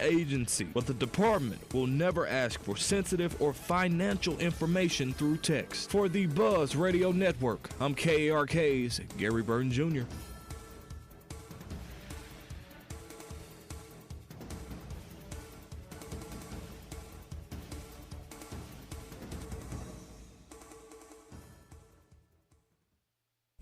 agency, but the department will never ask for sensitive or financial information through text. For the Buzz Radio Network, I'm KARK's Gary Burton Jr.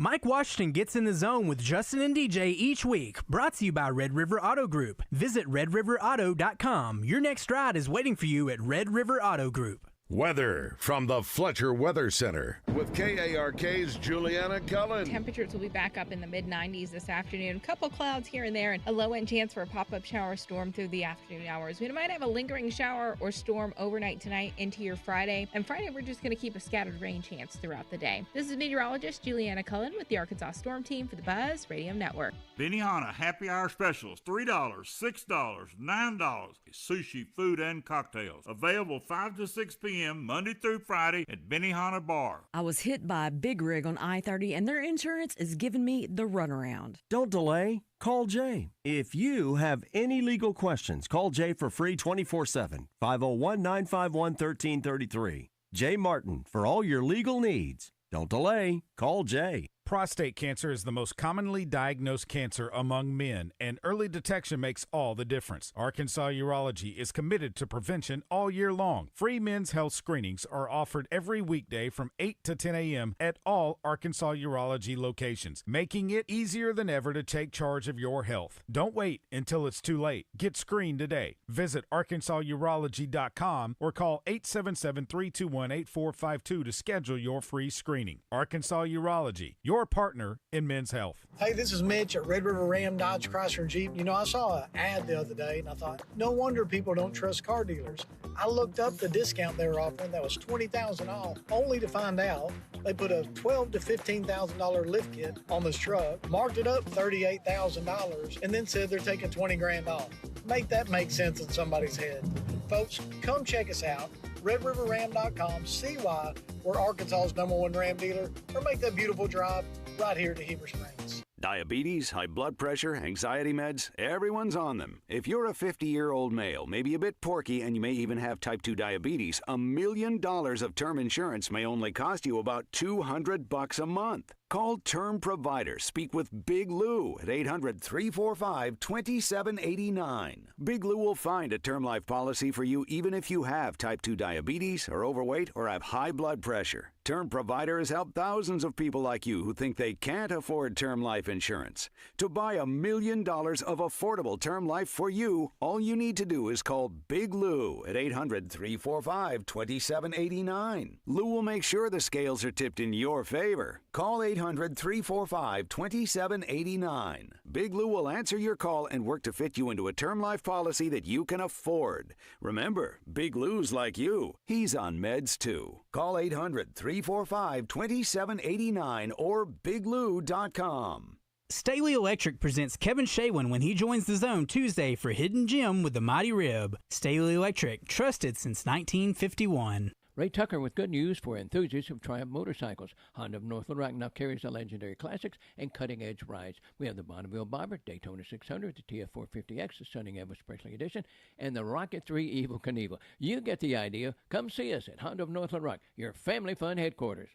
Mike Washington gets in the zone with Justin and DJ each week. Brought to you by Red River Auto Group. Visit redriverauto.com. Your next ride is waiting for you at Red River Auto Group. Weather from the Fletcher Weather Center with KARK's Juliana Cullen. Temperatures will be back up in the mid-90s this afternoon. A couple clouds here and there and a low-end chance for a pop-up shower storm through the afternoon hours. We might have a lingering shower or storm overnight tonight into your Friday. And Friday, we're just going to keep a scattered rain chance throughout the day. This is meteorologist Juliana Cullen with the Arkansas Storm Team for the Buzz Radio Network. Benihana Happy Hour Specials, $3, $6, $9. Sushi, food, and cocktails. Available 5 to 6 p.m. Monday through Friday at Benihana Bar. I was hit by a big rig on I-30 and their insurance is giving me the runaround. Don't delay. Call Jay. If you have any legal questions, call Jay for free 24/7, 501-951-1333. Jay Martin, for all your legal needs. Don't delay. Call Jay. Prostate cancer is the most commonly diagnosed cancer among men, and early detection makes all the difference. Arkansas Urology is committed to prevention all year long. Free men's health screenings are offered every weekday from 8 to 10 a.m. at all Arkansas Urology locations, making it easier than ever to take charge of your health. Don't wait until it's too late. Get screened today. Visit arkansasurology.com or call 877-321-8452 to schedule your free screening. Arkansas Urology, your partner in men's health. Hey, this is Mitch at Red River Ram Dodge Chrysler Jeep. You know, I saw an ad the other day and I thought, no wonder people don't trust car dealers. I looked up the discount they were offering that was $20,000 off, only to find out they put a $12,000 to $15,000 lift kit on this truck, marked it up $38,000, and then said they're taking $20,000 off. Make that make sense in somebody's head. Folks, come check us out. RedRiverRam.com. See why we're Arkansas's #1 Ram dealer, or make that beautiful drive right here to Heber Springs. Diabetes, high blood pressure, anxiety meds, everyone's on them. If you're a 50-year-old male, maybe a bit porky, and you may even have type 2 diabetes, $1 million of term insurance may only cost you about $200 a month. Call Term Provider. Speak with Big Lou at 800-345-2789. Big Lou will find a term life policy for you even if you have type 2 diabetes, are overweight, or have high blood pressure. Term Provider has helped thousands of people like you who think they can't afford term life insurance. To buy $1 million of affordable term life for you, all you need to do is call Big Lou at 800-345-2789. Lou will make sure the scales are tipped in your favor. Call 800-345-2789. Big Lou will answer your call and work to fit you into a term life policy that you can afford. Remember, Big Lou's like you. He's on meds too. Call 800-345-2789 or biglou.com. Staley Electric presents Kevin Shaywin when he joins the Zone Tuesday for Hidden Gem with the Mighty Rib. Staley Electric, trusted since 1951. Ray Tucker with good news for enthusiasts of Triumph motorcycles. Honda of North Little Rock now carries the legendary classics and cutting-edge rides. We have the Bonneville Bobber, Daytona 600, the TF450X, the Stunning Elvis Presley Edition, and the Rocket 3 Evel Knievel. You get the idea. Come see us at Honda of North Little Rock, your family fun headquarters.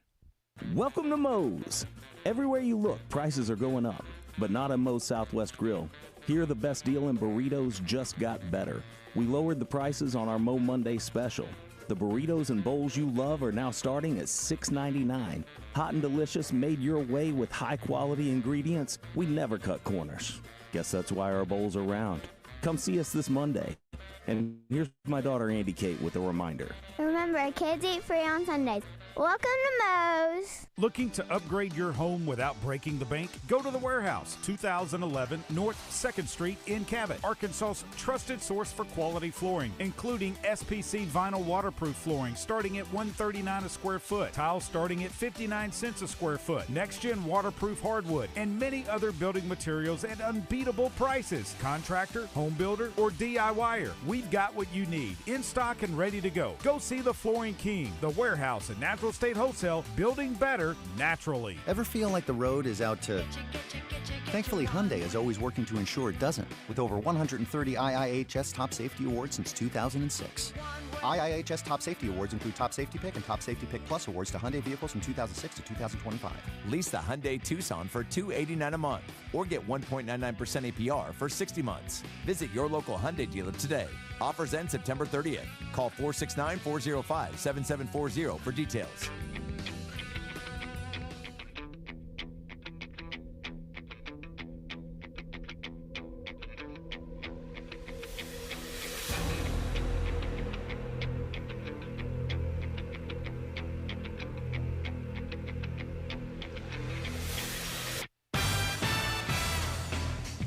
Welcome to Moe's. Everywhere you look, prices are going up, but not at Moe's Southwest Grill. Here, the best deal in burritos just got better. We lowered the prices on our Moe Monday special. The burritos and bowls you love are now starting at $6.99. Hot and delicious, made your way with high-quality ingredients. We never cut corners. Guess that's why our bowls are round. Come see us this Monday. And here's my daughter, Andy Kate, with a reminder. Remember, kids eat free on Sundays. Welcome to Moe's. Looking to upgrade your home without breaking the bank? Go to The Warehouse, 2011 North 2nd Street in Cabot, Arkansas's trusted source for quality flooring, including SPC vinyl waterproof flooring starting at $139 a square foot, tile starting at 59 cents a square foot, next-gen waterproof hardwood, and many other building materials at unbeatable prices. Contractor, home builder, or DIYer, we've got what you need in stock and ready to go. Go see the Flooring King, The Warehouse, and Natural Central State Wholesale, building better naturally. Ever feel like the road is out to... Thankfully, Hyundai is always working to ensure it doesn't, with over 130 IIHS Top Safety Awards since 2006. IIHS Top Safety Awards include Top Safety Pick and Top Safety Pick Plus awards to Hyundai vehicles from 2006 to 2025. Lease the Hyundai Tucson for $289 a month or get 1.99% APR for 60 months. Visit your local Hyundai dealer today. Offers end September 30th. Call 469-405-7740 for details.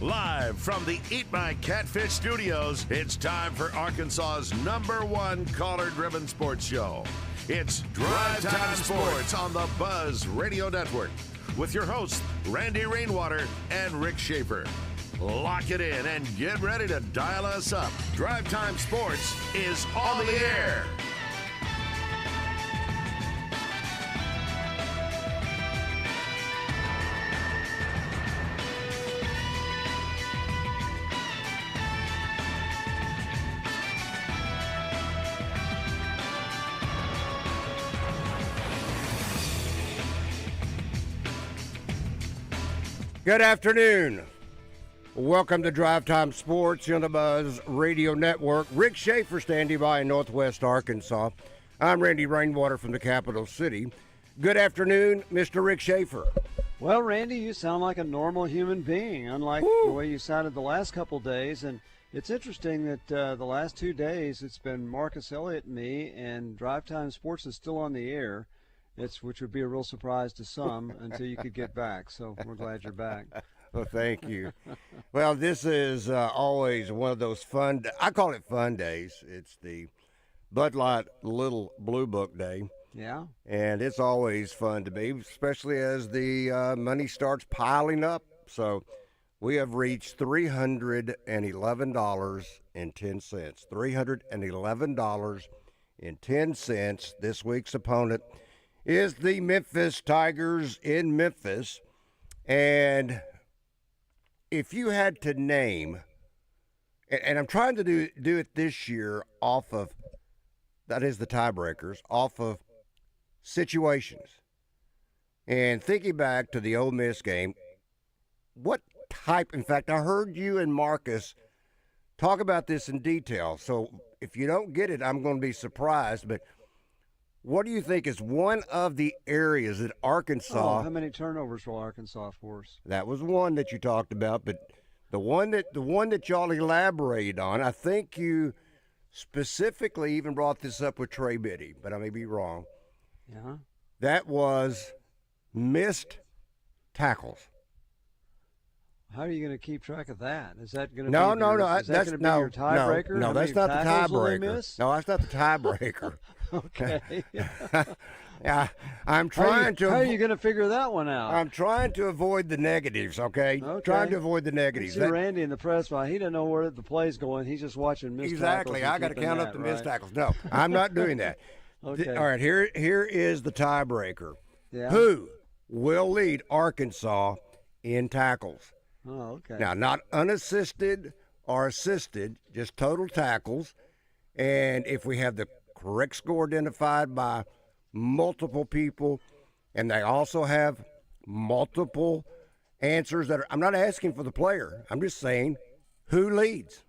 Live from the Eat My Catfish studios, it's time for Arkansas's #1 caller-driven sports show. It's Drive Time Sports on the Buzz Radio Network with your hosts, Randy Rainwater and Rick Schaeffer. Lock it in and get ready to dial us up. Drive Time Sports is on the air. Good afternoon. Welcome to Drive Time Sports on the Buzz Radio Network. Rick Schaeffer standing by in Northwest Arkansas. I'm Randy Rainwater from the capital city. Good afternoon, Mr. Rick Schaeffer. Well, Randy, you sound like a normal human being, unlike the way you sounded the last couple days. And it's interesting that the last 2 days it's been Marcus Elliott and me, and Drive Time Sports is still on the air. Which would be a real surprise to some until you could get back. So we're glad you're back. Well, thank you. Well, this is always one of those fun, I call it fun days. It's the Bud Light Little Blue Book Day. Yeah. And it's always fun to be, especially as the money starts piling up. So we have reached $311.10. $311.10. This week's opponent is the Memphis Tigers in Memphis. And if you had to name, and I'm trying to do it this year off of, that is the tiebreakers, off of situations. And thinking back to the Ole Miss game, what type, in fact, I heard you and Marcus talk about this in detail. So if you don't get it, I'm going to be surprised. But what do you think is one of the areas that Arkansas? How many turnovers will Arkansas force? That was one that you talked about, but the one that y'all elaborated on, I think you specifically even brought this up with Trey Biddy, but I may be wrong. Yeah. That was missed tackles. How are you going to keep track of that? Is that going to no? That's going to be your tiebreaker? No, that's not the tiebreaker. No, that's not the tiebreaker. Okay. Yeah, I'm trying to. How are you going to figure that one out? I'm trying to avoid the negatives. Okay. Trying to avoid the negatives. See Randy in the press box. He doesn't know where the play's going. He's just watching missed exactly. tackles. I got to count up the missed tackles. No, I'm not doing that. Okay. All right. Here is the tiebreaker. Yeah. Who will lead Arkansas in tackles? Oh, okay. Now, not unassisted or assisted, just total tackles. And if we have the correct score identified by multiple people, and they also have multiple answers that are, I'm not asking for the player. I'm just saying who leads.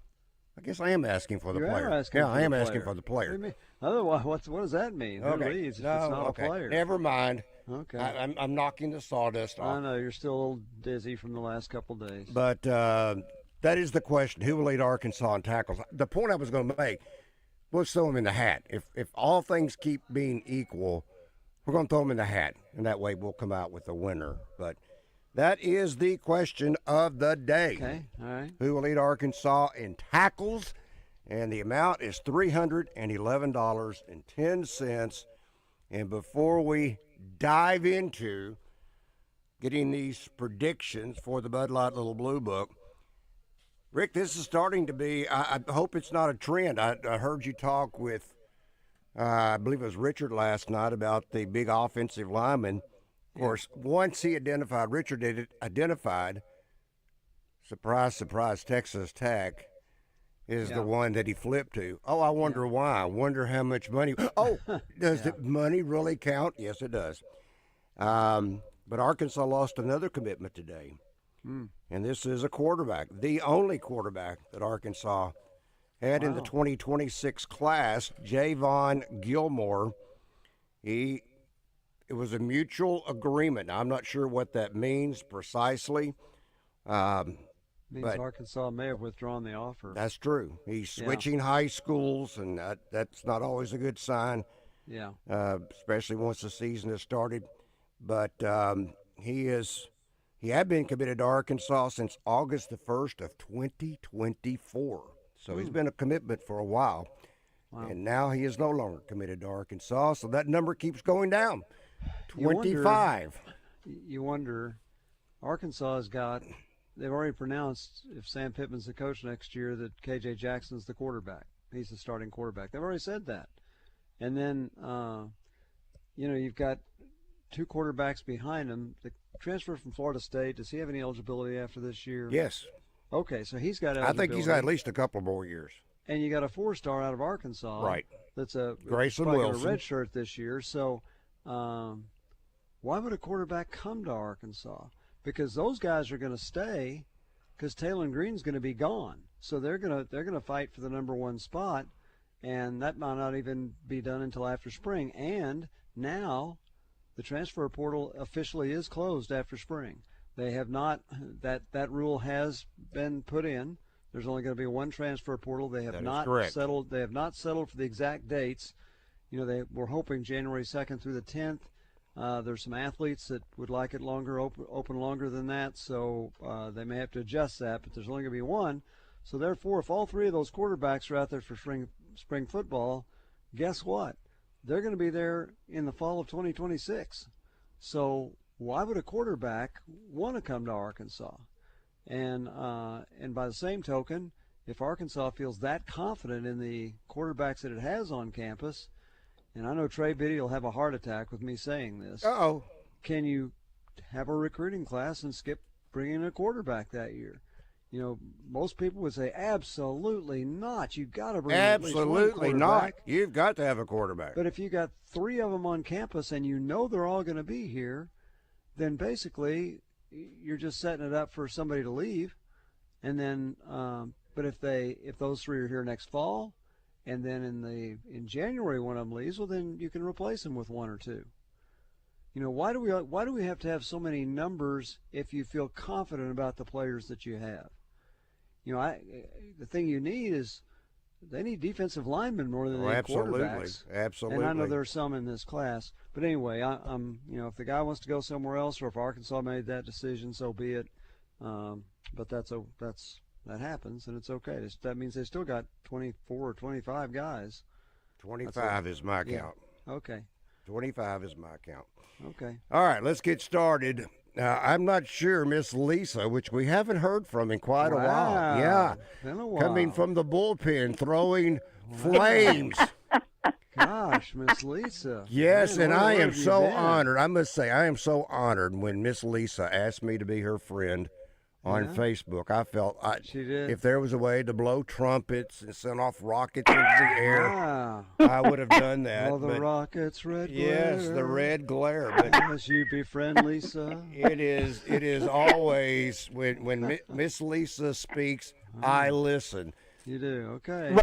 I guess I am asking for the player. I am asking for the player. What do you mean? Otherwise, what does that mean? Who leads if it's not a player? Never mind. Okay. I'm knocking the sawdust off. I know. You're still a little dizzy from the last couple days. But that is the question. Who will lead Arkansas in tackles? The point I was going to make, let's throw them in the hat. If all things keep being equal, we're going to throw them in the hat, and that way we'll come out with a winner. But that is the question of the day. Okay, all right. Who will lead Arkansas in tackles? And the amount is $311.10. And before we dive into getting these predictions for the Bud Light Little Blue Book, Rick, this is starting to be, I hope it's not a trend. I heard you talk with I believe it was Richard last night about the big offensive lineman. Of course, once he identified, Richard identified, surprise, surprise, Texas Tech is the one that he flipped to. Oh, I wonder why. I wonder how much money. Oh, does the money really count? Yes, it does. But Arkansas lost another commitment today. And this is a quarterback, the only quarterback that Arkansas had in the 2026 class, Javon Gilmore. It was a mutual agreement. I'm not sure what that means precisely. Means Arkansas may have withdrawn the offer. That's true. He's switching high schools, and that's not always a good sign. Yeah. Especially once the season has started. But he had been committed to Arkansas since August the 1st of 2024. So he's been a commitment for a while. Wow. And now he is no longer committed to Arkansas, so that number keeps going down. 25. You wonder, Arkansas has got, they've already pronounced, if Sam Pittman's the coach next year, that KJ Jackson's the quarterback. He's the starting quarterback. They've already said that. And then, you've got two quarterbacks behind him. The transfer from Florida State, does he have any eligibility after this year? Yes. Okay, so he's got eligibility. I think he's got at least a couple more years. And you got a 4-star out of Arkansas. Right. That's a Grayson Wilson. A red shirt this year. So why would a quarterback come to Arkansas? Because those guys are going to stay because Taylor Green's going to be gone. So they're going to fight for the number one spot, and that might not even be done until after spring. And now the transfer portal officially is closed after spring. They have not, that rule has been put in. There's only going to be one transfer portal. They have not settled. They have not settled for the exact dates. They were hoping January 2nd through the 10th. There's some athletes that would like it longer, open longer than that, so they may have to adjust that. But there's only going to be one. So therefore, if all three of those quarterbacks are out there for spring football, guess what? They're going to be there in the fall of 2026. So why would a quarterback want to come to Arkansas? And by the same token, if Arkansas feels that confident in the quarterbacks that it has on campus, and I know Trey Biddy will have a heart attack with me saying this. Uh-oh. Can you have a recruiting class and skip bringing a quarterback that year? Most people would say, absolutely not. You've got to bring at least one quarterback. Absolutely not. You've got to have a quarterback. But if you got three of them on campus and they're all going to be here, then basically you're just setting it up for somebody to leave. And then, but if those three are here next fall, and then in January one of them leaves, well, then you can replace them with one or two. Why do we have to have so many numbers if you feel confident about the players that you have? The thing you need is they need defensive linemen more than they need quarterbacks. Absolutely. And I know there are some in this class. But anyway, I'm if the guy wants to go somewhere else, or if Arkansas made that decision, so be it. But that happens, and it's okay. That means they still got 24 or 25 guys. 25 is my count. Okay. 25 is my count. Okay. All right, let's get started. I'm not sure Miss Lisa, which we haven't heard from in quite a while. Yeah. Been a while. Coming from the bullpen, throwing flames. Gosh, Miss Lisa. Yes, man, and I am so been? honored. I must say, I am so honored when Miss Lisa asked me to be her friend on Facebook. I felt she did. If there was a way to blow trumpets and send off rockets into the air, I would have done that. All the rockets, red glare. Yes, the red glare. But as you befriend Lisa. It is always when Miss Lisa speaks, I listen. You do, okay.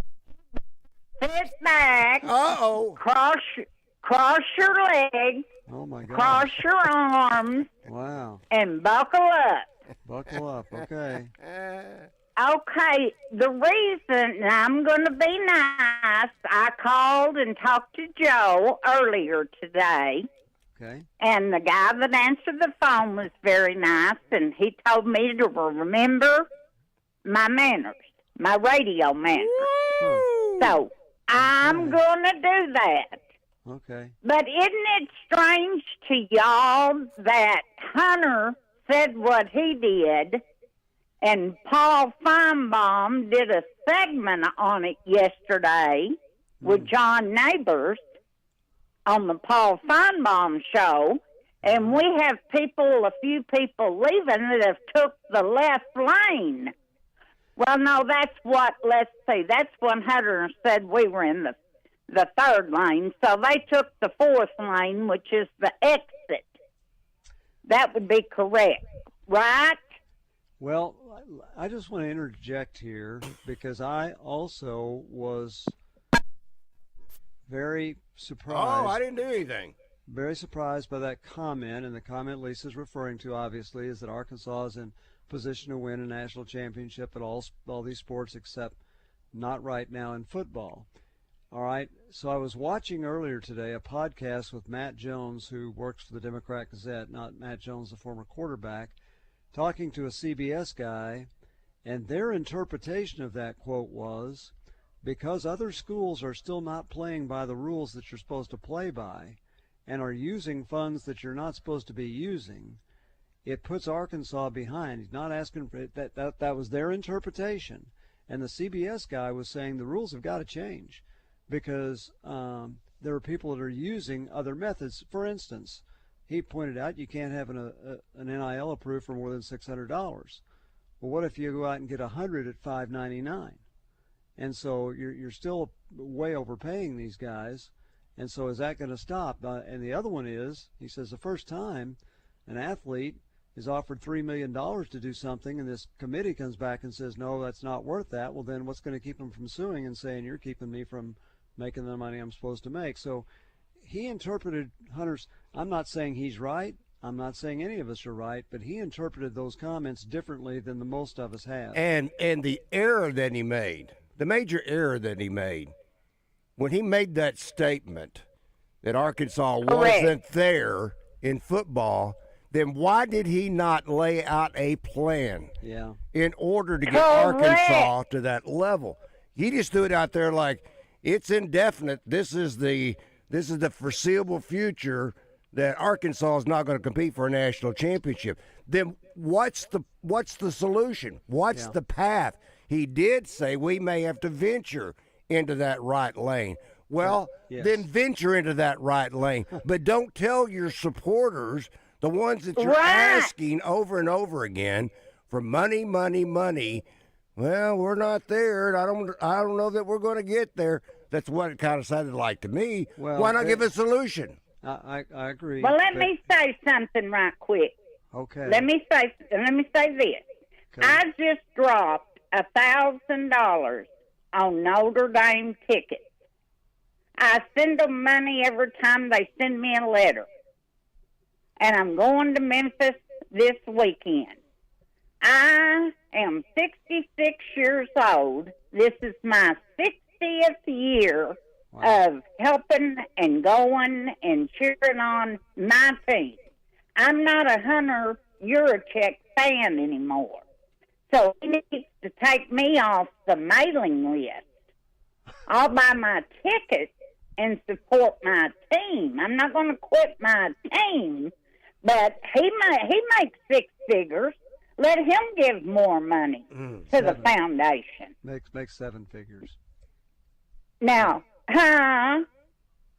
Sit back. Uh-oh. Cross your legs. Oh my God. Cross your arms. Wow. And buckle up. Buckle up, okay. Okay, the reason I'm going to be nice, I called and talked to Joe earlier today. Okay. And the guy that answered the phone was very nice, and he told me to remember my manners, my radio manners. Huh. So I'm going to do that. Okay. But isn't it strange to y'all that Hunter said what he did, and Paul Feinbaum did a segment on it yesterday with John Neighbors, on the Paul Feinbaum show, and we have a few people leaving that have took the left lane. Well, no, that's when Hunter said we were in the third lane, so they took the fourth lane, which is the exit. That would be correct, right? Well, I just want to interject here because I also was very surprised. Oh, I didn't do anything. Very surprised by that comment, and the comment Lisa's referring to, obviously, is that Arkansas is in position to win a national championship at all these sports except not right now in football. All right, so I was watching earlier today a podcast with Matt Jones, who works for the Democrat Gazette, not Matt Jones, the former quarterback, talking to a CBS guy, and their interpretation of that quote was, because other schools are still not playing by the rules that you're supposed to play by and are using funds that you're not supposed to be using, it puts Arkansas behind. He's not asking for it. That was their interpretation. And the CBS guy was saying the rules have got to change because there are people that are using other methods. For instance, he pointed out you can't have an NIL approved for more than $600. Well, what if you go out and get 100 at $599? And so you're still way overpaying these guys. And so is that going to stop? And the other one is, he says, the first time an athlete is offered $3 million to do something and this committee comes back and says, no, that's not worth that, well, then what's going to keep him from suing and saying you're keeping me from making the money I'm supposed to make? So he interpreted Hunter's, I'm not saying he's right, I'm not saying any of us are right, but he interpreted those comments differently than the most of us have. And the error that he made, the major error that he made, when he made that statement that Arkansas wasn't there in football, then why did he not lay out a plan in order to get Arkansas to that level? He just threw it out there like it's indefinite. This is the foreseeable future that Arkansas is not going to compete for a national championship. Then what's the solution? What's the path? He did say we may have to venture into that right lane. Well, then venture into that right lane. But don't tell your supporters, the ones that you're asking over and over again, for money, money, money. Well, we're not there. I don't know that we're going to get there. That's what it kind of sounded like to me. Well, why not give a solution? I agree. Well, let me say something right quick. Okay. Let me say this. Okay. I just dropped $1,000 on Notre Dame tickets. I send them money every time they send me a letter. And I'm going to Memphis this weekend. I am 66 years old. This is my 60th year of helping and going and cheering on my team. I'm not a Hunter Yurachek fan anymore. So he needs to take me off the mailing list. I'll buy my tickets and support my team. I'm not going to quit my team, but he makes six figures. Let him give more money to the foundation. Makes seven figures. Now,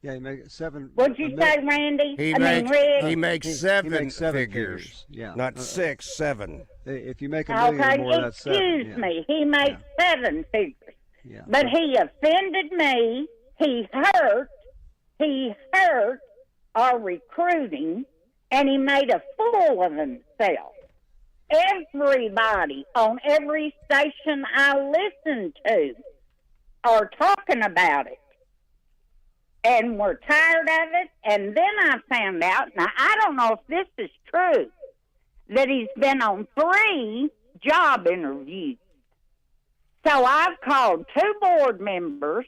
Yeah, he makes seven. What'd you say, Randy? He makes seven figures. Yeah, not 6, 7. If you make $1 million or more, that's seven. Excuse me. He makes 7 figures. Yeah. But he offended me. He hurt our recruiting, and he made a fool of himself. Everybody on every station I listen to are talking about it. And we're tired of it. And then I found out, now I don't know if this is true, that he's been on 3 job interviews. So I've called 2 board members,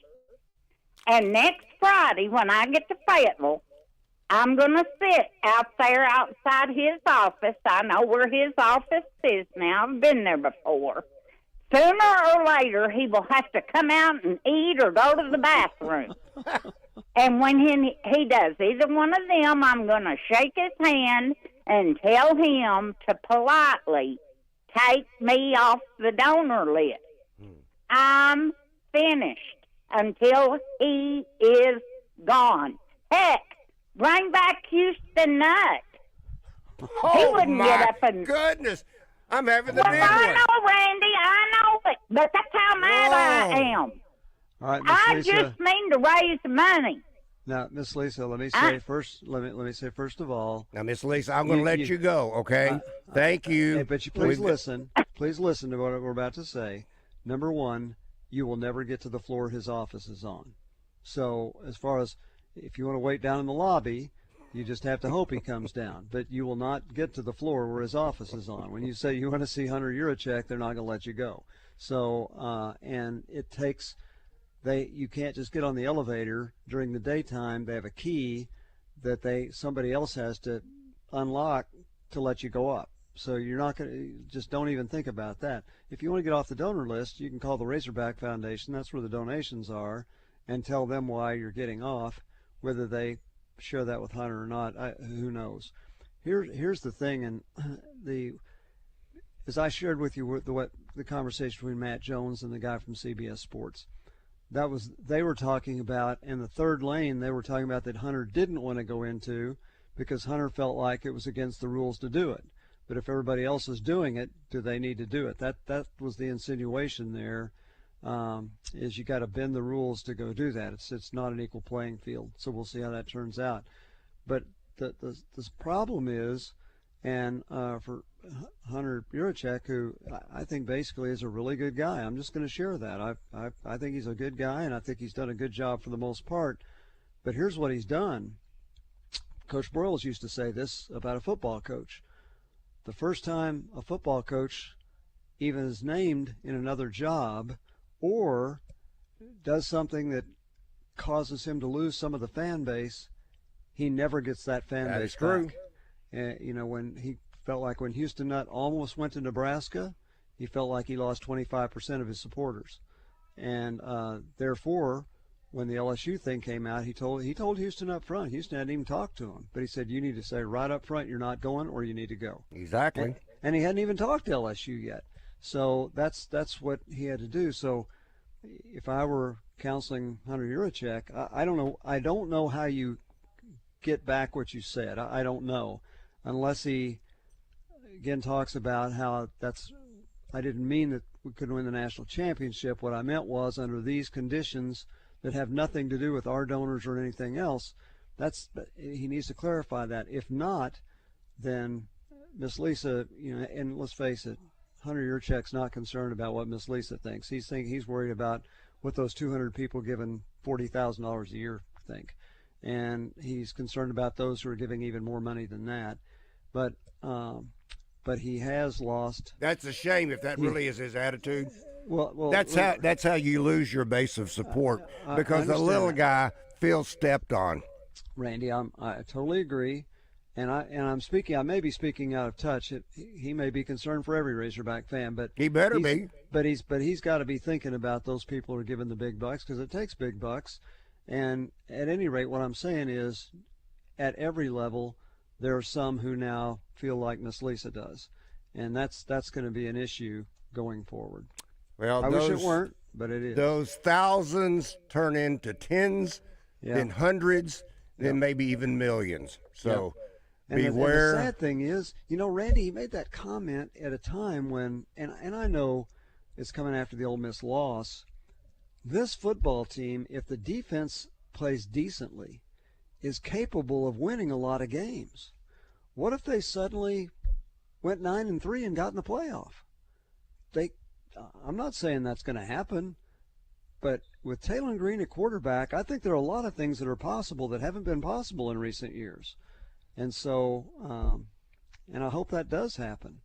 and next Friday when I get to Fayetteville, I'm going to sit out there outside his office. I know where his office is now. I've been there before. Sooner or later, he will have to come out and eat or go to the bathroom. And when he does either one of them, I'm going to shake his hand and tell him to politely take me off the donor list. I'm finished until he is gone. Heck, Bring back Houston Nutt. Oh, he wouldn't my get up and. goodness. I'm having the Well, big I one. know, Randy. I know it. But that's how mad I am. All right, Miss I Lisa. just mean to raise the money. Now, Miss Lisa, let me say first. Let me say first of all. Now, Miss Lisa, I'm going to let you go. Okay. Thank you. Hey, but you please listen. Please listen to what we're about to say. Number one, you will never get to the floor his office is on. So, as far as if you want to wait down in the lobby, you just have to hope he comes down. But you will not get to the floor where his office is on. When you say you want to see Hunter Yurachek, they're not going to let you go. So, and it takes. You can't just get on the elevator during the daytime. They have a key that somebody else has to unlock to let you go up. So you're not going to, just don't even think about that. If you want to get off the donor list, you can call the Razorback Foundation. That's where the donations are, and tell them why you're getting off. Whether they share that with Hunter or not, who knows. Here's the thing, and as I shared with you the conversation between Matt Jones and the guy from CBS Sports. They were talking about, in the third lane, they were talking about that Hunter didn't want to go into because Hunter felt like it was against the rules to do it. But if everybody else is doing it, do they need to do it? That was the insinuation there, is you got to bend the rules to go do that. It's not an equal playing field. So we'll see how that turns out. But the problem is, and for Hunter Yurachek, who I think basically is a really good guy. I'm just going to share that. I think he's a good guy, and I think he's done a good job for the most part. But here's what he's done. Coach Broyles used to say this about a football coach. The first time a football coach even is named in another job or does something that causes him to lose some of the fan base, he never gets that fan base back. That is true. When he felt like when Houston Nutt almost went to Nebraska, he felt like he lost 25% of his supporters. And therefore, when the LSU thing came out, he told Houston up front. Houston hadn't even talked to him. But he said, you need to say right up front you're not going or you need to go. Exactly. And he hadn't even talked to LSU yet. So that's what he had to do. So if I were counseling Hunter Yurachek, I don't know how you get back what you said. I don't know. Unless he again talks about how I didn't mean that we couldn't win the national championship. What I meant was under these conditions that have nothing to do with our donors or anything else, he needs to clarify that. If not, then Miss Lisa, and let's face it, Hunter Yurachek's not concerned about what Miss Lisa thinks. He's worried about what those 200 people giving $40,000 a year think. And he's concerned about those who are giving even more money than that. But he has lost. That's a shame if that really is his attitude. Well, that's how you lose your base of support because the little guy feels stepped on. Randy, I totally agree, and I'm speaking. I may be speaking out of touch. He may be concerned for every Razorback fan, but he better be. But he's got to be thinking about those people who are giving the big bucks because it takes big bucks. And at any rate, what I'm saying is, at every level, there are some who now feel like Miss Lisa does, and that's going to be an issue going forward. Well, I wish it weren't, but it is. Those thousands turn into tens, then hundreds, then maybe even millions. So beware. And the sad thing is, Randy, he made that comment at a time when, and I know it's coming after the Ole Miss loss, this football team, if the defense plays decently, is capable of winning a lot of games. What if they suddenly went 9-3 and got in the playoff? I'm not saying that's going to happen, but with Taylor Green at quarterback, I think there are a lot of things that are possible that haven't been possible in recent years. And so, and I hope that does happen.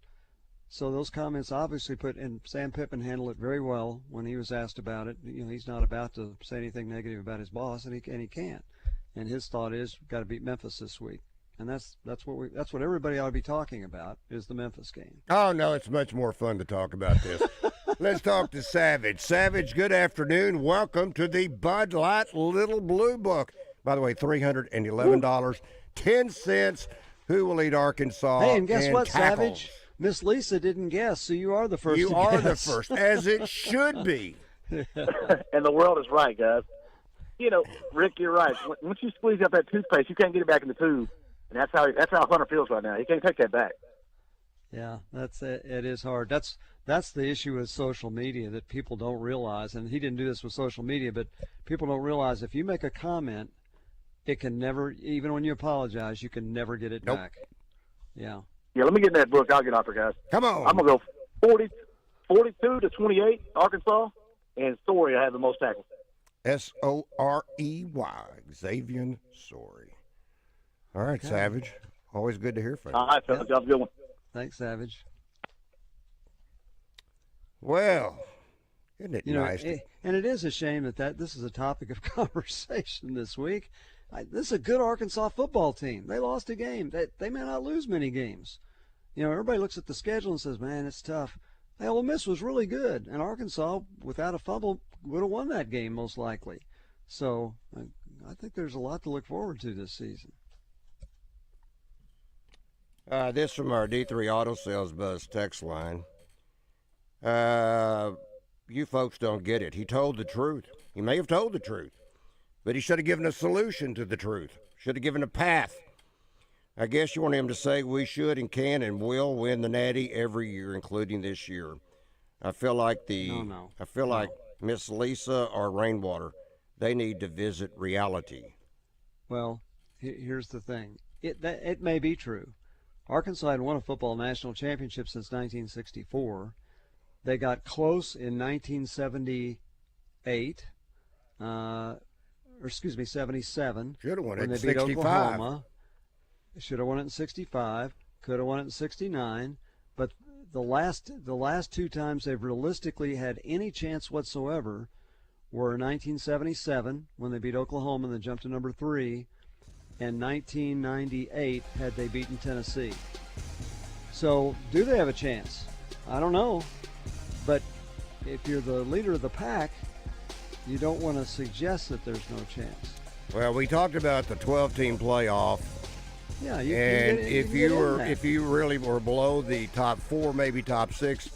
So those comments obviously and Sam Pittman handled it very well when he was asked about it. He's not about to say anything negative about his boss, and he can't. And his thought is, got to beat Memphis this week. And that's what everybody ought to be talking about is the Memphis game. Oh, no, it's much more fun to talk about this. Let's talk to Savage. Savage, good afternoon. Welcome to the Bud Light Little Blue Book. By the way, $311, 10 cents. Who will eat Arkansas? Hey, and guess what, tackles? Savage? Miss Lisa didn't guess, so you are the first You to are guess. the first, as it should be. And the world is right, guys. Rick, you're right. Once you squeeze up that toothpaste, you can't get it back in the tube, and that's how Hunter feels right now. He can't take that back. Yeah, that's it. It is hard. That's the issue with social media that people don't realize. And he didn't do this with social media, but people don't realize if you make a comment, it can never, even when you apologize, you can never get it back. Yeah. Yeah, let me get in that book. I'll get off there, guys. Come on. I'm going to go 42 to 28, Arkansas, and Story I have the most tackles. Sorey, Xavier Sorey. All right, okay. Savage. Always good to hear from you. All right, fellas. Y'all have a good one. Thanks, Savage. Well, isn't it nice? And it is a shame that this is a topic of conversation this week. This is a good Arkansas football team. They lost a game. They may not lose many games. Everybody looks at the schedule and says, man, it's tough. Hey, Ole Miss was really good, and Arkansas, without a fumble, would have won that game most likely. So I think there's a lot to look forward to this season. This from our D3 Auto Sales Buzz text line. You folks don't get it. He told the truth. He may have told the truth, but he should have given a solution to the truth. Should have given a path. I guess you want him to say we should and can and will win the Natty every year, including this year. I feel like like Miss Lisa or Rainwater, they need to visit reality. Well, here's the thing. It may be true. Arkansas had won a football national championship since 1964. They got close in 1978, 77. Should have won it in 65. Oklahoma. Should have won it in 65. Could have won it in 69. But the last two times they've realistically had any chance whatsoever were 1977 when they beat Oklahoma and then jumped to number 3. And 1998 had they beaten Tennessee. So do they have a chance? I don't know. But if you're the leader of the pack, you don't want to suggest that there's no chance. Well, we talked about the 12-team playoff. Yeah, if you really were below the top 4, maybe top 6,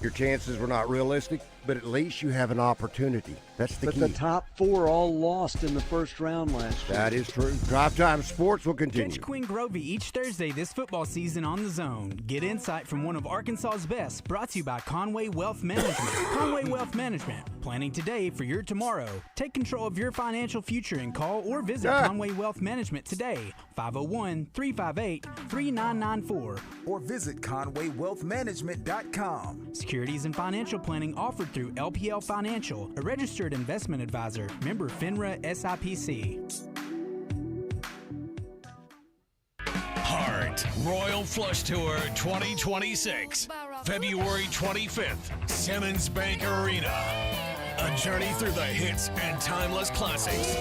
your chances were not realistic. But at least you have an opportunity. That's the key. But the top 4 all lost in the first round last year. That is true. Drive Time Sports will continue. Catch Quinn Grovey each Thursday this football season on The Zone. Get insight from one of Arkansas's best, brought to you by Conway Wealth Management. Conway Wealth Management. Planning today for your tomorrow. Take control of your financial future and call or visit Conway Wealth Management today. 501-358-3994. Or visit ConwayWealthManagement.com. Securities and financial planning offered through LPL Financial, a registered investment advisor, member FINRA SIPC. Heart Royal Flush Tour 2026, February 25th, Simmons Bank Arena. A journey through the hits and timeless classics.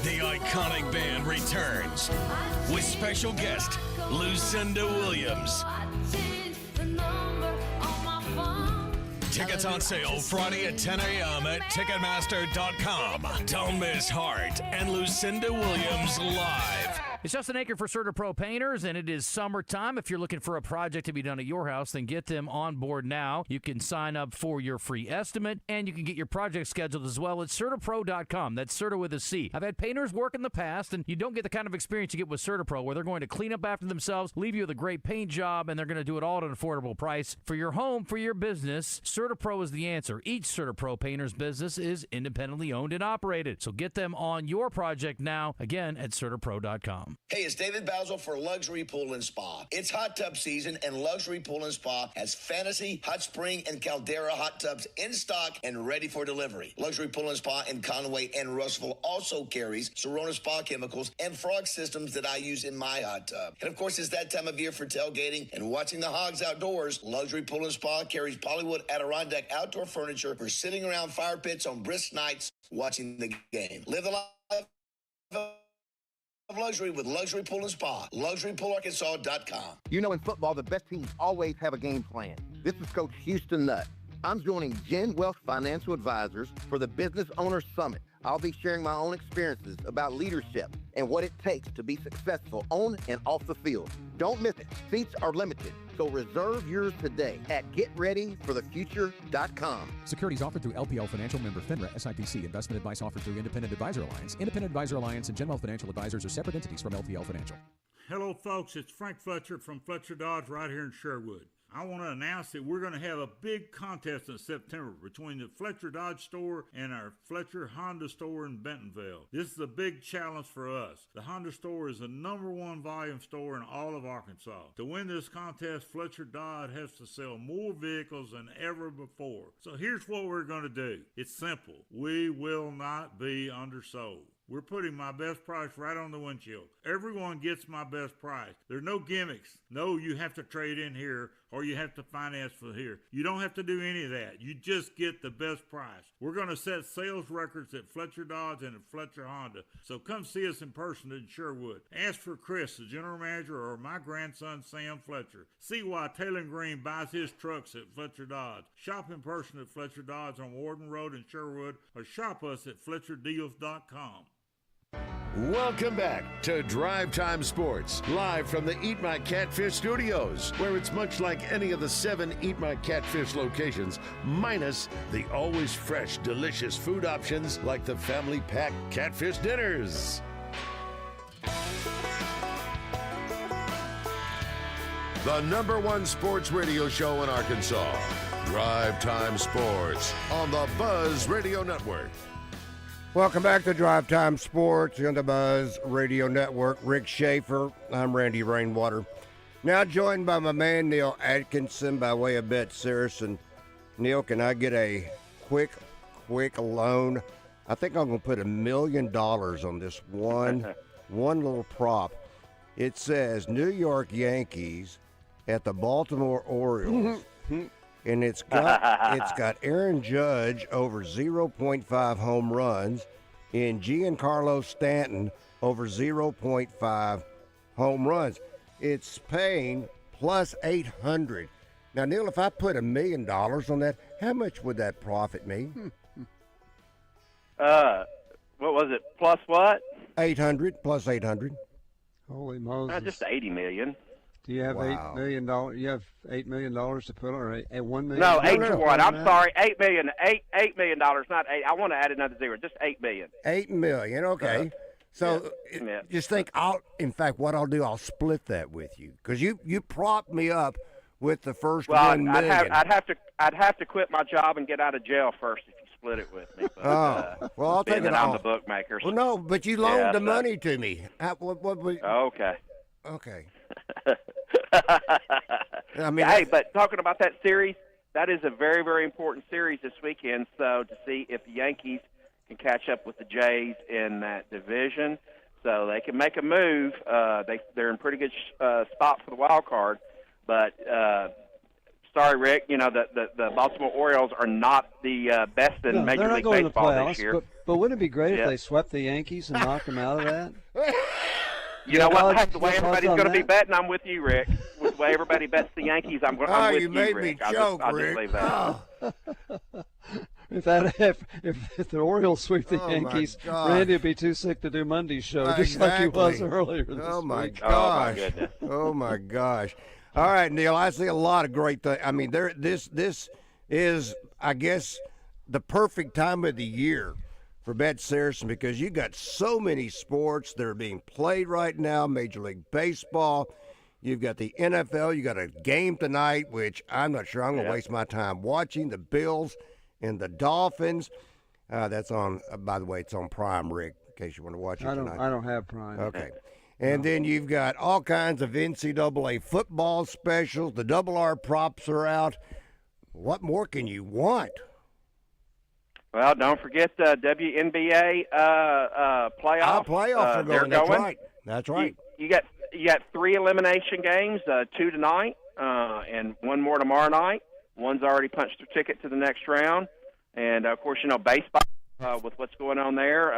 The iconic band returns with special guest Lucinda Williams. Tickets on sale Friday at 10 a.m. at Ticketmaster.com. Don't miss Hart and Lucinda Williams live. It's Justin Aker for CertaPro Painters, and it is summertime. If you're looking for a project to be done at your house, then get them on board now. You can sign up for your free estimate, and you can get your project scheduled as well at CertaPro.com. That's Certa with a C. I've had painters work in the past, and you don't get the kind of experience you get with CertaPro, where they're going to clean up after themselves, leave you with a great paint job, and they're going to do it all at an affordable price. For your home, for your business, CertaPro is the answer. Each CertaPro Painters business is independently owned and operated. So get them on your project now, again, at CertaPro.com. Hey, it's David Basil for Luxury Pool and Spa. It's hot tub season, and Luxury Pool and Spa has Fantasy, Hot Spring, and Caldera hot tubs in stock and ready for delivery. Luxury Pool and Spa in Conway and Russellville also carries Serona Spa chemicals and frog systems that I use in my hot tub. And of course, it's that time of year for tailgating and watching the hogs outdoors. Luxury Pool and Spa carries Polywood Adirondack outdoor furniture for sitting around fire pits on brisk nights watching the game. Live the life of luxury with Luxury Pool and Spa. LuxuryPoolArkansas.com. You know, in football, the best teams always have a game plan. This is Coach Houston Nutt. I'm joining Gen Wealth Financial Advisors for the Business Owner Summit. I'll be sharing my own experiences about leadership and what it takes to be successful on and off the field. Don't miss it. Seats are limited, so reserve yours today at getreadyforthefuture.com. Securities offered through LPL Financial, member FINRA, SIPC. Investment advice offered through Independent Advisor Alliance. Independent Advisor Alliance and General Financial Advisors are separate entities from LPL Financial. Hello, folks. It's Frank Fletcher from Fletcher Dodge right here in Sherwood. I want to announce that we're going to have a big contest in September between the Fletcher Dodge store and our Fletcher Honda store in Bentonville. This is a big challenge for us. The Honda store is the #1 volume store in all of Arkansas. To win this contest, Fletcher Dodge has to sell more vehicles than ever before. So here's what we're going to do. It's simple. We will not be undersold. We're putting my best price right on the windshield. Everyone gets my best price. There's no gimmicks. No, you have to trade in here or you have to finance for here. You don't have to do any of that. You just get the best price. We're going to set sales records at Fletcher Dodge and at Fletcher Honda. So come see us in person in Sherwood. Ask for Chris, the general manager, or my grandson, Sam Fletcher. See why Taylor Green buys his trucks at Fletcher Dodge. Shop in person at Fletcher Dodge on Warden Road in Sherwood or shop us at FletcherDeals.com. Welcome back to Drive Time Sports, live from the Eat My Catfish studios, where it's much like any of the 7 Eat My Catfish locations, minus the always fresh, delicious food options like the family pack catfish dinners. The #1 sports radio show in Arkansas, Drive Time Sports on the Buzz Radio Network. Welcome back to Drive Time Sports on the Buzz Radio Network. Rick Schaeffer. I'm Randy Rainwater. Now joined by my man Neal Atkinson by way of Bet Saracen. Neal, can I get a quick loan? I think I'm going to put $1 million on this one little prop. It says New York Yankees at the Baltimore Orioles. And it's got Aaron Judge over 0.5 home runs and Giancarlo Stanton over 0.5 home runs. It's paying plus 800. Now, Neal, if I put $1 million on that, how much would that profit me? What was it? Plus what? 800 plus 800. Holy Moses! Just $80 million. Do you have $8 million? You have $8 million to put on, or $1 million? No, 8 to 1. I'm sorry, $8 million. $8 million, not 8. I want to add another zero. Just $8 million. $8 million. Okay. So just think. In fact, what I'll do, I'll split that with you because you propped me up with the first $1 million. I'd have to quit my job and get out of jail first if you split it with me. But, well, I'll take it. I'm the bookmaker. Well, no, but you loaned the money to me. Okay. Okay. I mean, hey, but talking about that series, that is a very, very important series this weekend. So to see if the Yankees can catch up with the Jays in that division, so they can make a move. They're in pretty good spot for the wild card. But sorry, Rick, the Baltimore Orioles are not the best in Major League Baseball this year. But wouldn't it be great if they swept the Yankees and knocked them out of that? You know what? That's the way everybody's going to be betting. I'm with you, Rick. With the way everybody bets the Yankees, I'm with you, made Rick. Me joke, I'll Rick. just leave that. If the Orioles sweep the Yankees, Randy would be too sick to do Monday's show, just like he was earlier this week. Oh my goodness. Oh my gosh. All right, Neal. I see a lot of great things. I mean, this is, I guess, the perfect time of the year for Bet Saracen because you got so many sports that are being played right now. Major League Baseball. You've got the NFL. You got a game tonight, which I'm not sure I'm going to waste my time watching. The Bills and the Dolphins. That's on. By the way, it's on Prime, Rick. In case you want to watch it tonight. I don't have Prime. Okay. And then you've got all kinds of NCAA football specials. The R props are out. What more can you want? Well, don't forget the WNBA playoffs. Playoffs are going. That's right. That's right. You got 3 elimination games, 2 tonight, and 1 more tomorrow night. One's already punched their ticket to the next round, and of course, baseball with what's going on there.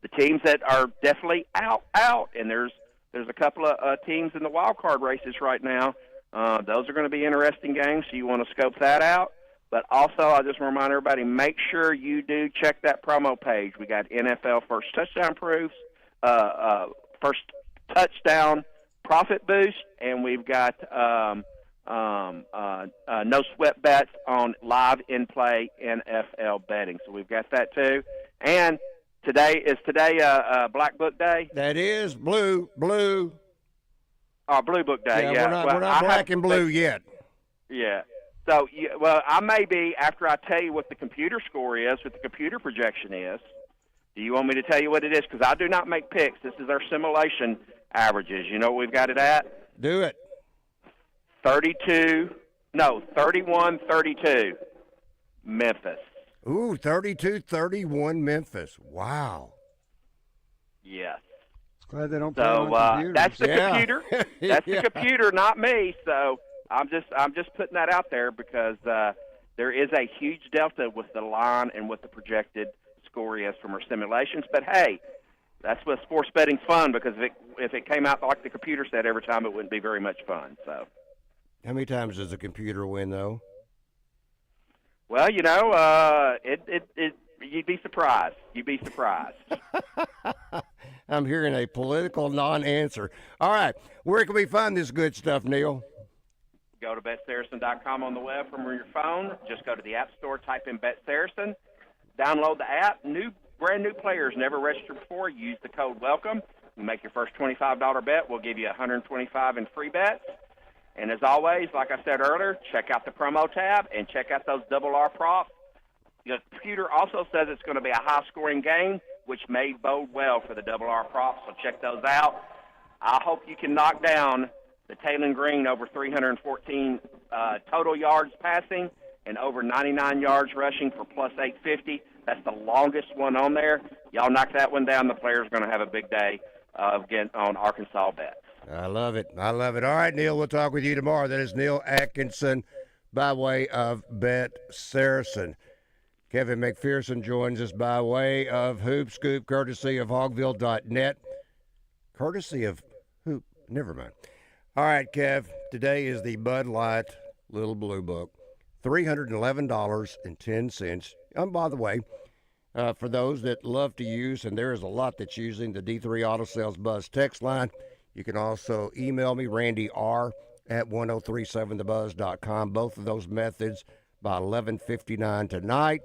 The teams that are definitely out, and there's a couple of teams in the wild card races right now. Those are going to be interesting games. So you want to scope that out. But also, I just want to remind everybody, make sure you do check that promo page. We got NFL first touchdown proofs, first touchdown profit boost, and we've got no sweat bets on live in-play NFL betting. So we've got that too. And today Black Book Day? That is blue. Oh, Blue Book Day, yeah. We're not black and blue yet. Yeah. So, I may be, after I tell you what the computer score is, what the computer projection is. Do you want me to tell you what it is? Because I do not make picks. This is our simulation averages. You know what we've got it at? Do it. 31-32, Memphis. Ooh, 32-31 Memphis. Wow. Yes. Glad they don't play on computers. That's the computer. That's the computer, not me. So I'm just putting that out there because there is a huge delta with the line and what the projected score is from our simulations. But hey, that's what sports betting's fun, because if it came out like the computer said every time, it wouldn't be very much fun. So. How many times does the computer win, though? Well, you'd be surprised. You'd be surprised. I'm hearing a political non-answer. All right, where can we find this good stuff, Neal? Go to BetSaracen.com on the web from your phone. Just go to the App Store, type in Bet Saracen, download the app. Brand new players never registered before. Use the code WELCOME. You make your first $25 bet. We'll give you $125 in free bets. And as always, like I said earlier, check out the promo tab and check out those double R props. The computer also says it's going to be a high-scoring game, which may bode well for the double R props, so check those out. I hope you can knock down the Taylor Green over 314 total yards passing and over 99 yards rushing for plus 850. That's the longest one on there. Y'all knock that one down, the player's going to have a big day again on Arkansas bets. I love it. All right, Neal, we'll talk with you tomorrow. That is Neal Atkinson by way of Bet Saracen. Kevin McPherson joins us by way of HoopScoop, courtesy of Hogville.net. Courtesy of Hoop. Never mind. All right, Kev, today is the Bud Light Little Blue Book. $311.10. By the way, for those that love to use, and there is a lot that's using the D3 Auto Sales Buzz text line, you can also email me, Randy R. at 1037thebuzz.com. Both of those methods by 11:59 tonight.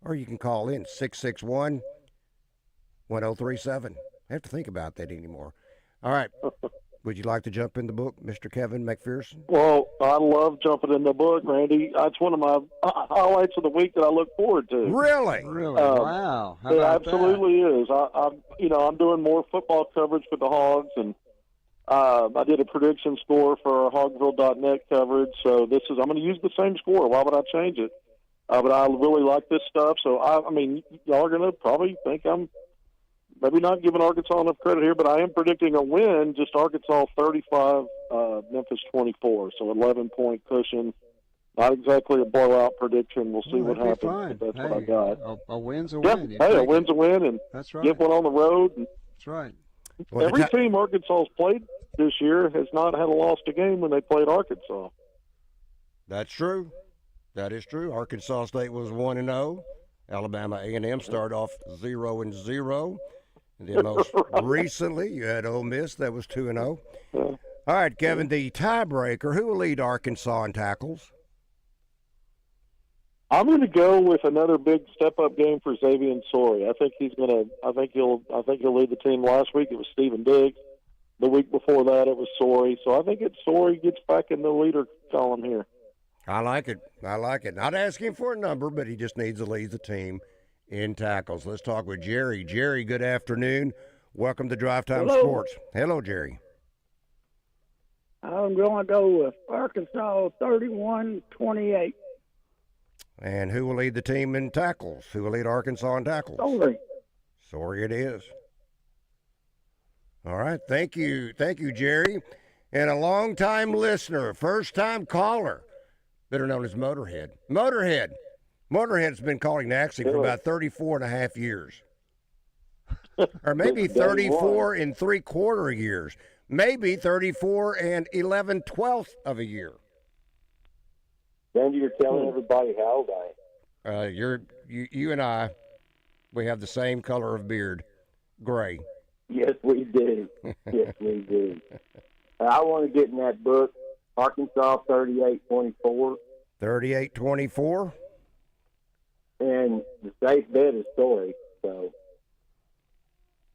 Or you can call in 661-1037. I have to think about that anymore. All right. Would you like to jump in the book, Mr. Kevin McPherson? Well, I love jumping in the book, Randy. That's one of my highlights of the week that I look forward to. Really? Wow. How it about absolutely is. I'm doing more football coverage with the Hogs, and I did a prediction score for Hogville.net coverage. So I'm going to use the same score. Why would I change it? But I really like this stuff. So, I mean, y'all are going to probably think I'm maybe not giving Arkansas enough credit here, but I am predicting a win, just Arkansas 35, Memphis 24. So 11-point cushion. Not exactly a blowout prediction. We'll see what happens. Fine. But that's what I got. A win's a win. Hey, a win's a win, and that's right. Get one on the road. And that's right. Every team Arkansas has played this year has not had a lost a game when they played Arkansas. That's true. That is true. Arkansas State was 1-0. Alabama A&M started off 0-0. And then most recently, you had Ole Miss that was 2-0. All right, Kevin, the tiebreaker. Who will lead Arkansas in tackles? I'm going to go with another big step-up game for Xavier Sorey. I think he'll lead the team. Last week it was Stephen Diggs. The week before that it was Sorey. So I think Sorey gets back in the leader column here. I like it. Not asking for a number, but he just needs to lead the team in tackles. Let's talk with Jerry. Jerry, good afternoon. Welcome to Drive Time Sports. Hello, Jerry. I'm going to go with Arkansas 31-28. And who will lead the team in tackles? Who will lead Arkansas in tackles? Sorry it is. All right. Thank you, Jerry. And a long-time listener, first-time caller, better known as Motorhead. Motorhead's been calling Naxley for about 34 and a half years. Or maybe 34 and 3/4 years. Maybe 34 and 11/12 of a year. Sandy, you're telling everybody how old I am. You and I, we have the same color of beard, gray. Yes, we do. Yes, we do. I want to get in that book, Arkansas 38-24. 38-24? And the safe bet is Story, so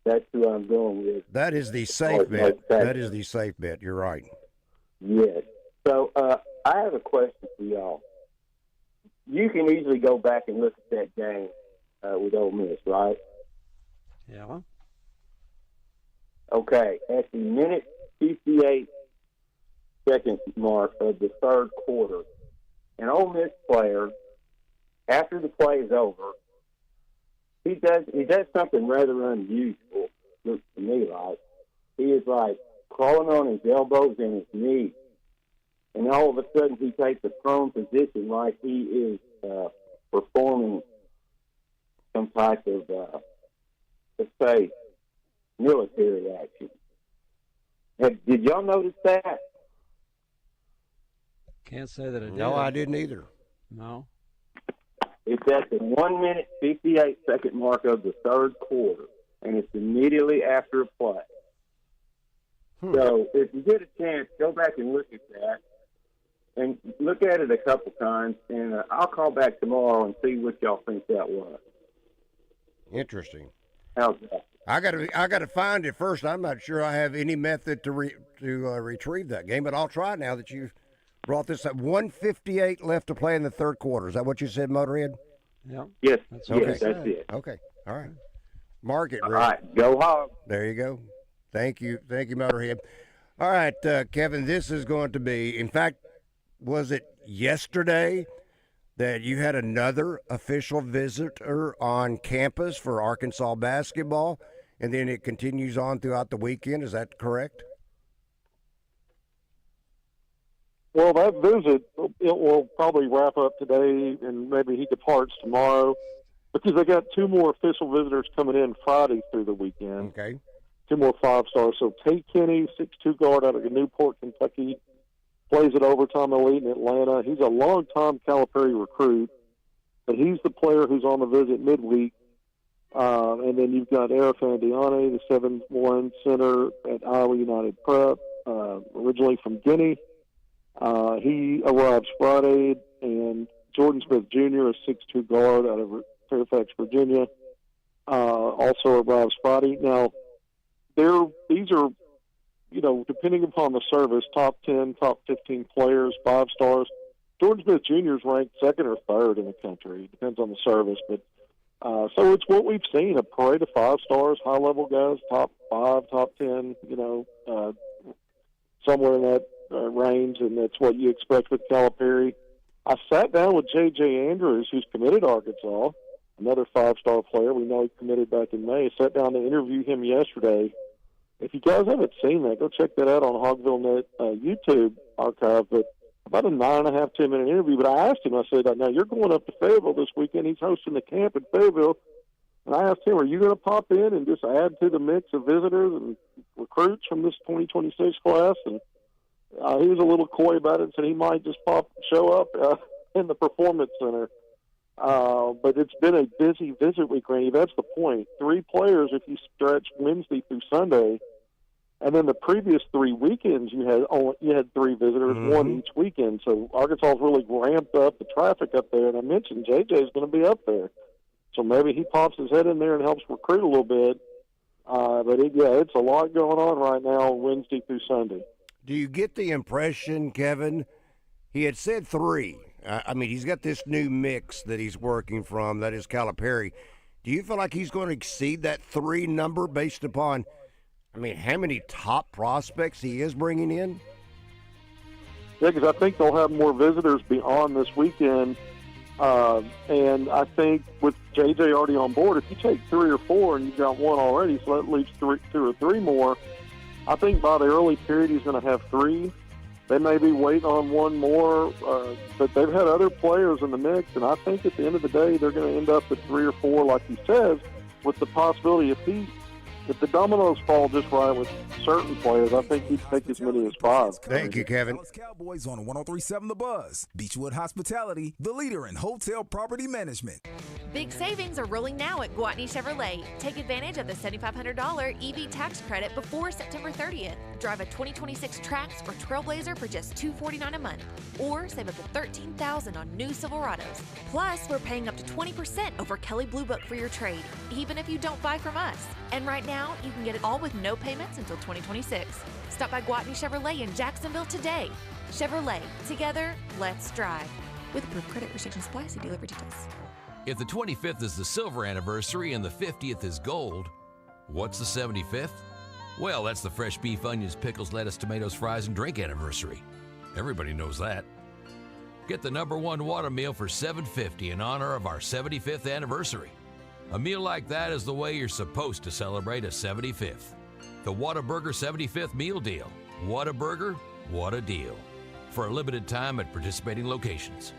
that's who I'm going with. That is the safe bet. That is the safe bet. You're right. Yes. So I have a question for y'all. You can easily go back and look at that game with Ole Miss, right? Yeah. Okay. At the minute 58 seconds mark of the third quarter, an Ole Miss player, after the play is over, he does something rather unusual, looks to me like. He is like crawling on his elbows and his knees. And all of a sudden he takes a prone position like he is performing some type of, let's say, military action. Did y'all notice that? Can't say that I did. No, I didn't either. No. It's at the 1 minute, 58 second mark of the third quarter, and it's immediately after a play. So if you get a chance, go back and look at that, and look at it a couple times, and I'll call back tomorrow and see what y'all think that was. Interesting. How's that? I got to find it first. I'm not sure I have any method to retrieve that game, but I'll try now that you've brought this up. 1:58 left to play in the third quarter. Is that what you said, Motorhead? Yeah. Yes. That's it. Okay. All right. Mark it, Rick. All right. Go hog. There you go. Thank you, Motorhead. All right, Kevin, this is going to be, in fact, was it yesterday that you had another official visitor on campus for Arkansas basketball, and then it continues on throughout the weekend? Is that correct? Well, that visit, it will probably wrap up today, and maybe he departs tomorrow, because they got two more official visitors coming in Friday through the weekend. Okay. Two more 5-stars. So Tate Kenny, 6'2" guard out of Newport, Kentucky, plays at Overtime Elite in Atlanta. He's a long-time Calipari recruit, but he's the player who's on the visit midweek. And then you've got Eric Andiane, the 7'1" center at Iowa United Prep, originally from Guinea. He arrives Friday, and Jordan Smith Jr., a 6'2" guard out of Fairfax, Virginia, also arrives Friday. Now, these are, depending upon the service, top 10, top 15 players, 5-stars. Jordan Smith Jr. is ranked second or third in the country. It depends on the service. But so it's what we've seen, a parade of 5-stars, high-level guys, top 5, top 10, somewhere in that range, and that's what you expect with Calipari. I sat down with J.J. Andrews, who's committed to Arkansas, another 5-star player. We know he committed back in May. I sat down to interview him yesterday. If you guys haven't seen that, go check that out on HogvilleNet YouTube archive. But about a 9.5, 10-minute interview. But I asked him, I said, now you're going up to Fayetteville this weekend. He's hosting the camp in Fayetteville. And I asked him, are you going to pop in and just add to the mix of visitors and recruits from this 2026 class? And he was a little coy about it and said he might just show up in the Performance Center. But it's been a busy visit week, Randy. That's the point. 3 players if you stretch Wednesday through Sunday. And then the previous 3 weekends, you had 3 visitors, one each weekend. So Arkansas's really ramped up the traffic up there. And I mentioned JJ's going to be up there. So maybe he pops his head in there and helps recruit a little bit. But it's a lot going on right now Wednesday through Sunday. Do you get the impression, Kevin, he had said 3. I mean, he's got this new mix that he's working from, that is Calipari. Do you feel like he's going to exceed that 3 number based upon, how many top prospects he is bringing in? Yeah, because I think they'll have more visitors beyond this weekend. And I think with JJ already on board, if you take 3 or 4 and you've got 1 already, so that leaves 2 or 3 more, I think by the early period he's going to have 3. They may be waiting on 1 more, but they've had other players in the mix, and I think at the end of the day they're going to end up at 3 or 4, like he says, with the possibility if he if the dominoes fall just right with certain players, I think he'd take as many as 5. Thank you, Kevin. Cowboys on 103.7 The Buzz. Beachwood Hospitality, the leader in hotel property management. Big savings are rolling now at Gwatney Chevrolet. Take advantage of the $7,500 EV tax credit before September 30th. Drive a 2026 Trax or Trailblazer for just $249 a month. Or save up to $13,000 on new Silverados. Plus, we're paying up to 20% over Kelley Blue Book for your trade, even if you don't buy from us. And right now, you can get it all with no payments until 2026. Stop by Gwatney Chevrolet in Jacksonville today. Chevrolet, together, let's drive. With approved credit restrictions apply, see dealer for details. If the 25th is the silver anniversary and the 50th is gold, what's the 75th? Well, that's the fresh beef, onions, pickles, lettuce, tomatoes, fries, and drink anniversary. Everybody knows that. Get the #1 Whataburger meal for $7.50 in honor of our 75th anniversary. A meal like that is the way you're supposed to celebrate a 75th. The Whataburger 75th Meal Deal. Whataburger, what a deal. For a limited time at participating locations.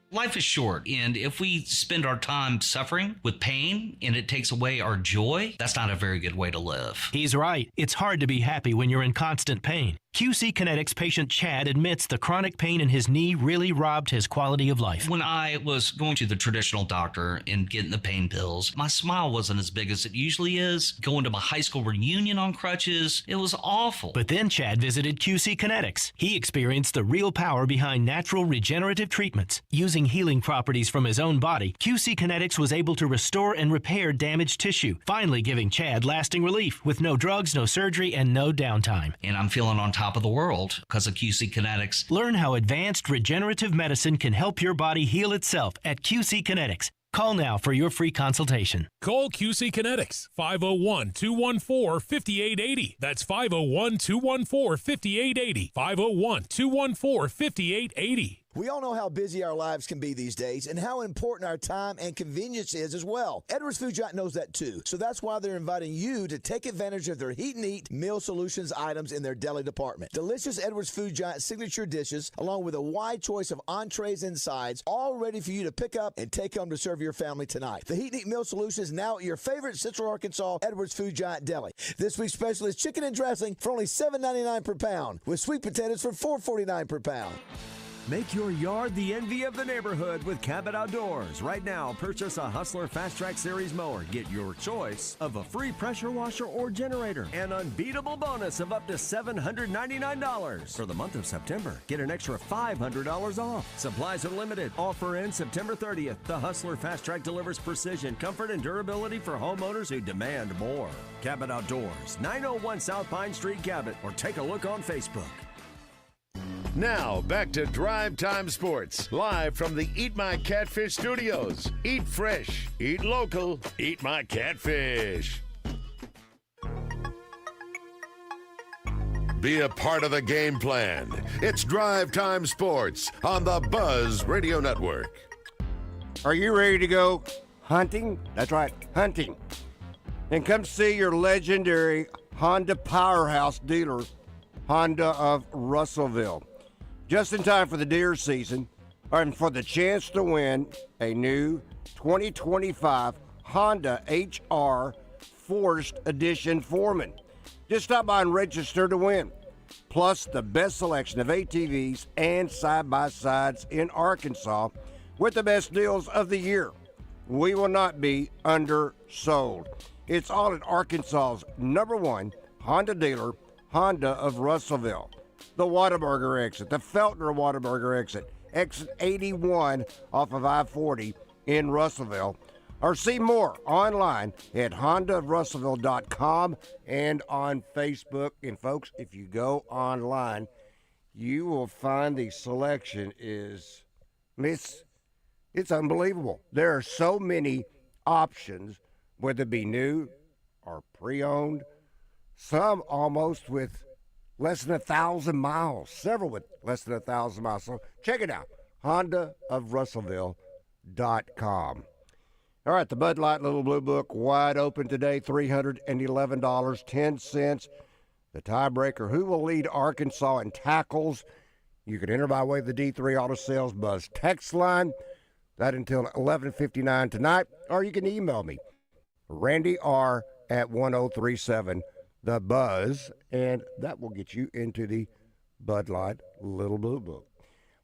Life is short, and if we spend our time suffering with pain and it takes away our joy, that's not a very good way to live. He's right. It's hard to be happy when you're in constant pain. QC Kinetics patient Chad admits the chronic pain in his knee really robbed his quality of life. When I was going to the traditional doctor and getting the pain pills, my smile wasn't as big as it usually is. Going to my high school reunion on crutches, it was awful. But then Chad visited QC Kinetics. He experienced the real power behind natural regenerative treatments. Using healing properties from his own body, QC Kinetics was able to restore and repair damaged tissue, finally giving Chad lasting relief with no drugs, no surgery, and no downtime. And I'm feeling on top of the world because of QC Kinetics. Learn how advanced regenerative medicine can help your body heal itself at QC Kinetics. Call now for your free consultation. Call QC Kinetics, 501-214-5880. That's 501-214-5880. 501-214-5880. We all know how busy our lives can be these days and how important our time and convenience is as well. Edwards Food Giant knows that too. So that's why they're inviting you to take advantage of their Heat and Eat Meal Solutions items in their deli department. Delicious Edwards Food Giant signature dishes, along with a wide choice of entrees and sides, all ready for you to pick up and take home to serve your family tonight. The Heat and Eat Meal Solutions now at your favorite Central Arkansas Edwards Food Giant deli. This week's special is chicken and dressing for only $7.99 per pound, with sweet potatoes for $4.49 per pound. Make your yard the envy of the neighborhood with Cabot Outdoors. Right now, purchase a Hustler Fast Track Series mower. Get your choice of a free pressure washer or generator. An unbeatable bonus of up to $799. For the month of September, get an extra $500 off. Supplies are limited. Offer ends September 30th. The Hustler Fast Track delivers precision, comfort, and durability for homeowners who demand more. Cabot Outdoors, 901 South Pine Street, Cabot, or take a look on Facebook. Now, back to Drive Time Sports, live from the Eat My Catfish studios. Eat fresh, eat local, eat my catfish. Be a part of the game plan. It's Drive Time Sports on the Buzz Radio Network. Are you ready to go hunting? That's right, hunting. Then come see your legendary Honda powerhouse dealer, Honda of Russellville. Just in time for the deer season, and for the chance to win a new 2025 Honda HR Forest Edition Foreman. Just stop by and register to win. Plus the best selection of ATVs and side-by-sides in Arkansas with the best deals of the year. We will not be undersold. It's all at Arkansas's #1 Honda dealer, Honda of Russellville. The Whataburger exit, the Feltner Whataburger exit, exit 81 off of I-40 in Russellville. Or see more online at hondaofrussellville.com and on Facebook. And folks, if you go online, you will find the selection is, it's unbelievable. There are so many options, whether it be new or pre-owned, some almost with less than 1,000 miles, several with less than 1,000 miles. So check it out, hondaofrussellville.com. All right, the Bud Light Little Blue Book wide open today, $311.10. The tiebreaker, who will lead Arkansas in tackles? You can enter by way of the D3 Auto Sales Buzz text line. That until 11:59 tonight, or you can email me, Randy R. at 1037 The Buzz, and that will get you into the Bud Light Little Blue Book.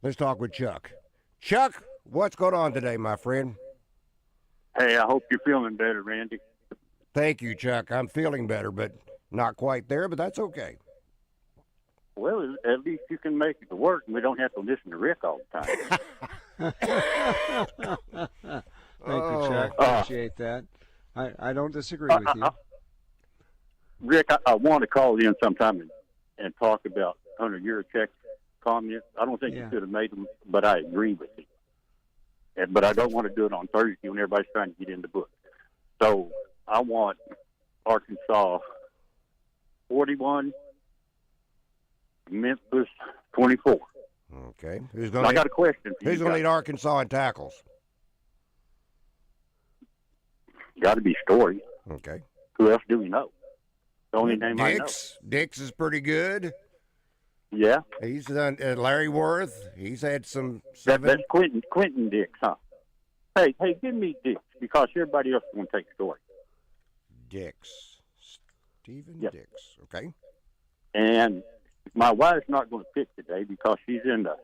Let's talk with Chuck. Chuck, what's going on today, my friend? Hey, I hope you're feeling better, Randy. Thank you, Chuck. I'm feeling better, but not quite there, but that's okay. Well, at least you can make it to work, and we don't have to listen to Rick all the time. Thank you, Chuck. Appreciate that. I don't disagree with you. Rick, I want to call in sometime and talk about Hunter Yurachek's comments. I don't think you should have made them, but I agree with you. But I don't want to do it on Thursday when everybody's trying to get in the book. So I want Arkansas 41, Memphis 24. Okay. I got a question for you. Who's going to lead Arkansas in tackles? Got to be Story. Okay. Who else do we know? The only name I know. Dix is pretty good. Yeah. He's done Larry Worth. He's had some. That's Quentin Dix, huh? Hey, give me Dix because everybody else is going to take Story. Dix. Stephen Dix. Okay. And my wife's not going to pick today because she's in the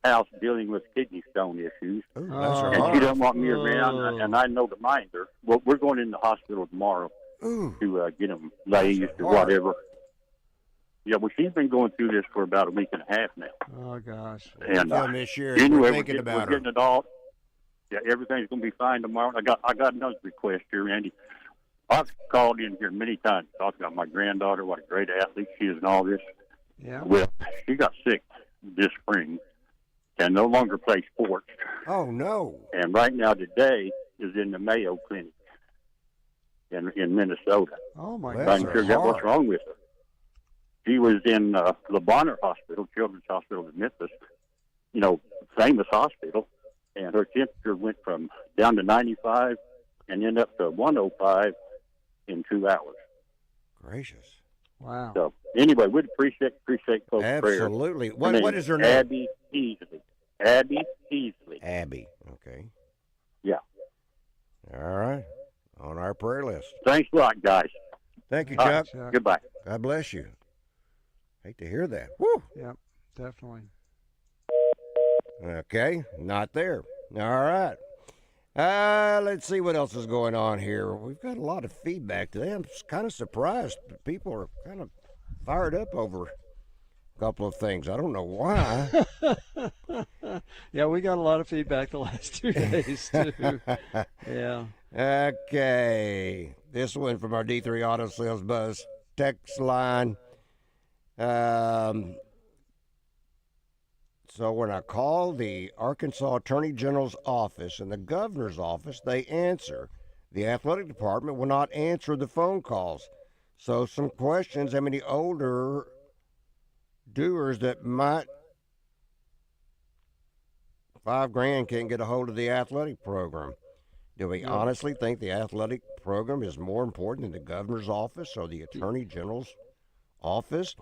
house dealing with kidney stone issues. That's and she doesn't want me around, and I know to mind her. Well, we're going in the hospital tomorrow to get them lased or whatever. Yeah, well, she's been going through this for about a week and a half now. Oh, gosh. And this year, anyway, we're thinking about we're getting it all. Yeah, everything's going to be fine tomorrow. I got another request here, Randy. I've called in here many times talking about my granddaughter, what a great athlete she is and all this. Yeah. Well, she got sick this spring and no longer play sports. Oh, no. And right now today is in the Mayo Clinic in Minnesota. Oh, my God. Trying to figure out what's wrong with her. She was in Le Bonheur Hospital, Children's Hospital in Memphis, famous hospital, and her temperature went from down to 95 and ended up to 105 in 2 hours. Gracious. Wow. So, anyway, we'd appreciate folks' Absolutely. prayers. What is her name? Abby Easley. Abby Easley. Abby. Okay. Yeah. All right. On our prayer list. Thanks a lot, guys. Thank you, All Chuck. right, goodbye. God bless you. Hate to hear that. Woo. Yep, definitely. Okay, not there. All right. Let's see what else is going on here. We've got a lot of feedback today. I'm kind of surprised. People are kind of fired up over a couple of things. I don't know why. Yeah, we got a lot of feedback the last 2 days, too. Yeah. Okay. This one from our D3 Auto Sales Buzz text line. So when I call the Arkansas Attorney General's office and the governor's office, they answer. The athletic department will not answer the phone calls. So some questions, how many older doers that might $5,000 can't get a hold of the athletic program. Do we honestly think the athletic program is more important than the governor's office or the Attorney General's office?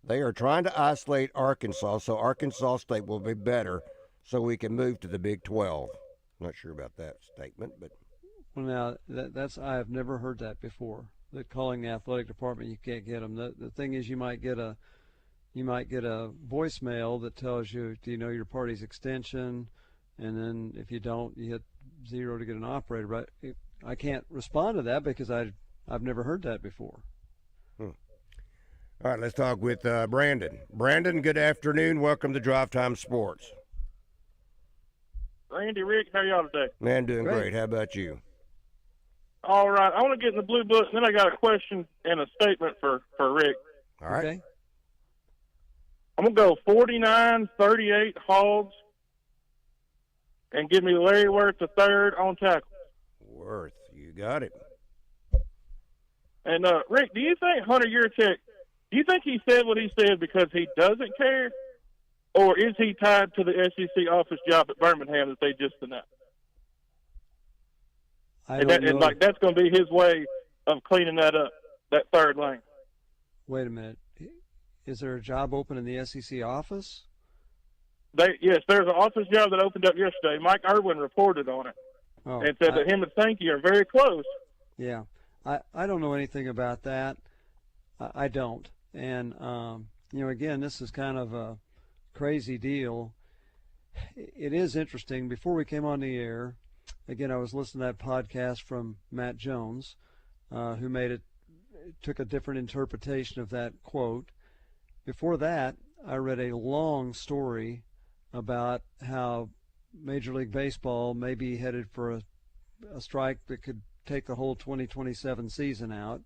They are trying to isolate Arkansas so Arkansas State will be better so we can move to the Big 12. Not sure about that statement, but... Well, now, that's I have never heard that before, that calling the athletic department, you can't get them. The thing is, you might get a voicemail that tells you, do you know your party's extension? And then if you don't, you hit 0 to get an operator. But I can't respond to that because I've never heard that before. All right, let's talk with Brandon. Brandon, good afternoon. Welcome to Drive Time Sports. Randy, Rick, how y'all today? Man, doing great. How about you? All right. I want to get in the blue book, and then I got a question and a statement for Rick. All right. Okay. I'm going to go 49-38 Hogs and give me Larry Worth the third on tackle. Worth, you got it. And, Rick, do you think Hunter Yurachek, do you think he said what he said because he doesn't care? Or is he tied to the SEC office job at Birmingham that they just announced? And that's going to be his way of cleaning that up, that third lane. Wait a minute. Is there a job open in the SEC office? Yes, there's an office job that opened up yesterday. Mike Irwin reported on it and said that him and Sankey are very close. Yeah. I don't know anything about that. I don't. And, again, this is kind of a crazy deal. It is interesting. Before we came on the air, again, I was listening to that podcast from Matt Jones, who took a different interpretation of that quote. Before that, I read a long story about how Major League Baseball may be headed for a strike that could take the whole 2027 season out.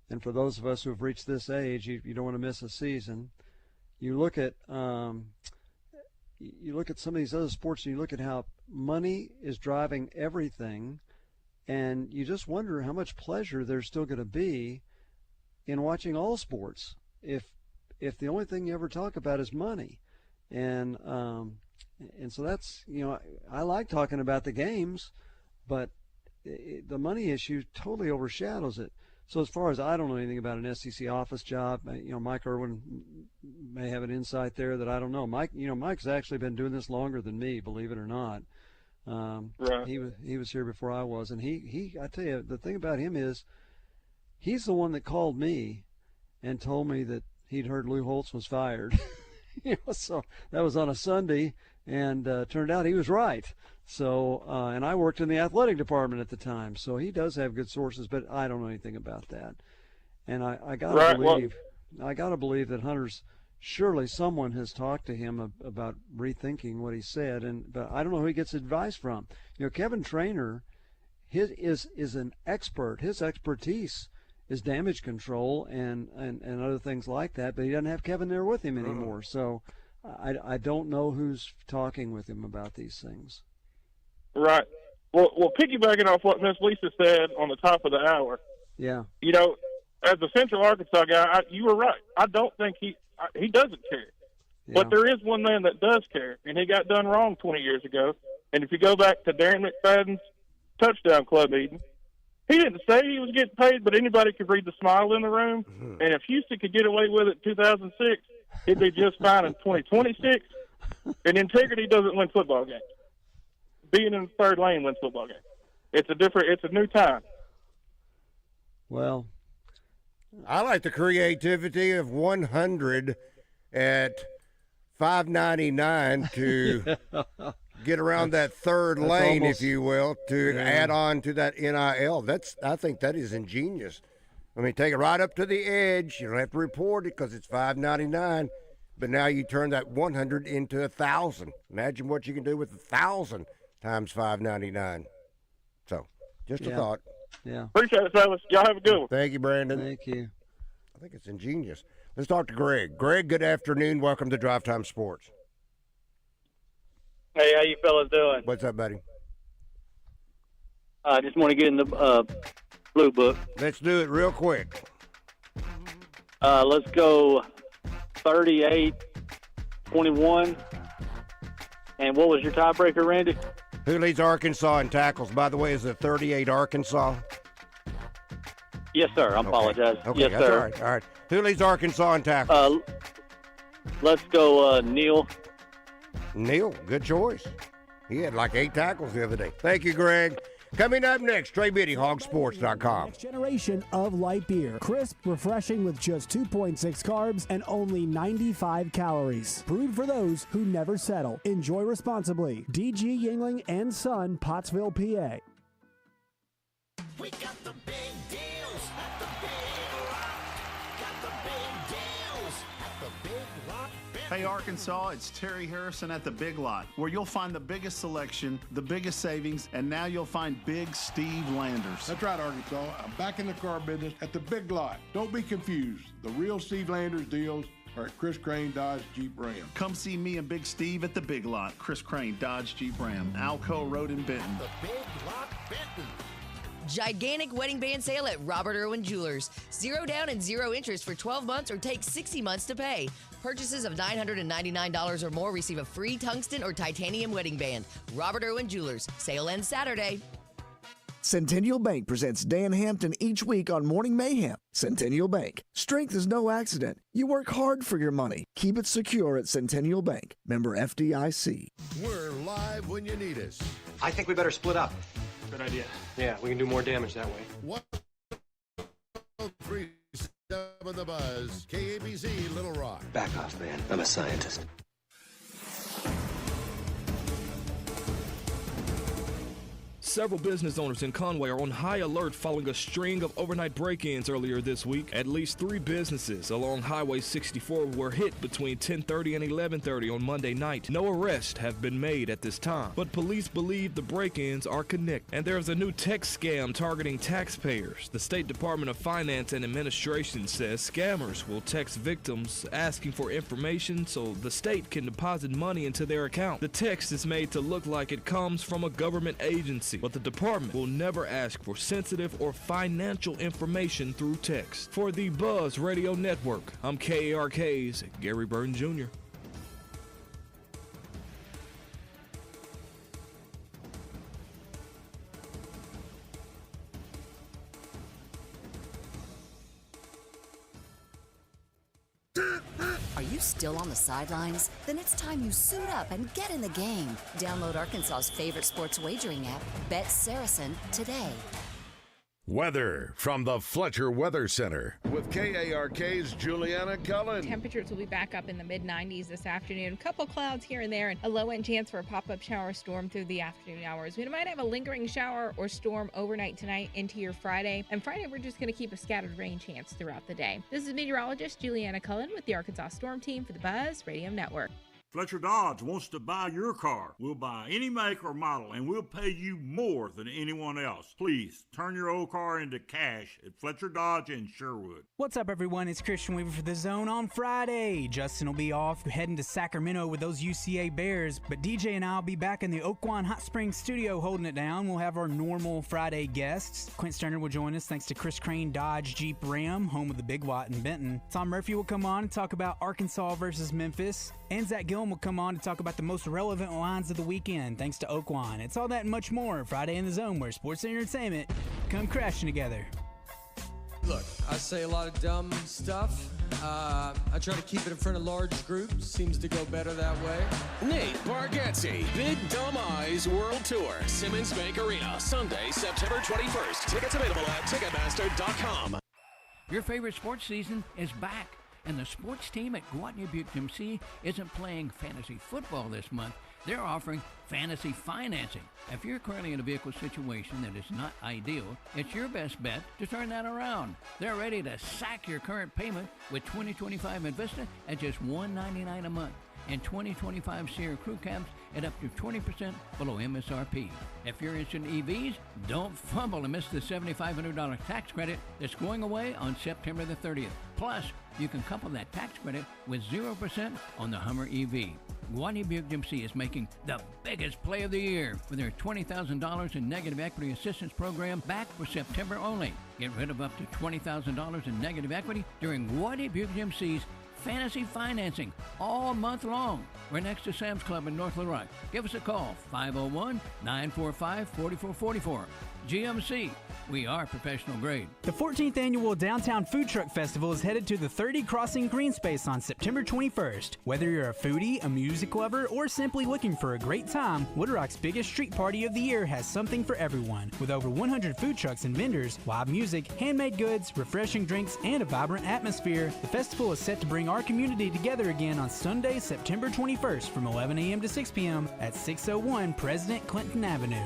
And for those of us who have reached this age, you don't want to miss a season. You look at some of these other sports, and you look at how money is driving everything, and you just wonder how much pleasure there's still going to be in watching all sports if the only thing you ever talk about is money. And so that's, I like talking about the games, but the money issue totally overshadows it. So as far as I don't know anything about an SEC office job, Mike Irwin may have an insight there that I don't know. Mike's actually been doing this longer than me, believe it or not. Right. He was here before I was, and I tell you, the thing about him is he's the one that called me and told me that he'd heard Lou Holtz was fired. So that was on a Sunday, and turned out he was right. So, and I worked in the athletic department at the time, so he does have good sources, but I don't know anything about that. And I gotta believe that Hunter's, surely someone has talked to him about rethinking what he said, but I don't know who he gets advice from. Kevin Trainer, is an expert. His expertise is damage control and other things like that, but he doesn't have Kevin there with him anymore. So I don't know who's talking with him about these things. Right. Well, piggybacking off what Miss Lisa said on the top of the hour. Yeah. As a Central Arkansas guy, you were right. I don't think he doesn't care. Yeah. But there is one man that does care, and he got done wrong 20 years ago. And if you go back to Darren McFadden's touchdown club meeting, he didn't say he was getting paid, but anybody could read the smile in the room. Mm-hmm. And if Houston could get away with it in 2006, it'd be just fine in 2026. And integrity doesn't win football games. Being in the third lane wins football games. It's a new time. Well, I like the creativity of 100 at $5.99 to get around that third lane, if you will, to add on to that NIL. I think that is ingenious. I mean, take it right up to the edge. You don't have to report it because it's $5.99, but now you turn that 100 into 1,000. Imagine what you can do with 1,000 times $5.99. So, just a thought. Yeah. Appreciate it, fellas. Y'all have a good one. Thank you, Brandon. Thank you. I think it's ingenious. Let's talk to Greg. Greg, good afternoon. Welcome to Drive Time Sports. Hey, how you fellas doing? What's up, buddy? I just want to get in the blue book. Let's do it real quick. Let's go 38-21. And what was your tiebreaker, Randy? Who leads Arkansas in tackles? By the way, is it 38 Arkansas? Yes, sir. I apologize. Okay, yes, that's sir. All right. Who leads Arkansas in tackles? Let's go Neal. Neal, good choice. He had like 8 tackles the other day. Thank you, Greg. Coming up next, Trey Biddy, hogsports.com. Next generation of light beer. Crisp, refreshing with just 2.6 carbs and only 95 calories. Brewed for those who never settle. Enjoy responsibly. DG Yingling and Son, Pottsville, PA. We got the big deals at the Big Rock. Got the big deals at the Big Rock. Hey Arkansas, it's Terry Harrison at the Big Lot, where you'll find the biggest selection, the biggest savings, and now you'll find Big Steve Landers. That's right, Arkansas. I'm back in the car business at the Big Lot. Don't be confused. The real Steve Landers deals are at Chris Crain Dodge Jeep Ram. Come see me and Big Steve at the Big Lot. Chris Crain Dodge Jeep Ram, Alco Road in Benton. The Big Lot Benton. Gigantic wedding band sale at Robert Irwin Jewelers. 0 down and 0 interest for 12 months or take 60 months to pay. Purchases of $999 or more receive a free tungsten or titanium wedding band. Robert Irwin Jewelers. Sale ends Saturday. Centennial Bank presents Dan Hampton each week on Morning Mayhem. Centennial Bank. Strength is no accident. You work hard for your money. Keep it secure at Centennial Bank. Member FDIC. We're live when you need us. I think we better split up. Good idea. Yeah, we can do more damage that way. 103.7 The Buzz, KABZ, Little Rock. Back off, man. I'm a scientist. Several business owners in Conway are on high alert following a string of overnight break-ins earlier this week. At least 3 businesses along Highway 64 were hit between 10:30 and 11:30 on Monday night. No arrests have been made at this time, but police believe the break-ins are connected. And there's a new text scam targeting taxpayers. The State Department of Finance and Administration says scammers will text victims asking for information so the state can deposit money into their account. The text is made to look like it comes from a government agency, but the department will never ask for sensitive or financial information through text. For the Buzz Radio Network, I'm KARK's Gary Burton Jr. Are you still on the sidelines? Then it's time you suit up and get in the game. Download Arkansas's favorite sports wagering app, Bet Saracen, today. Weather from the Fletcher Weather Center with KARK's Juliana Cullen. Temperatures will be back up in the mid-90s this afternoon. A couple clouds here and there, and a low-end chance for a pop-up shower storm through the afternoon hours. We might have a lingering shower or storm overnight tonight into your Friday. And Friday, we're just going to keep a scattered rain chance throughout the day. This is meteorologist Juliana Cullen with the Arkansas Storm Team for the Buzz Radio Network. Fletcher Dodge wants to buy your car. We'll buy any make or model, and we'll pay you more than anyone else. Please, turn your old car into cash at Fletcher Dodge in Sherwood. What's up, everyone? It's Christian Weaver for The Zone on Friday. Justin will be off heading to Sacramento with those UCA Bears, but DJ and I will be back in the Oakwan Hot Springs studio holding it down. We'll have our normal Friday guests. Quint Sterner will join us thanks to Chris Crain Dodge Jeep Ram, home of the Big Watt in Benton. Tom Murphy will come on and talk about Arkansas versus Memphis. And Zach Gillum will come on to talk about the most relevant lines of the weekend, thanks to Oakwan. It's all that and much more Friday in the Zone, where sports and entertainment come crashing together. Look, I say a lot of dumb stuff. I try to keep it in front of large groups. Seems to go better that way. Nate Bargatze, Big Dumb Eyes World Tour, Simmons Bank Arena, Sunday, September 21st. Tickets available at Ticketmaster.com. Your favorite sports season is back. And the sports team at Guatney Buick GMC isn't playing fantasy football this month. They're offering fantasy financing. If you're currently in a vehicle situation that is not ideal, it's your best bet to turn that around. They're ready to sack your current payment with 2025 Invista at just $199 a month and 2025 Sierra Crew Cabs at up to 20% below MSRP. If you're interested in EVs, don't fumble and miss the $7,500 tax credit that's going away on September the 30th. Plus, you can couple that tax credit with 0% on the Hummer EV. Guatney Buick GMC is making the biggest play of the year with their $20,000 in negative equity assistance program back for September only. Get rid of up to $20,000 in negative equity during Guatney Buick GMC's fantasy financing all month long. We're next to Sam's Club in North Little Rock. Give us a call, 501-945-4444. GMC, we are professional grade. The 14th Annual Downtown Food Truck Festival is headed to the 30 Crossing Green Space on September 21st. Whether you're a foodie, a music lover, or simply looking for a great time, Woodrock's biggest street party of the year has something for everyone. With over 100 food trucks and vendors, live music, handmade goods, refreshing drinks, and a vibrant atmosphere, the festival is set to bring our community together again on Sunday, September 21st from 11 a.m. to 6 p.m. at 601 President Clinton Avenue.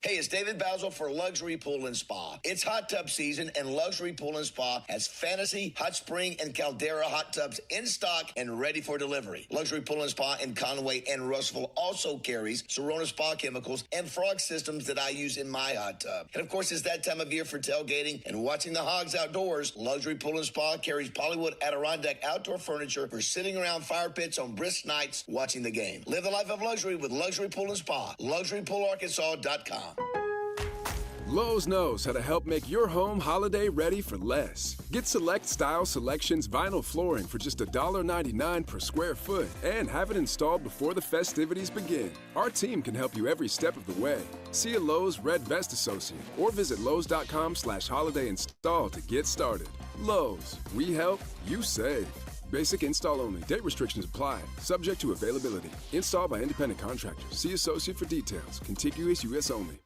Hey, it's David Basil for Luxury Pool and Spa. It's hot tub season, and Luxury Pool and Spa has Fantasy, Hot Spring, and Caldera hot tubs in stock and ready for delivery. Luxury Pool and Spa in Conway and Russellville also carries Serona Spa chemicals and frog systems that I use in my hot tub. And of course, it's that time of year for tailgating and watching the hogs outdoors. Luxury Pool and Spa carries Polywood Adirondack outdoor furniture for sitting around fire pits on brisk nights watching the game. Live the life of luxury with Luxury Pool and Spa. LuxuryPoolArkansas.com. Lowe's knows how to help make your home holiday ready for less. Get Select Style Selections vinyl flooring for just $1.99 per square foot and have it installed before the festivities begin. Our team can help you every step of the way. See a Lowe's Red Vest associate or visit Lowe's.com/holiday install to get started. Lowe's, we help, you save. Basic install only. Date restrictions apply. Subject to availability. Installed by independent contractors. See associate for details. Contiguous U.S. only.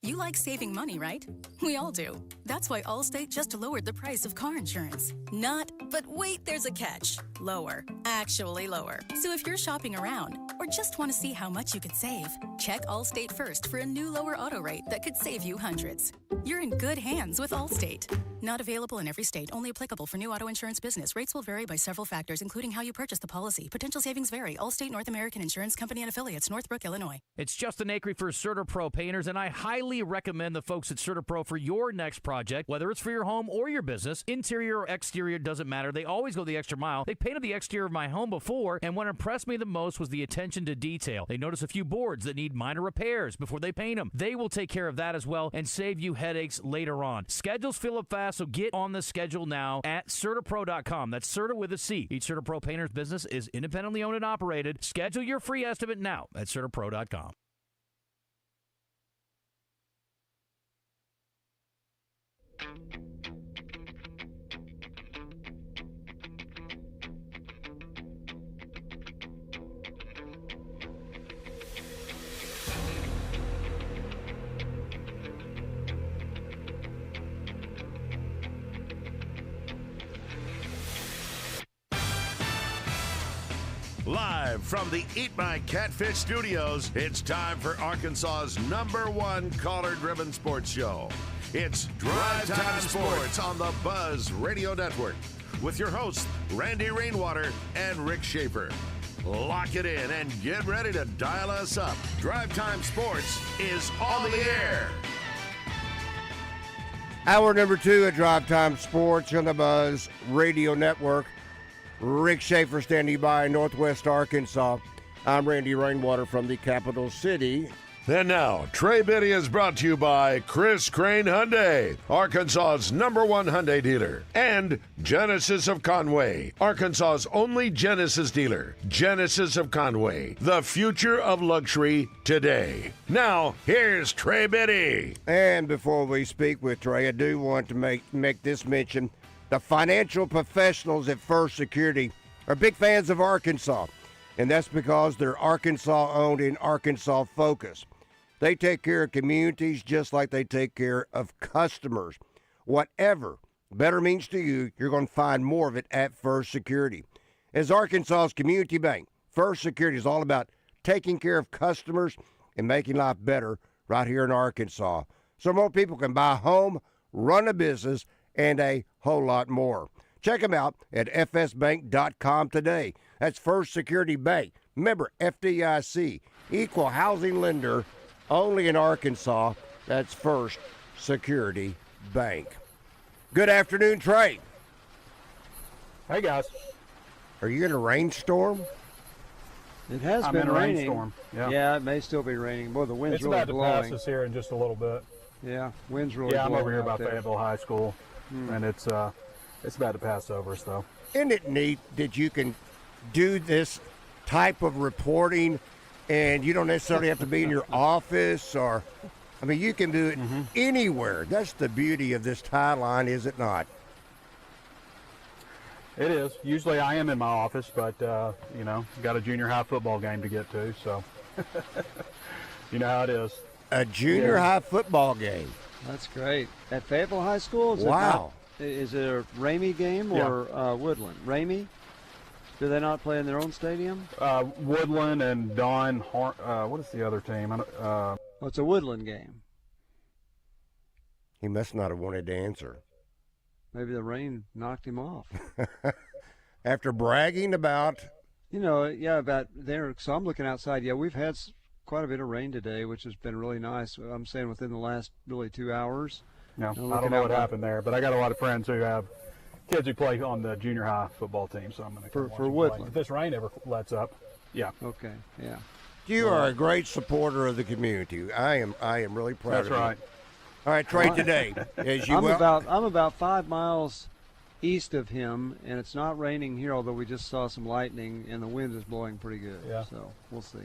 You like saving money, right? We all do. That's why Allstate just lowered the price of car insurance. Not, but wait, there's a catch. Lower. Actually lower. So if you're shopping around or just want to see how much you could save, check Allstate first for a new lower auto rate that could save you hundreds. You're in good hands with Allstate. Not available in every state. Only applicable for new auto insurance business. Rates will vary by several factors, including how you purchase the policy. Potential savings vary. Allstate North American Insurance Company and Affiliates, Northbrook, Illinois. It's Justin Acri for CertaPro Painters, and I highly recommend the folks at CertaPro for your next project, whether it's for your home or your business. Interior or exterior, doesn't matter. They always go the extra mile. They painted the exterior of my home before, and what impressed me the most was the attention to detail. They notice a few boards that need minor repairs before they paint them. They will take care of that as well and save you headaches later on. Schedules fill up fast, so get on the schedule now at CertaPro.com. That's Certa with a C. Each CertaPro Painters business is independently owned and operated. Schedule your free estimate now at CertaPro.com. Live from the Eat My Catfish studios, it's time for Arkansas's #1 caller-driven sports show. It's Drive Time Sports on the Buzz Radio Network with your hosts, Randy Rainwater and Rick Schaeffer. Lock it in and get ready to dial us up. Drive Time Sports is on the air. Hour number 2 at Drive Time Sports on the Buzz Radio Network. Rick Schaeffer standing by in Northwest Arkansas. I'm Randy Rainwater from the capital city. And now, Trey Biddy is brought to you by Crain Hyundai, Arkansas's #1 Hyundai dealer, and Genesis of Conway, Arkansas's only Genesis dealer. Genesis of Conway, the future of luxury today. Now, here's Trey Biddy. And before we speak with Trey, I do want to make this mention. The financial professionals at First Security are big fans of Arkansas, and that's because they're Arkansas-owned and Arkansas-focused. They take care of communities just like they take care of customers. Whatever better means to you, you're going to find more of it at First Security. As Arkansas's community bank, First Security is all about taking care of customers and making life better right here in Arkansas, so more people can buy a home, run a business, and a whole lot more. Check them out at fsbank.com today. That's First Security Bank. Member FDIC, equal housing lender, only in Arkansas. That's First Security Bank. Good afternoon, Trey. Hey, guys. Are you in a rainstorm? It has been raining. Rainstorm. Yeah, it may still be raining. Boy, the wind's it's really about blowing. to pass us here in just a little bit. Yeah, wind's really blowing. Yeah, I'm over here out by there. Fayetteville High School, and it's about to pass over us, though. Isn't it neat that you can do this type of reporting and you don't necessarily have to be in your office or, I mean, you can do it anywhere. That's the beauty of this tie line, is it not? It is. Usually I am in my office, but, got a junior high football game to get to, so you know how it is. A junior high football game. That's great. At Fayetteville High School? Wow. Is it a Ramey game or Woodland? Ramey? Do they not play in their own stadium? Woodland and Don. What is the other team? It's a Woodland game. He must not have wanted to answer. Maybe the rain knocked him off. After bragging about... about there. So I'm looking outside. Yeah, we've had quite a bit of rain today, which has been really nice. I'm saying within the last really 2 hours. No, I don't know what happened there, but I got a lot of friends who have kids who play on the junior high football team, so I'm going to for Woodland. If this rain ever lets up, yeah. Okay, yeah. You are a great supporter of the community. I am really proud of you. That's right. All right, Trey, today, as you I'm about 5 miles east of him, and it's not raining here, although we just saw some lightning, and the wind is blowing pretty good. Yeah. So we'll see.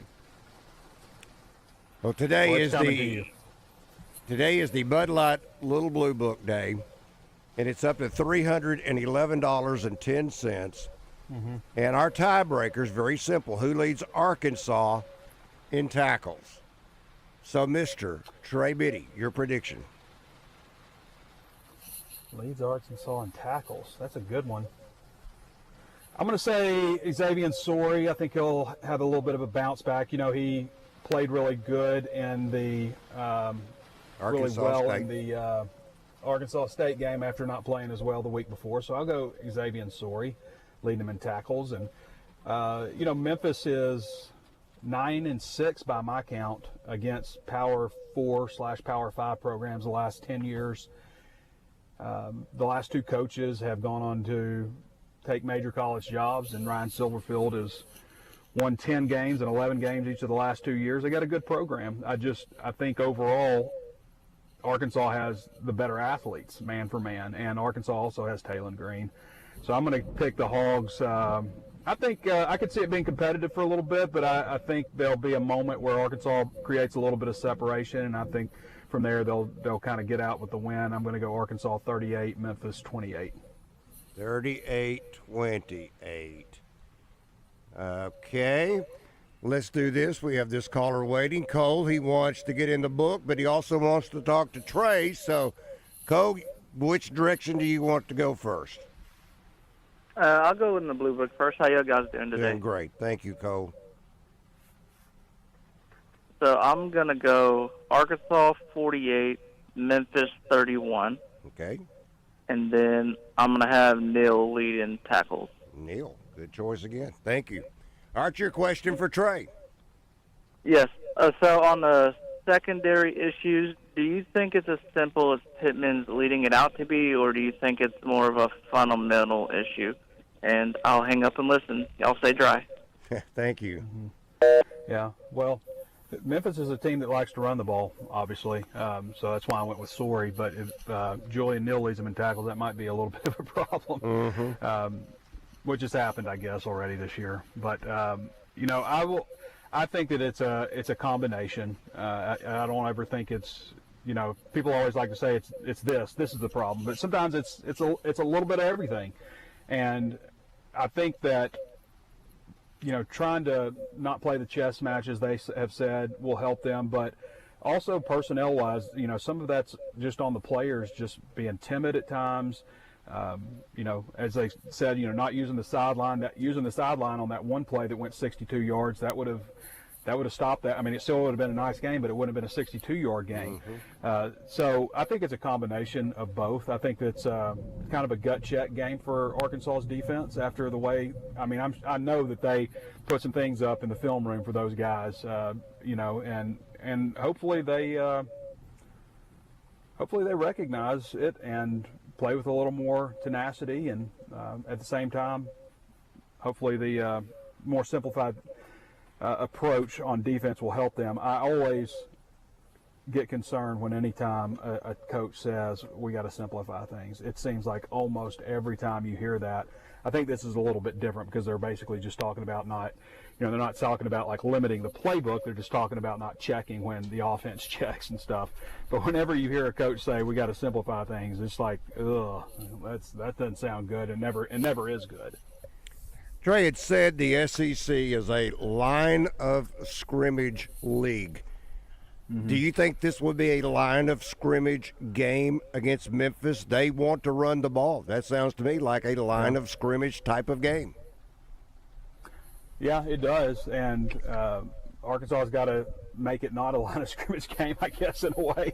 Well, today is the Bud Light Little Blue Book Day, and it's up to $311.10. And our tiebreaker is very simple. Who leads Arkansas in tackles? So, Mr. Trey Biddy, your prediction. Leads Arkansas in tackles. That's a good one. I'm going to say Xavier Sorey. I think he'll have a little bit of a bounce back. You know, he played really good in the in the Arkansas State game after not playing as well the week before. So I'll go Xavier Sorey, leading them in tackles. And you know, Memphis is 9-6 by my count against Power 4/Power 5 programs the last 10 years. The last two coaches have gone on to take major college jobs, and Ryan Silverfield has won 10 games and 11 games each of the last 2 years. They got a good program. I think overall Arkansas has the better athletes, man for man, and Arkansas also has Talon Green. So I'm going to pick the Hogs. I think I could see it being competitive for a little bit, but I think there'll be a moment where Arkansas creates a little bit of separation, and I think from there they'll kind of get out with the win. I'm going to go Arkansas 38, Memphis 28. 38-28. Okay, let's do this. We have this caller waiting. Cole, he wants to get in the book, but he also wants to talk to Trey. So, Cole, which direction do you want to go first? I'll go in the blue book first. How you guys doing today? Doing great. Thank you, Cole. So I'm going to go Arkansas 48, Memphis 31. Okay. And then I'm going to have Neal lead in tackles. Neal, good choice again. Thank you. Archer, question for Trey. Yes. So on the secondary issues, do you think it's as simple as Pittman's leading it out to be, or do you think it's more of a fundamental issue? And I'll hang up and listen. Y'all stay dry. Thank you. Yeah, well, Memphis is a team that likes to run the ball, obviously. So that's why I went with Sorey. But if Julian Neal leads them in tackles, that might be a little bit of a problem, which has happened, I guess, already this year. But, you know, I think that it's a combination. I don't ever think it's, you know, people always like to say it's this is the problem. But sometimes it's a little bit of everything. And I think that, you know, trying to not play the chess matches they have said will help them, but also personnel-wise, you know, some of that's just on the players just being timid at times. You know, as they said, you know, not using the sideline. Using the sideline on that one play that went 62 yards, that would have stopped that. I mean, it still would have been a nice game, but it wouldn't have been a 62-yard game. So I think it's a combination of both. I think it's kind of a gut check game for Arkansas's defense after the way. I mean, I know that they put some things up in the film room for those guys. You know, and hopefully they recognize it and play with a little more tenacity, and at the same time, hopefully the more simplified approach on defense will help them. I always get concerned when anytime a coach says we got to simplify things. It seems like almost every time you hear that. I think this is a little bit different because they're basically just talking about they're not talking about like limiting the playbook. They're just talking about not checking when the offense checks and stuff. But whenever you hear a coach say we got to simplify things, it's like, ugh, that doesn't sound good, and never is good. Trey had said the SEC is a line of scrimmage league. Do you think this would be a line of scrimmage game against Memphis? They want to run the ball. That sounds to me like a line of scrimmage type of game. Yeah, it does. And Arkansas's got to make it not a line of scrimmage game, I guess, in a way.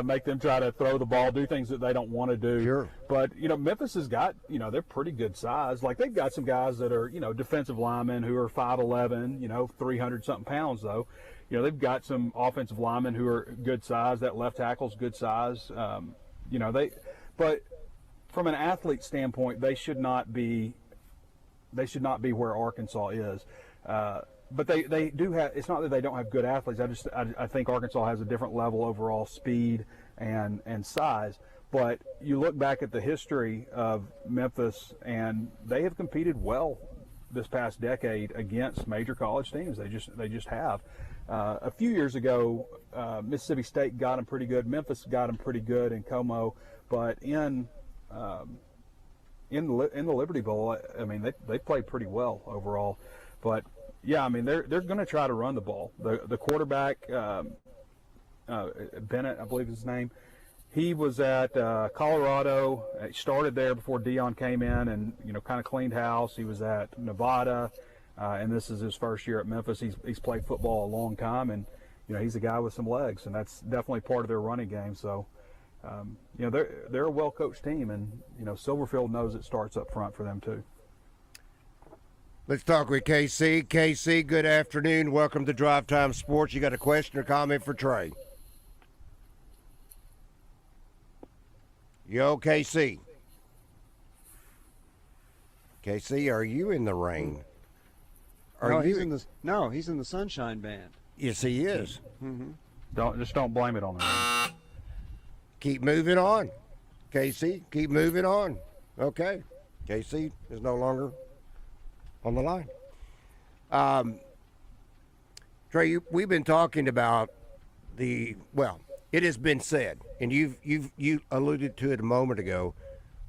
Make them try to throw the ball, do things that they don't want to do. Sure. But, you know, Memphis has got, you know, they're pretty good size. Like, they've got some guys that are, you know, defensive linemen who are 5'11", you know, 300-something pounds, though. You know, they've got some offensive linemen who are good size. That left tackle's good size. You know, but from an athlete standpoint, they should not be where Arkansas is. But they do have. It's not that they don't have good athletes. I think Arkansas has a different level overall speed and size. But you look back at the history of Memphis, and they have competed well this past decade against major college teams. They just have. A few years ago, Mississippi State got them pretty good. Memphis got them pretty good in Como. But in in the Liberty Bowl, I mean, they played pretty well overall. But yeah, I mean, they're going to try to run the ball. The quarterback, Bennett, I believe is his name. He was at Colorado. He started there before Deion came in, and kind of cleaned house. He was at Nevada, and this is his first year at Memphis. He's played football a long time, and he's a guy with some legs, and that's definitely part of their running game. So, they're a well-coached team, and Silverfield knows it starts up front for them too. Let's talk with KC. KC, good afternoon. Welcome to Drive Time Sports. You got a question or comment for Trey? Yo, KC. KC, are you in the rain? He's in the Sunshine Band. Yes, he is. Mm-hmm. Don't blame it on him. Keep moving on, KC. Keep moving on. Okay, KC is no longer on the line. Trey, we've been talking about it has been said, and you alluded to it a moment ago,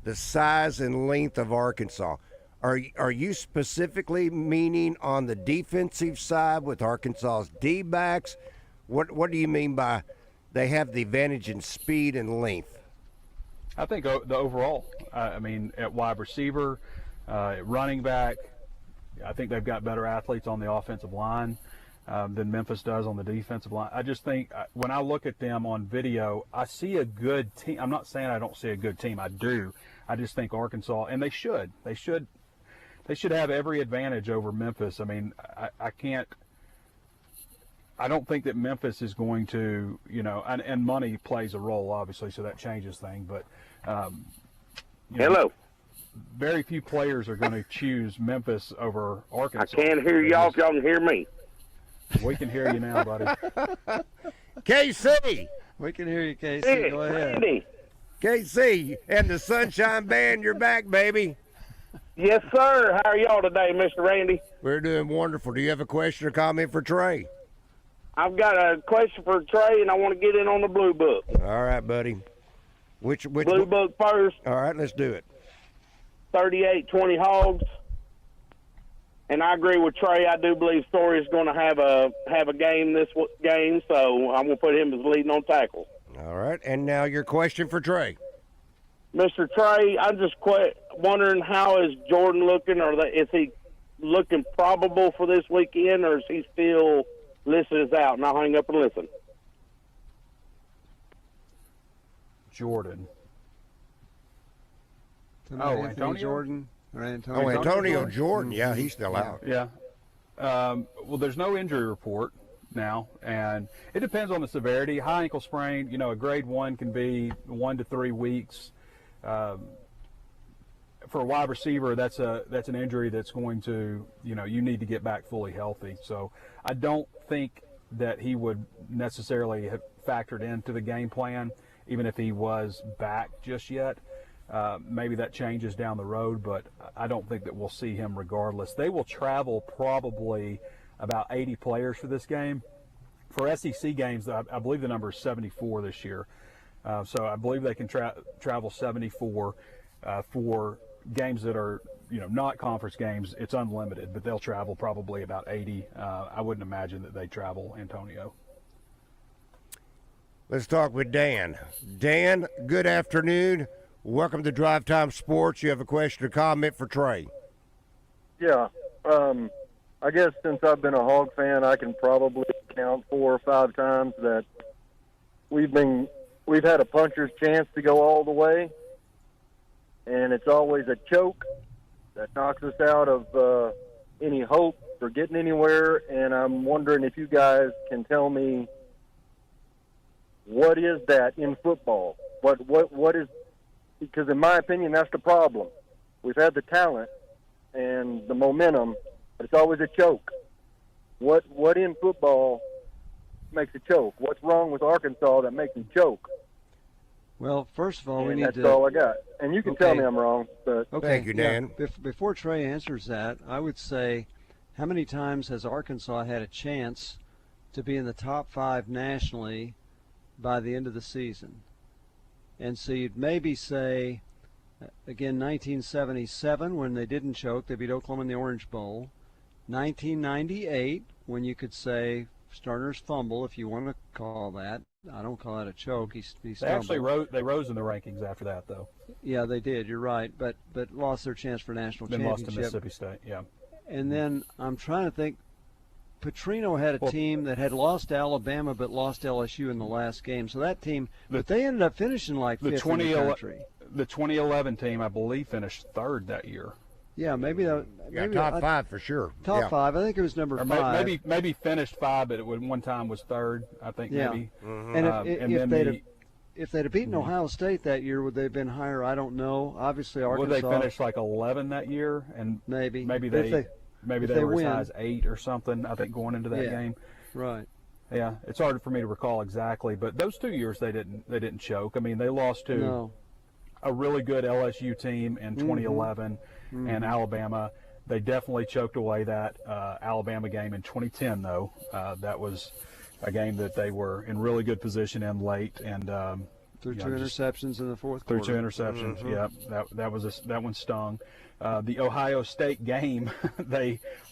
the size and length of Arkansas. Are you specifically meaning on the defensive side with Arkansas's D-backs? What do you mean by they have the advantage in speed and length? I think the overall. At wide receiver, at running back, I think they've got better athletes on the offensive line than Memphis does on the defensive line. I just think when I look at them on video, I see a good team. I'm not saying I don't see a good team. I do. I just think Arkansas, and they should have every advantage over Memphis. I mean, I don't think that Memphis is going to, and money plays a role, obviously, so that changes things. But, hello. Very few players are going to choose Memphis over Arkansas. I can't hear y'all if y'all can hear me. We can hear you now, buddy. KC. We can hear you, KC. Hey, Go ahead. Randy. KC and the Sunshine Band, you're back, baby. Yes, sir. How are y'all today, Mr. Randy? We're doing wonderful. Do you have a question or comment for Trey? I've got a question for Trey, and I want to get in on the Blue Book. All right, buddy. Which Blue Book first? All right, let's do it. 38-20 Hogs. And I agree with Trey. I do believe Story's going to have a game this game, so I'm going to put him as leading on tackle. All right, and now your question for Trey. Mr. Trey, I'm just wondering, how is Jordan looking? Is he looking probable for this weekend, or is he still listed as out? And I'll hang up and listen. Jordan. Antonio Jordan. Or Antonio Jordan. Yeah, he's still out. Yeah. Well, there's no injury report now, and it depends on the severity. High ankle sprain, a grade 1 can be 1 to 3 weeks. For a wide receiver, that's an injury that's going to, you need to get back fully healthy. So I don't think that he would necessarily have factored into the game plan, even if he was back just yet. Maybe that changes down the road, but I don't think that we'll see him regardless. They will travel probably about 80 players for this game. For SEC games, I believe the number is 74 this year. So I believe they can travel 74 for games that are, not conference games. It's unlimited, but they'll travel probably about 80. I wouldn't imagine that they travel, Antonio. Let's talk with Dan. Dan, good afternoon. Welcome to Drive Time Sports. You have a question or comment for Trey? Yeah. I guess since I've been a Hog fan, I can probably count 4 or 5 times that we've had a puncher's chance to go all the way, and it's always a choke that knocks us out of any hope for getting anywhere. And I'm wondering if you guys can tell me, what is that in football? What is? Because in my opinion, that's the problem. We've had the talent and the momentum, but it's always a choke. What in football makes a choke? What's wrong with Arkansas that makes them choke? Well, first of all, we need that's to... all I got. And you can tell me I'm wrong. But Thank you, Dan. Yeah. Before Trey answers that, I would say, how many times has Arkansas had a chance to be in the top 5 nationally by the end of the season? And so you'd maybe say Again, 1977 when they didn't choke. They beat Oklahoma in the Orange Bowl. 1998 when you could say Starner's fumble, if you want to call that. I don't call that a choke. He stumbled. They rose in the rankings after that, though. Yeah, they did. You're right, but lost their chance for national championship. Lost to Mississippi State. Yeah. And then I'm trying to think. Petrino had a team that had lost to Alabama but lost LSU in the last game. So that team, but they ended up finishing like fifth in the country. The 2011 team, I believe, finished third that year. Yeah, maybe top five for sure. Top five. I think it was number 5. Maybe finished 5, but it would one time was third. I think maybe. And if they'd have beaten Ohio State that year, would they have been higher? I don't know. Obviously, Arkansas. Would they finish like 11 that year? And maybe they were win. as high as 8 or something. I think going into that game. Right. Yeah, it's hard for me to recall exactly, but those 2 years they didn't choke. I mean, they lost to a really good LSU team in 2011 and Alabama. They definitely choked away that Alabama game in 2010, though. That was a game that they were in really good position in late and threw 2 interceptions in the fourth quarter. Threw 2 interceptions. Yeah, that one stung. The Ohio State game,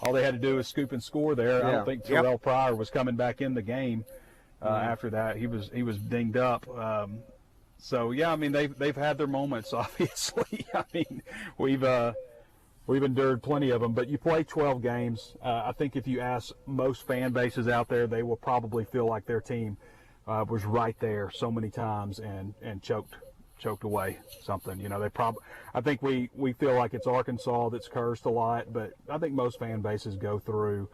all they had to do was scoop and score there. I don't think Terrell Pryor was coming back in the game after that. He was dinged up. So yeah, I mean they've had their moments. Obviously, I mean we've endured plenty of them. But you play 12 games. I think if you ask most fan bases out there, they will probably feel like their team was right there so many times and choked away something. You know, I think we feel like it's Arkansas that's cursed a lot, but I think most fan bases go through,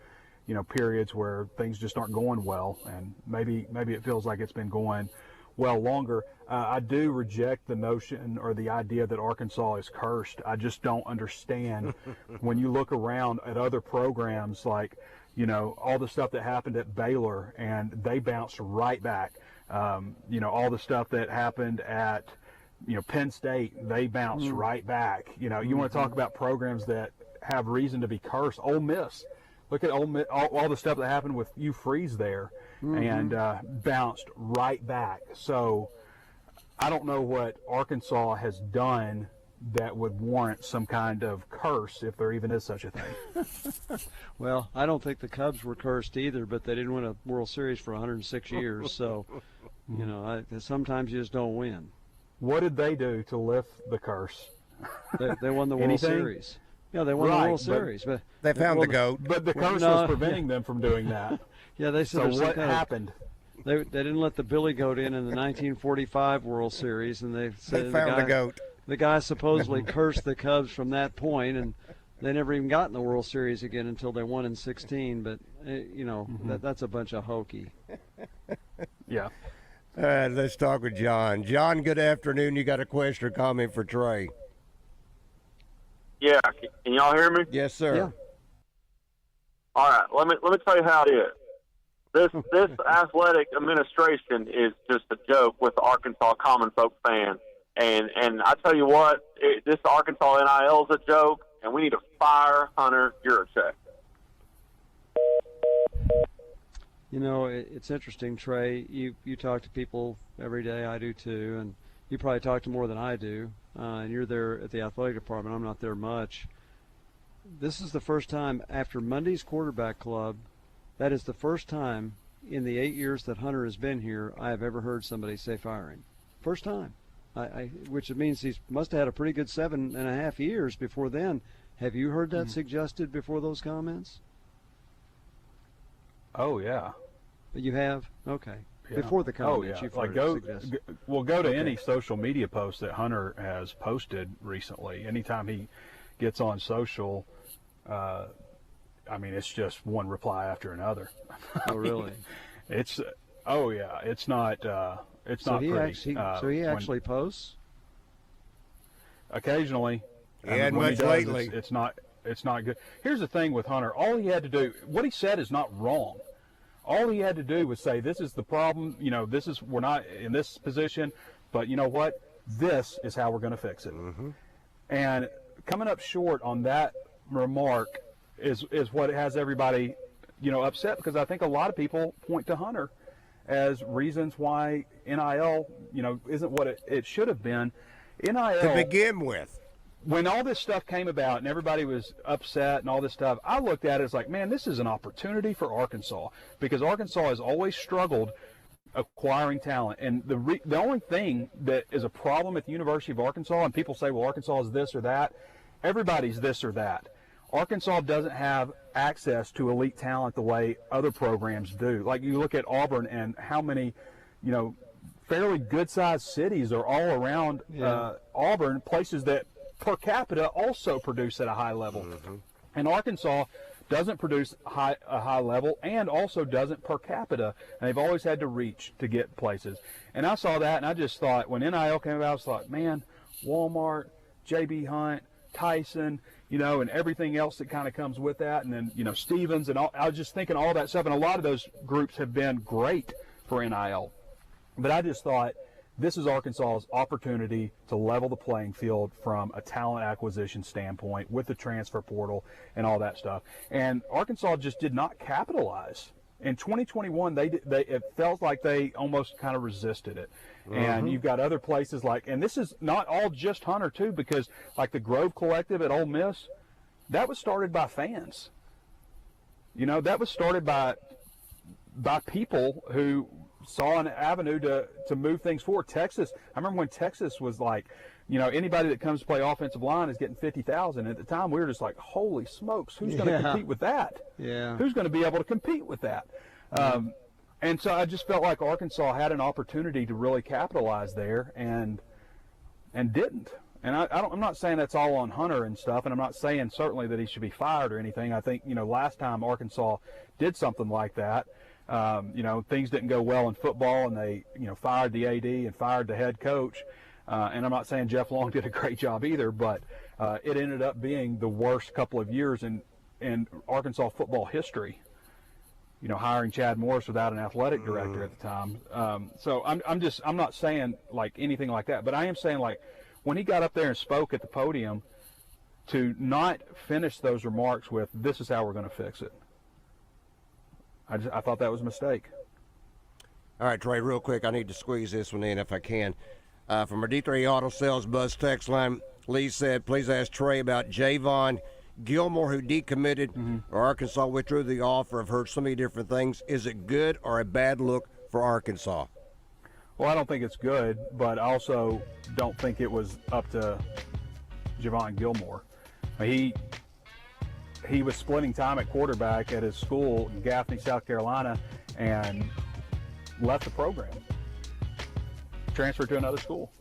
you know, periods where things just aren't going well, and maybe it feels like it's been going well longer. I do reject the notion or the idea that Arkansas is cursed. I just don't understand when you look around at other programs like, you know, all the stuff that happened at Baylor and they bounced right back. You know, all the stuff that happened at, you know, Penn State, they bounced right back. You know, you want to talk about programs that have reason to be cursed. Ole Miss, look at Ole Miss, all the stuff that happened with Hugh Freeze there and bounced right back. So I don't know what Arkansas has done that would warrant some kind of curse, if there even is such a thing. Well, I don't think the Cubs were cursed either, but they didn't win a World Series for 106 years. So, you know, sometimes you just don't win. What did they do to lift the curse? They won the World Series. Yeah, they won the World Series. But they found the GOAT. But the curse was preventing them from doing that. Yeah, they said so what happened? They didn't let the Billy Goat in the 1945 World Series, and they said they found the GOAT. The guy supposedly cursed the Cubs from that point, and they never even got in the World Series again until they won in 16. But you know, that's a bunch of hokey. Yeah. All right, let's talk with John. John, good afternoon. You got a question or comment for Trey? Yeah, can y'all hear me? Yes, sir. Yeah. All right, let me tell you how it is. This athletic administration is just a joke with the Arkansas common folk fan. And I tell you what, this Arkansas NIL is a joke, and we need to fire Hunter Yurachek. You know, it's interesting, Trey. You talk to people every day. I do too, and you probably talk to more than I do. And you're there at the athletic department. I'm not there much. This is the first time after Monday's quarterback club. That is the first time in the 8 years that Hunter has been here I have ever heard somebody say firing. First time. Which means he must have had a pretty good 7.5 years before then. Have you heard that suggested before those comments? Oh, yeah. You have? Okay. Yeah. Before the comments, yeah. you've like heard it suggested. Go to any social media post that Hunter has posted recently. Anytime he gets on social, I mean, it's just one reply after another. Oh, really? It's not. It's not pretty. So he actually posts? Occasionally. And much lately. It's not good. Here's the thing with Hunter. All he had to do, what he said is not wrong. All he had to do was say, this is the problem, you know, we're not in this position, but you know what? This is how we're going to fix it. And coming up short on that remark is what has everybody, you know, upset, because I think a lot of people point to Hunter as reasons why NIL, you know, isn't what it should have been. NIL to begin with. When all this stuff came about and everybody was upset and all this stuff, I looked at it as like, man, this is an opportunity for Arkansas, because Arkansas has always struggled acquiring talent. And the only thing that is a problem at the University of Arkansas, and people say, well, Arkansas is this or that, everybody's this or that. Arkansas doesn't have access to elite talent the way other programs do. Like, you look at Auburn and how many, fairly good-sized cities are all around Auburn, places that per capita also produce at a high level. Mm-hmm. And Arkansas doesn't produce a high level and also doesn't per capita, and they've always had to reach to get places. And I saw that, and I just thought, when NIL came about, I was like, man, Walmart, J.B. Hunt, Tyson, and everything else that kind of comes with that, and then, Stevens, and all, I was just thinking all that stuff, and a lot of those groups have been great for NIL. But I just thought, this is Arkansas's opportunity to level the playing field from a talent acquisition standpoint with the transfer portal and all that stuff. And Arkansas just did not capitalize. In 2021, it felt like they almost kind of resisted it. Mm-hmm. And you've got other places like, and this is not all just Hunter too, because like the Grove Collective at Ole Miss, that was started by fans. That was started by people who saw an avenue to move things forward. Texas, I remember when Texas was like, anybody that comes to play offensive line is getting $50,000. At the time, we were just like, holy smokes, who's going to compete with that? Yeah. Who's going to be able to compete with that? And so I just felt like Arkansas had an opportunity to really capitalize there and didn't. And I'm not saying that's all on Hunter and stuff, and I'm not saying certainly that he should be fired or anything. I think, last time Arkansas did something like that, things didn't go well in football, and they, fired the AD and fired the head coach. And I'm not saying Jeff Long did a great job either, but it ended up being the worst couple of years in Arkansas football history. Hiring Chad Morris without an athletic director at the time. So I'm not saying like anything like that, but I am saying, like, when he got up there and spoke at the podium, to not finish those remarks with, this is how we're going to fix it. I thought that was a mistake. All right, Trey, real quick, I need to squeeze this one in if I can. From our D3 Auto Sales Buzz text line, Lee said, please ask Trey about Javon Gilmore, who decommitted, or Arkansas withdrew the offer. I've heard so many different things. Is it good or a bad look for Arkansas? Well, I don't think it's good, but I also don't think it was up to Javon Gilmore. He was splitting time at quarterback at his school in Gaffney, South Carolina, and left the program. Transferred to another school.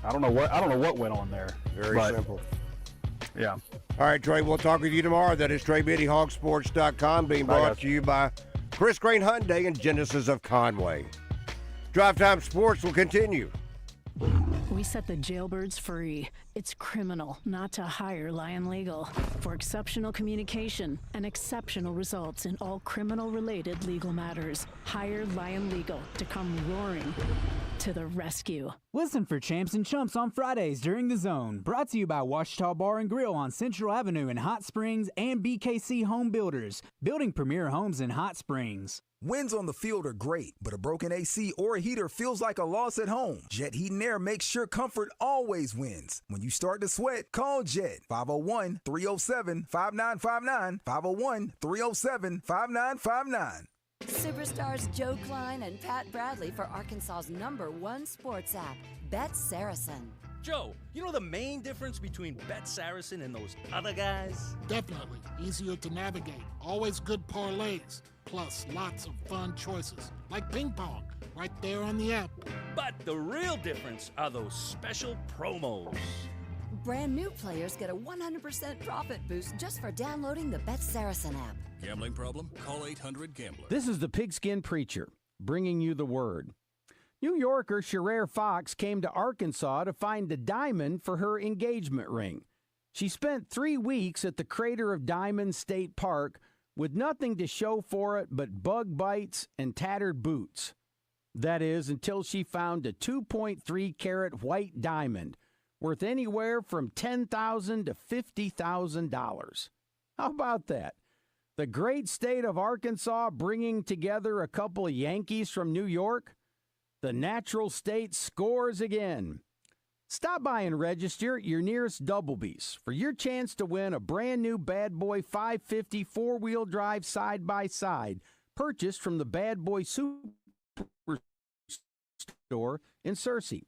I don't know what went on there. Very simple. Yeah. All right, Trey, we'll talk with you tomorrow. That is Trey Biddy, hogsports.com, being brought to you by Crain Hyundai and Genesis of Conway. Drive Time Sports will continue. We set the jailbirds free. It's criminal not to hire Lion Legal. For exceptional communication and exceptional results in all criminal-related legal matters, hire Lion Legal to come roaring to the rescue. Listen for Champs and Chumps on Fridays during The Zone. Brought to you by Washita Bar and Grill on Central Avenue in Hot Springs and BKC Home Builders, building premier homes in Hot Springs. Wins on the field are great, but a broken AC or a heater feels like a loss at home. Jet Heat and Air makes sure comfort always wins. When you start to sweat, call Jet. 501-307-5959. 501-307-5959. Superstars Joe Klein and Pat Bradley for Arkansas's #1 sports app, Bet Saracen. Joe, you know the main difference between Bet Saracen and those other guys? Definitely. Easier to navigate. Always good parlays. Plus lots of fun choices. Like ping pong. Right there on the app. But the real difference are those special promos. Brand new players get a 100% profit boost just for downloading the Bet Saracen app. Gambling problem? Call 800-GAMBLER. This is the Pigskin Preacher, bringing you the word. New Yorker Schaeffer Fox came to Arkansas to find a diamond for her engagement ring. She spent 3 weeks at the Crater of Diamonds State Park with nothing to show for it but bug bites and tattered boots. That is, until she found a 2.3-carat white diamond worth anywhere from $10,000 to $50,000. How about that? The great state of Arkansas bringing together a couple of Yankees from New York? The natural state scores again. Stop by and register at your nearest Doublebees for your chance to win a brand new Bad Boy 550 four-wheel drive side-by-side purchased from the Bad Boy Superstore in Searcy.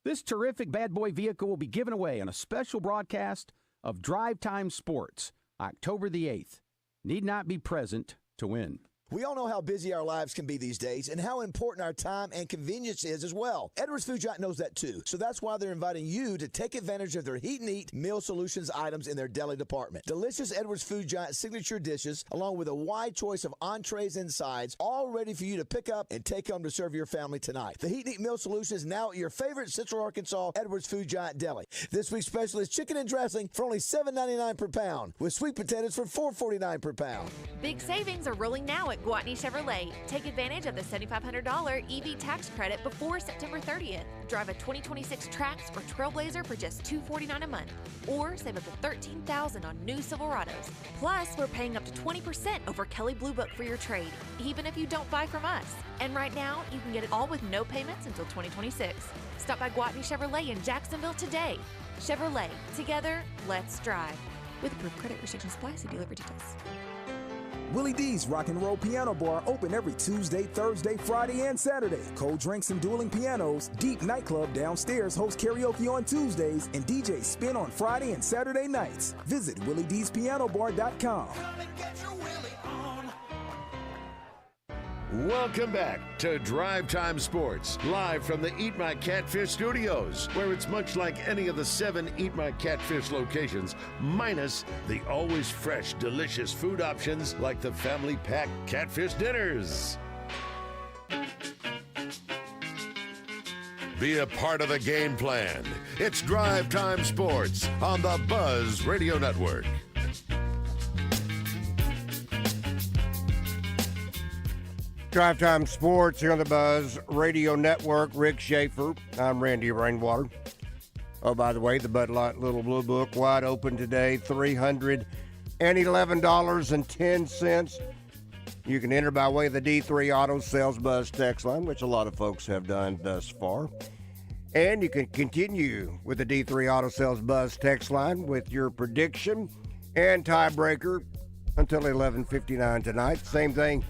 This terrific Bad Boy vehicle will be given away on a special broadcast of Drive Time Sports, October the 8th. Need not be present to win. We all know how busy our lives can be these days and how important our time and convenience is as well. Edwards Food Giant knows that too. So that's why they're inviting you to take advantage of their Heat and Eat Meal Solutions items in their deli department. Delicious Edwards Food Giant signature dishes, along with a wide choice of entrees and sides, all ready for you to pick up and take home to serve your family tonight. The Heat and Eat Meal Solution is now at your favorite Central Arkansas Edwards Food Giant deli. This week's special is chicken and dressing for only $7.99 per pound, with sweet potatoes for $4.49 per pound. Big savings are rolling now at Gwatney Chevrolet. Take advantage of the $7,500 EV tax credit before September 30th. Drive a 2026 Trax or Trailblazer for just $249 a month, or save up to $13,000 on new Silverados. Plus, we're paying up to 20% over Kelley Blue Book for your trade, even if you don't buy from us. And right now, you can get it all with no payments until 2026. Stop by Gwatney Chevrolet in Jacksonville today. Chevrolet, together, let's drive. With approved credit restrictions apply. See dealer for details. Willie D's Rock and Roll Piano Bar open every Tuesday, Thursday, Friday, and Saturday. Cold drinks and dueling pianos. Deep Nightclub downstairs hosts karaoke on Tuesdays and DJ Spin on Friday and Saturday nights. Visit WillieD'sPianoBar.com. Welcome back to Drive Time Sports, live from the Eat My Catfish studios, where it's much like any of the 7 Eat My Catfish locations, minus the always fresh, delicious food options like the family pack catfish dinners. Be a part of the game plan. It's Drive Time Sports on the Buzz Radio Network. Drive Time Sports here on the Buzz Radio Network. Rick Schaeffer. I'm Randy Rainwater. Oh, by the way, the Bud Light Little Blue Book wide open today, $311.10. You can enter by way of the D3 Auto Sales Buzz text line, which a lot of folks have done thus far. And you can continue with the D3 Auto Sales Buzz text line with your prediction and tiebreaker until 11:59 tonight. Same thing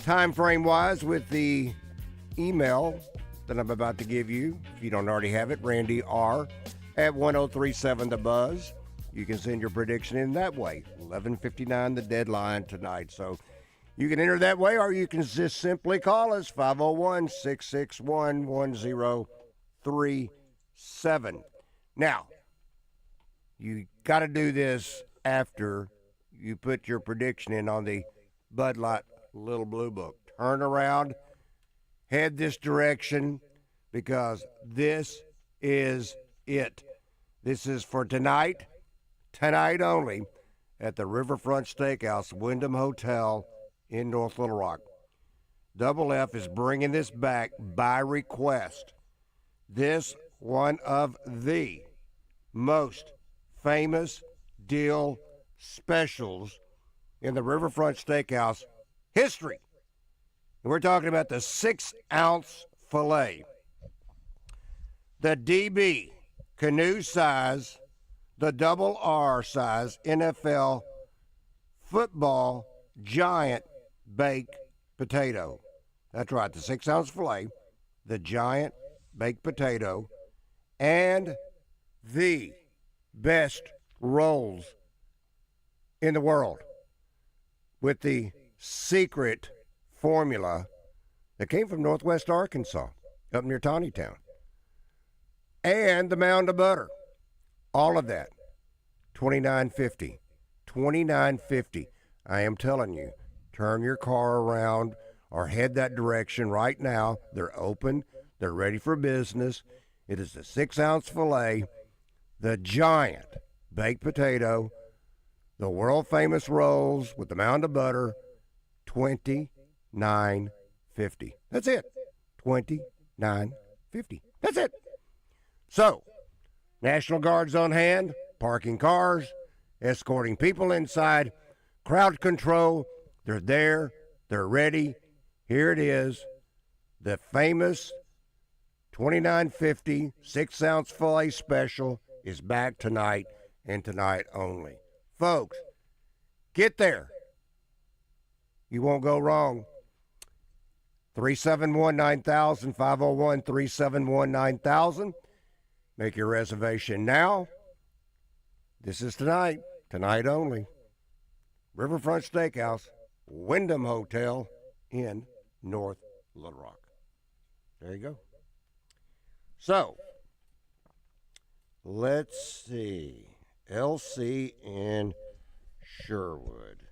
time frame wise with the email that I'm about to give you. If you don't already have it, Randy R at 1037thebuzz. You can send your prediction in that way. 11:59 the deadline tonight. So you can enter that way, or you can just simply call us 501-661-1037. Now, you got to do this after you put your prediction in on the Bud Light Little Blue Book. Turn around, head this direction, because this is it. This is for tonight only, at the Riverfront Steakhouse, Wyndham Hotel in North Little Rock. Double F is bringing this back by request. This one of the most famous deal specials in the Riverfront Steakhouse history. And we're talking about the 6-ounce filet, the DB canoe size, the double R size NFL football giant baked potato. That's right, the 6-ounce filet, the giant baked potato, and the best rolls in the world, with the secret formula that came from Northwest Arkansas, up near Tawnytown, and the mound of butter. All of that, $29.50. $29.50. I am telling you, turn your car around or head that direction right now. They're open. They're ready for business. It is the 6-ounce filet, the giant baked potato, the world-famous rolls with the mound of butter, $29.50. That's it. $29.50. That's it. So, National Guard's on hand, parking cars, escorting people inside, crowd control. They're there. They're ready. Here it is, the famous $29.50, 6-ounce filet special is back tonight and tonight only. Folks, get there. You won't go wrong. 371-9000, 501-371-9000. Make your reservation now. This is tonight only. Riverfront Steakhouse, Wyndham Hotel in North Little Rock. There you go. So, let's see. LC in Sherwood.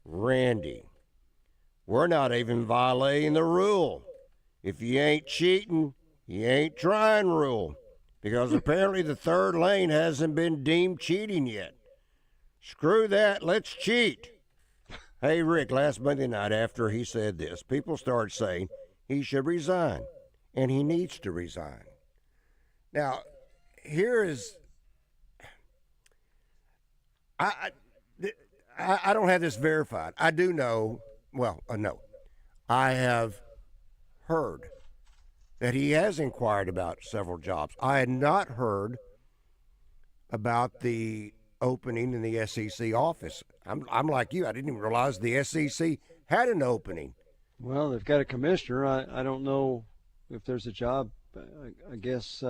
Randy, we're not even violating the rule. If you ain't cheating, you ain't trying rule. Because apparently the third lane hasn't been deemed cheating yet. Screw that, let's cheat. Hey, Rick, last Monday night after he said this, people started saying he should resign, and he needs to resign. Now, here is, I don't have this verified. I do know, no. I have heard that he has inquired about several jobs. I had not heard about the opening in the SEC office. I'm like you. I didn't even realize the SEC had an opening. Well, they've got a commissioner. I don't know if there's a job. I guess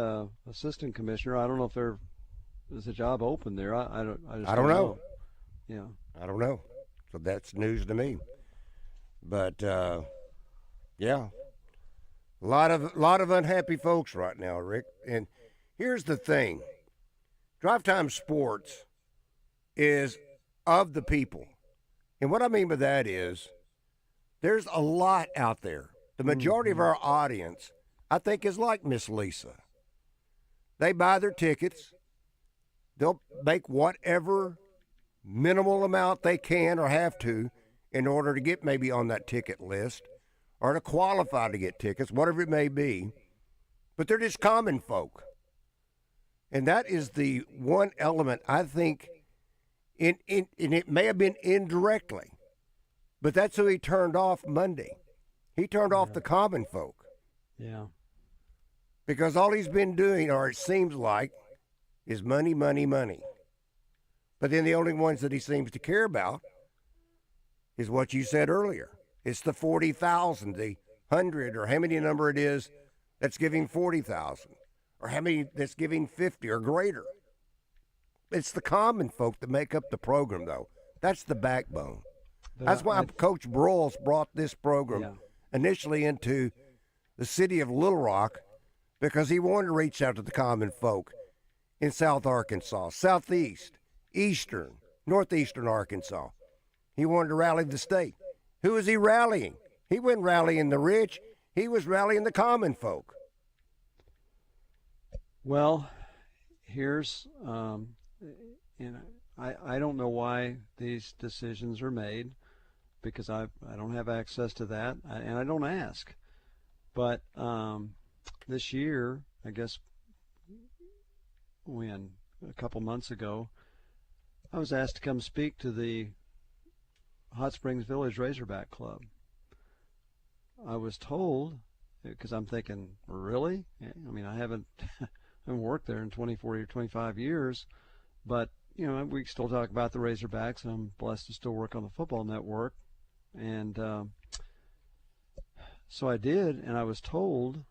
assistant commissioner. I don't know if there's a job open there. I don't know. Yeah, I don't know. So that's news to me. But yeah, a lot of unhappy folks right now, Rick. And here's the thing: Drive Time Sports is of the people, and what I mean by that is there's a lot out there. The majority of our audience, I think, is like Miss Lisa. They buy their tickets. They'll make whatever minimal amount they can or have to in order to get maybe on that ticket list or to qualify to get tickets, whatever it may be. But they're just common folk. And that is the one element, I think, and it may have been indirectly, but that's who he turned off Monday. He turned off the common folk. Yeah. Because all he's been doing, or it seems like, is money, money, money. But then the only ones that he seems to care about is what you said earlier. It's the 40,000, the 100, or how many number it is that's giving 40,000, or how many that's giving 50 or greater. It's the common folk that make up the program, though. That's the backbone. That's why Coach Broyles brought this program initially into the city of Little Rock, because he wanted to reach out to the common folk in South Arkansas, Southeast, Eastern, Northeastern Arkansas. He wanted to rally the state. Who is he rallying? He wasn't rallying the rich. He was rallying the common folk. Well, here's, I don't know why these decisions are made, because I don't have access to that, and I don't ask. But this year, I guess, a couple months ago, I was asked to come speak to the Hot Springs Village Razorback Club. I was told, because I'm thinking, really? I mean, I haven't worked there in 24 or 25 years, but, you know, we still talk about the Razorbacks, and I'm blessed to still work on the football network. And so I did, and I was told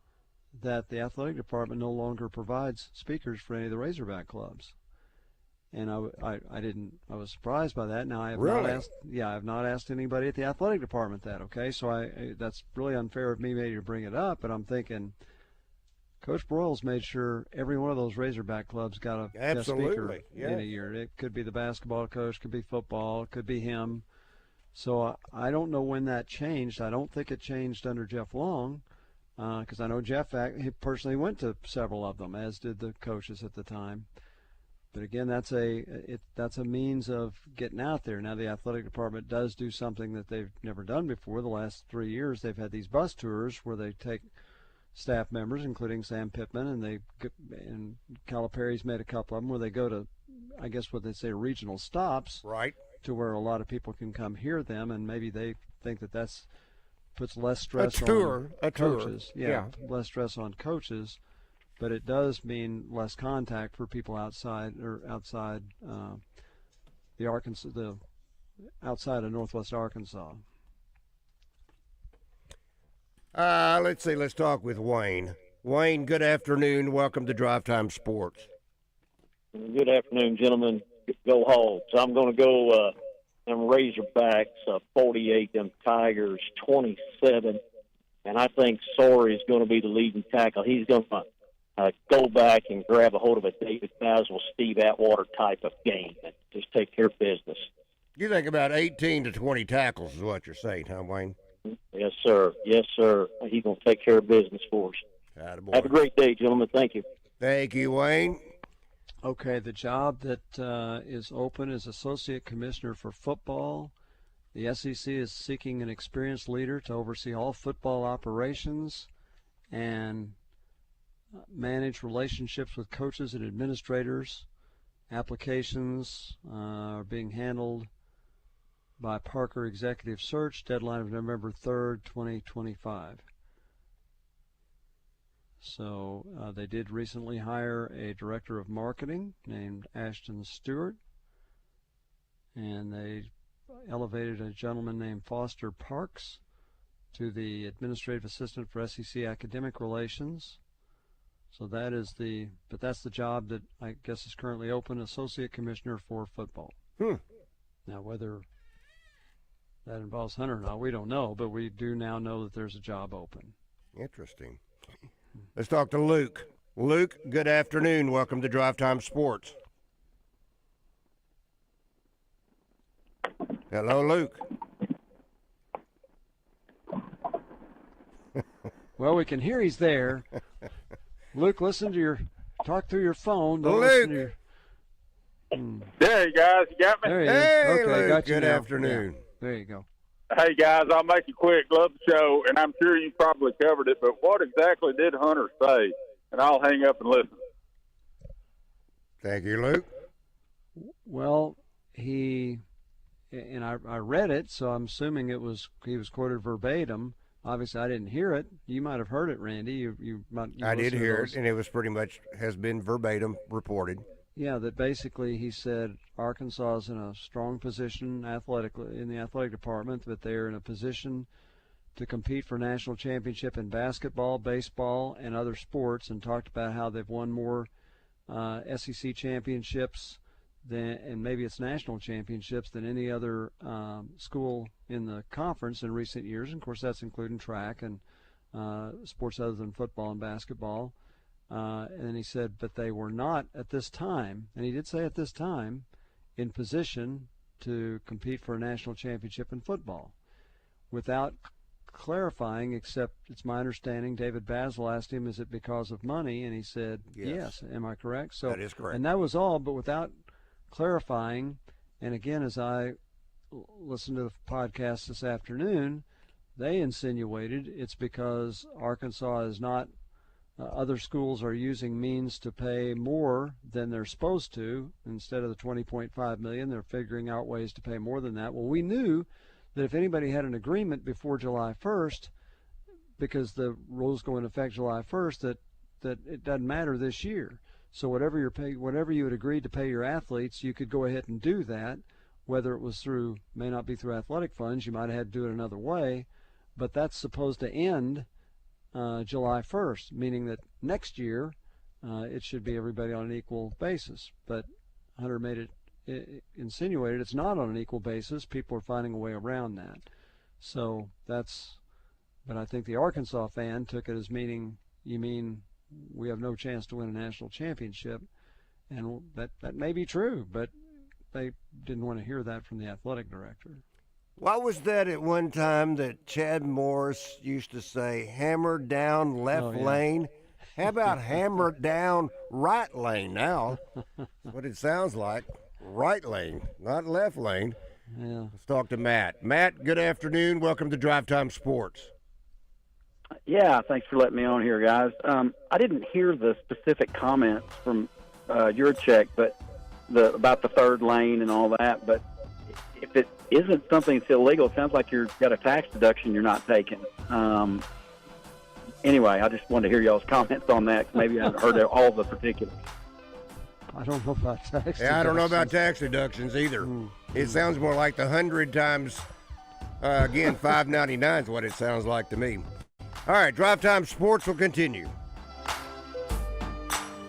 that the athletic department no longer provides speakers for any of the Razorback clubs. And I was surprised by that. Now I have not asked. Yeah, I have not asked anybody at the athletic department that. Okay, so that's really unfair of me maybe to bring it up. But I'm thinking, Coach Broyles made sure every one of those Razorback clubs got a guest speaker in a year. It could be the basketball coach, could be football, could be him. So I don't know when that changed. I don't think it changed under Jeff Long, because I know Jeff he personally went to several of them, as did the coaches at the time. But again, that's a means of getting out there. Now the athletic department does do something that they've never done before. The last 3 years, they've had these bus tours where they take staff members, including Sam Pittman, and Calipari's made a couple of them where they go to, I guess what they say, regional stops, right, to where a lot of people can come hear them, and maybe they think that that's puts less stress on coaches. Yeah, less stress on coaches, but it does mean less contact for people outside outside of Northwest Arkansas. Let's see. Let's talk with Wayne. Wayne, good afternoon. Welcome to Drive Time Sports. Good afternoon, gentlemen. Go Hogs. I'm going to go them Razorbacks, 48, them Tigers, 27. And I think Sorey is going to be the leading tackle. He's going to go back and grab a hold of a David Basil, Steve Atwater type of game and just take care of business. You think about 18 to 20 tackles is what you're saying, huh, Wayne? Yes, sir. Yes, sir. He's going to take care of business for us. Attaboy. Have a great day, gentlemen. Thank you. Thank you, Wayne. Okay, the job that is open is Associate Commissioner for Football. The SEC is seeking an experienced leader to oversee all football operations and manage relationships with coaches and administrators. Applications are being handled by Parker Executive Search, deadline of November 3rd, 2025. So they did recently hire a director of marketing named Ashton Stewart, and they elevated a gentleman named Foster Parks to the administrative assistant for SEC academic relations. So that's the job that I guess is currently open, Associate Commissioner for Football. Now, whether that involves Hunter or not, we don't know, but we do now know that there's a job open. Interesting. Let's talk to Luke. Luke, good afternoon. Welcome to Drive Time Sports. Hello, Luke. Well, we can hear he's there. Luke, talk through your phone. Don't Luke. listen to your, There you guys, you got me? There he Hey, is. Okay, Luke, got you good now. afternoon. Yeah, there you go. Hey, guys, I'll make it quick. Love the show, and I'm sure you probably covered it, but what exactly did Hunter say? And I'll hang up and listen. Thank you, Luke. Well, I read it, so I'm assuming he was quoted verbatim. Obviously, I didn't hear it. You might have heard it, Randy. You I did hear it, and it was pretty much has been verbatim reported. Yeah, that basically he said Arkansas is in a strong position athletically in the athletic department, but they're in a position to compete for national championship in basketball, baseball, and other sports, and talked about how they've won more SEC championships and maybe it's national championships than any other school in the conference in recent years. And of course, that's including track and sports other than football and basketball. And then he said, but they were not at this time, and he did say at this time, in position to compete for a national championship in football. Without clarifying, except it's my understanding, David Basil asked him, is it because of money? And he said, yes. Am I correct? So that is correct. And that was all, but without clarifying. And again, as I listened to the podcast this afternoon, they insinuated it's because Arkansas is not other schools are using means to pay more than they're supposed to. Instead of the $20.5 million, they're figuring out ways to pay more than that. Well, we knew that if anybody had an agreement before July 1st, because the rules go into effect July 1st, that it doesn't matter this year. So whatever you had agreed to pay your athletes, you could go ahead and do that. Whether it was may not be through athletic funds, you might have had to do it another way, but that's supposed to end July 1st, meaning that next year it should be everybody on an equal basis. But Hunter made it insinuated it's not on an equal basis. People are finding a way around that. So but I think the Arkansas fan took it as meaning, you mean we have no chance to win a national championship, and that may be true, but they didn't want to hear that from the athletic director. What was that at one time that Chad Morris used to say, hammer down left lane? How about hammer down right lane now? That's what it sounds like. Right lane, not left lane. Yeah. Let's talk to Matt. Matt, good afternoon. Welcome to Drive Time Sports. Yeah, thanks for letting me on here, guys. I didn't hear the specific comments from your check, but about the third lane and all that. But if it isn't something that's illegal, it sounds like you've got a tax deduction you're not taking. Anyway, I just wanted to hear y'all's comments on that. Maybe I haven't heard all the particulars. I don't know about tax. Yeah, I don't know about tax deductions either. It sounds more like the 100 times, again, $5.99 is what it sounds like to me. All right, Drive Time Sports will continue.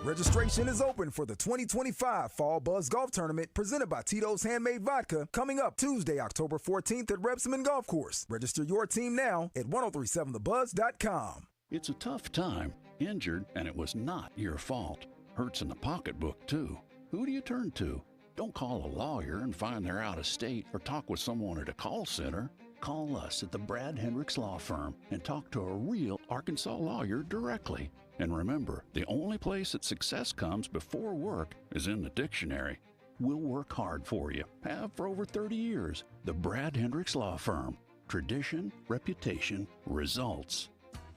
Registration is open for the 2025 Fall Buzz Golf Tournament presented by Tito's Handmade Vodka coming up Tuesday, October 14th at Repsamen Golf Course. Register your team now at 1037thebuzz.com. It's a tough time, injured, and it was not your fault. Hurts in the pocketbook, too. Who do you turn to? Don't call a lawyer and find they're out of state or talk with someone at a call center. Call us at the Brad Hendricks Law Firm and talk to a real Arkansas lawyer directly. And remember, the only place that success comes before work is in the dictionary. We'll work hard for you. Have for over 30 years. The Brad Hendricks Law Firm. Tradition, reputation, results.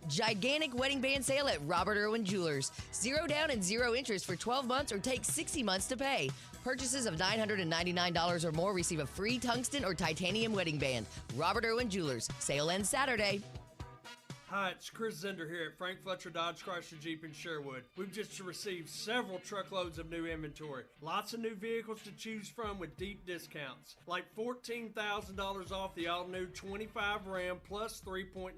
Gigantic wedding band sale at Robert Irwin Jewelers. 0 down and 0 interest for 12 months or take 60 months to pay. Purchases of $999 or more receive a free tungsten or titanium wedding band. Robert Irwin Jewelers. Sale ends Saturday. Hi, it's Chris Zender here at Frank Fletcher Dodge Chrysler Jeep in Sherwood. We've just received several truckloads of new inventory. Lots of new vehicles to choose from with deep discounts. Like $14,000 off the all-new 25 Ram plus 3.9%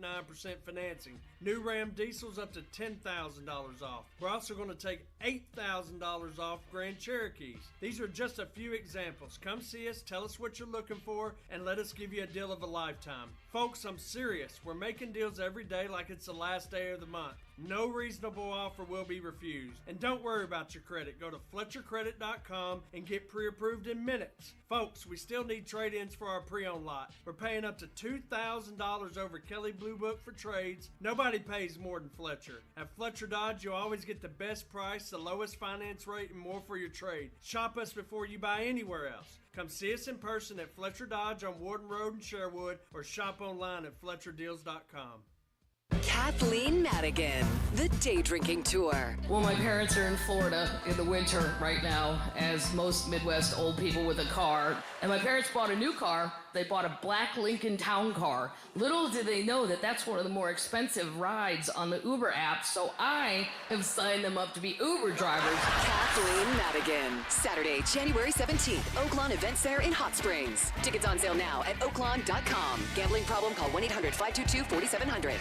financing. New Ram diesels up to $10,000 off. We're also going to take $8,000 off Grand Cherokees. These are just a few examples. Come see us, tell us what you're looking for, and let us give you a deal of a lifetime. Folks, I'm serious. We're making deals every day like it's the last day of the month. No reasonable offer will be refused. And don't worry about your credit. Go to FletcherCredit.com and get pre-approved in minutes. Folks, we still need trade-ins for our pre-owned lot. We're paying up to $2,000 over Kelly Blue Book for trades. Nobody pays more than Fletcher. At Fletcher Dodge, you'll always get the best price, the lowest finance rate, and more for your trade. Shop us before you buy anywhere else. Come see us in person at Fletcher Dodge on Warden Road in Sherwood or shop online at FletcherDeals.com. Kathleen Madigan, the Day Drinking Tour. Well, my parents are in Florida in the winter right now, as most Midwest old people with a car. And my parents bought a new car. They bought a black Lincoln Town Car. Little did they know that that's one of the more expensive rides on the Uber app, so I have signed them up to be Uber drivers. Kathleen Madigan, Saturday, January 17th, Oaklawn Event Center in Hot Springs. Tickets on sale now at oaklawn.com. Gambling problem? Call 1-800-522-4700.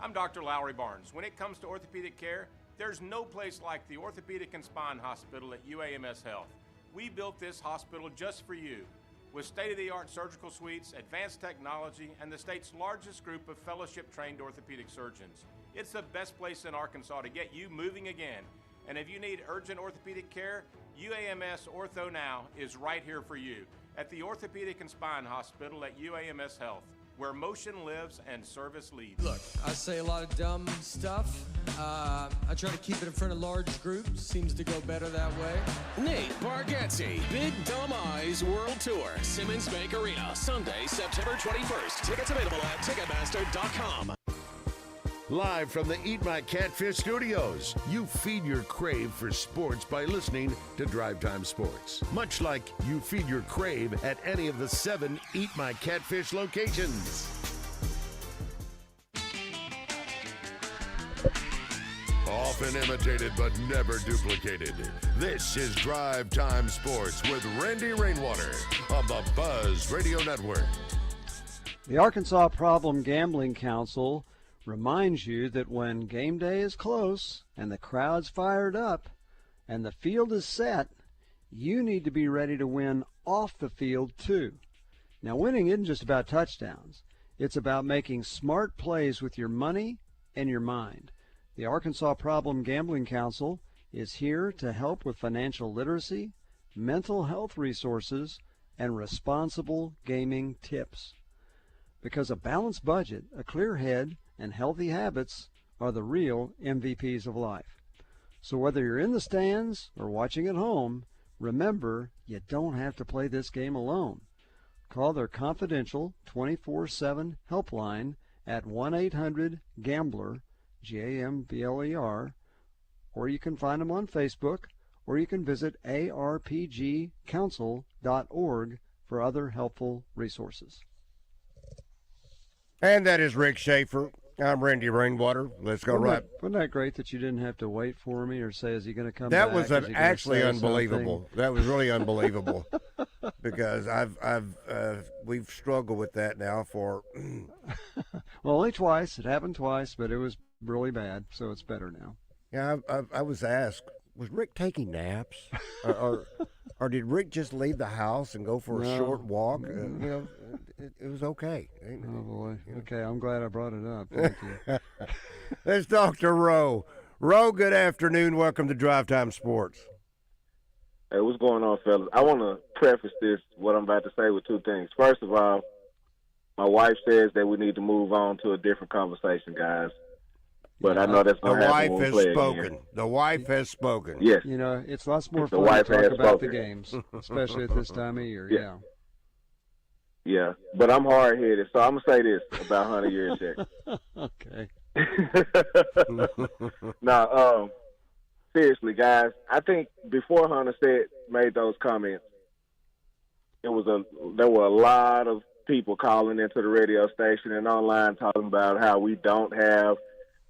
I'm Dr. Lowry Barnes. When it comes to orthopedic care, there's no place like the Orthopedic and Spine Hospital at UAMS Health. We built this hospital just for you, with state-of-the-art surgical suites, advanced technology, and the state's largest group of fellowship-trained orthopedic surgeons. It's the best place in Arkansas to get you moving again. And if you need urgent orthopedic care, UAMS Ortho Now is right here for you at the Orthopedic and Spine Hospital at UAMS Health, where motion lives and service leads. Look, I say a lot of dumb stuff. I try to keep it in front of large groups. Seems to go better that way. Nate Bargatze, Big Dumb Eyes World Tour, Simmons Bank Arena, Sunday, September 21st. Tickets available at Ticketmaster.com. Live from the Eat My Catfish studios, you feed your crave for sports by listening to Drive Time Sports. Much like you feed your crave at any of the 7 Eat My Catfish locations. Often imitated but never duplicated. This is Drive Time Sports with Randy Rainwater on the Buzz Radio Network. The Arkansas Problem Gambling Council reminds you that when game day is close and the crowd's fired up and the field is set, you need to be ready to win off the field too. Now, winning isn't just about touchdowns. It's about making smart plays with your money and your mind. The Arkansas Problem Gambling Council is here to help with financial literacy, mental health resources, and responsible gaming tips. Because a balanced budget, a clear head, and healthy habits are the real MVPs of life. So whether you're in the stands or watching at home, remember you don't have to play this game alone. Call their confidential 24/7 helpline at 1-800-GAMBLER, GAMBLER, or you can find them on Facebook, or you can visit arpgcouncil.org for other helpful resources. And that is Rick Schaeffer. I'm Randy Rainwater. Let's go Wasn't that great that you didn't have to wait for me or say, is he going to come back? That was actually unbelievable. That was really unbelievable because we've struggled with that now for. Well, only twice. It happened twice, but it was really bad, so it's better now. Yeah, I was asked, was Rick taking naps, or did Rick just leave the house and go for a short walk? It was okay. Oh boy. Okay, I'm glad I brought it up. Thank you. Let's talk to Roe. Roe, good afternoon. Welcome to Drive Time Sports. Hey, what's going on, fellas? I want to preface what I'm about to say, with two things. First of all, my wife says that we need to move on to a different conversation, guys. But I know that's going to happen when we play again. The wife has spoken. Yes. It's lots more fun to talk about the games, especially at this time of year. Yeah. Yeah, but I'm hard-headed, so I'm going to say this about Hunter Yurachek. Okay. Now, seriously, guys, I think before Hunter made those comments, there were a lot of people calling into the radio station and online talking about how we don't have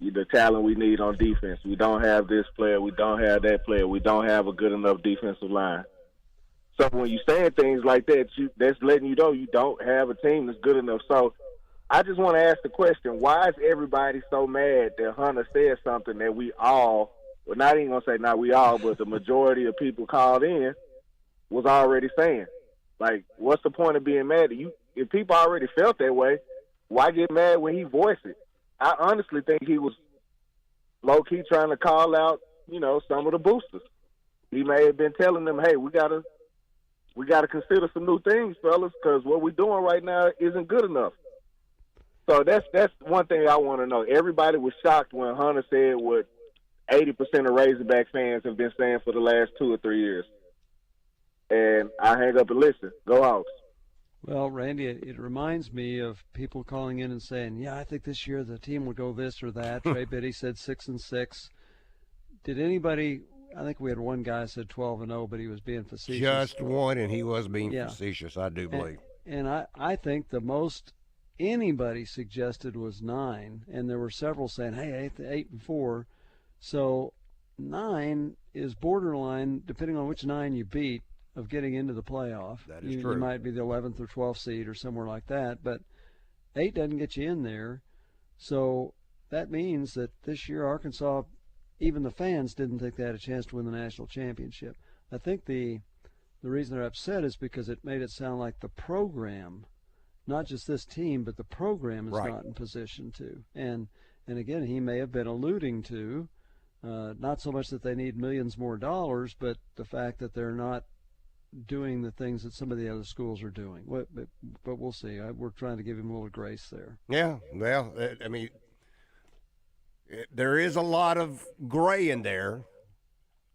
the talent we need on defense. We don't have this player. We don't have that player. We don't have a good enough defensive line. So when you saying things like that, that's letting you know you don't have a team that's good enough. So I just want to ask the question, why is everybody so mad that Hunter said something that we all, well, not even going to say not we all, but the majority of people called in was already saying? Like, what's the point of being mad at you? If people already felt that way, why get mad when he voiced it? I honestly think he was low-key trying to call out, some of the boosters. He may have been telling them, hey, we gotta consider some new things, fellas, because what we're doing right now isn't good enough. So that's one thing I want to know. Everybody was shocked when Hunter said what 80% of Razorback fans have been saying for the last 2 or 3 years. And I hang up and listen. Go Hawks. Well, Randy, it reminds me of people calling in and saying, yeah, I think this year the team will go this or that. Trey Biddy said 6-6. Did anybody – I think we had one guy said 12-0, but he was being facetious. Just one, and he was being facetious, I do believe. And I think the most anybody suggested was 9, and there were several saying, hey, 8-4. So 9 is borderline, depending on which 9 you beat, of getting into the playoff. That is true. You might be the 11th or 12th seed or somewhere like that, but 8 doesn't get you in there. So that means that this year Arkansas, even the fans didn't think they had a chance to win the national championship. I think the reason they're upset is because it made it sound like the program, not just this team, but the program is not in position to. And again, he may have been alluding to not so much that they need millions more dollars, but the fact that they're not doing the things that some of the other schools are doing. But we'll see. We're trying to give him a little grace there. Yeah, well, I mean, there is a lot of gray in there.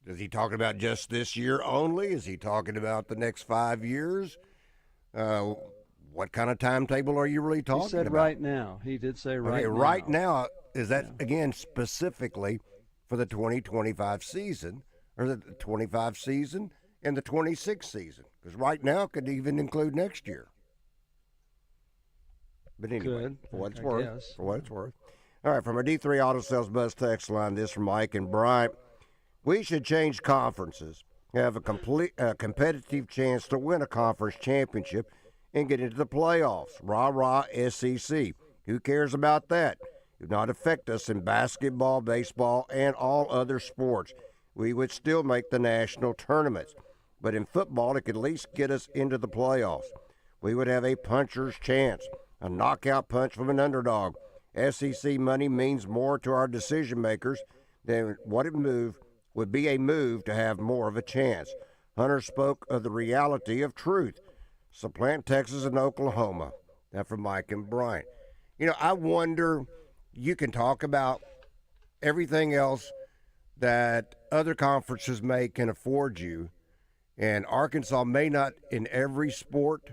Is he talking about just this year only? Is he talking about the next 5 years? What kind of timetable are you really talking about? He said right now. He did say right now. Right now, is that, again, specifically for the 2025 season, or the 25 season and the 26 season? Because right now it could even include next year. But anyway, for what it's worth. All right, from our D3 Auto Sales Buzz text line, this from Mike and Bryant. We should change conferences, have a competitive chance to win a conference championship and get into the playoffs. Rah, SEC. Who cares about that? It would not affect us in basketball, baseball, and all other sports. We would still make the national tournaments. But in football, it could at least get us into the playoffs. We would have a puncher's chance, a knockout punch from an underdog. SEC money means more to our decision makers than what it would be a move to have more of a chance. Hunter spoke of the reality of truth. Supplant Texas and Oklahoma. That from Mike and Brian. I wonder, you can talk about everything else that other conferences can afford you, and Arkansas may not in every sport,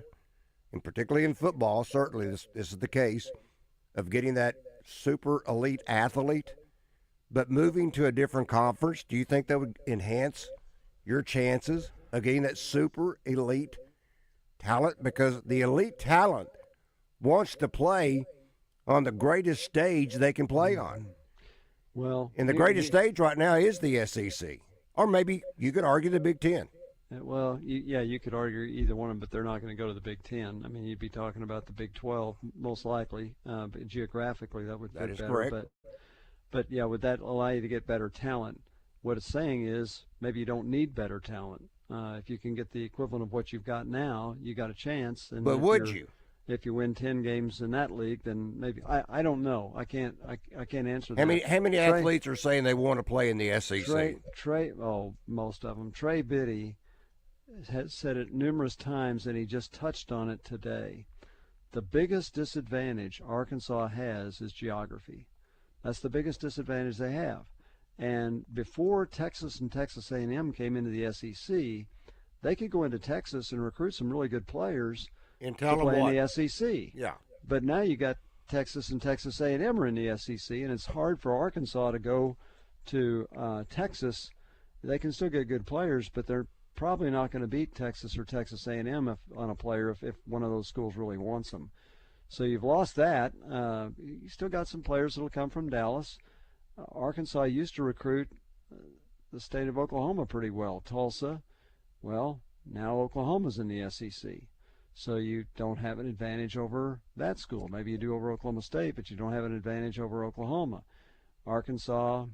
and particularly in football, certainly this is the case, of getting that super elite athlete, but moving to a different conference, do you think that would enhance your chances of getting that super elite talent because the elite talent wants to play on the greatest stage they can play on. Well, and the greatest stage right now is the SEC, or maybe you could argue the Big Ten. Well, you could argue either one of them, but they're not going to go to the Big Ten. I mean, you'd be talking about the Big 12 most likely, but geographically that would fit is better. correct. But yeah, would that allow you to get better talent? What it's saying is maybe you don't need better talent. If you can get the equivalent of what you've got now, you got a chance. And but would you? If you win 10 games in that league, then maybe I don't know. I can't answer that. How many athletes are saying they want to play in the SEC? Trey, most of them. Trey Biddy has said it numerous times, and he just touched on it today. The biggest disadvantage Arkansas has is geography. That's the biggest disadvantage they have. And before Texas and Texas A&M came into the SEC, they could go into Texas and recruit some really good players and to play in the SEC. Yeah. But now you got Texas and Texas A&M are in the SEC, and it's hard for Arkansas to go to Texas. They can still get good players, but they're probably not going to beat Texas or Texas A&M on a player if one of those schools really wants them. So you've lost that. You still got some players that will come from Dallas. Arkansas used to recruit the state of Oklahoma pretty well. Tulsa, well, now Oklahoma's in the SEC. So you don't have an advantage over that school. Maybe you do over Oklahoma State, but you don't have an advantage over Oklahoma. Arkansas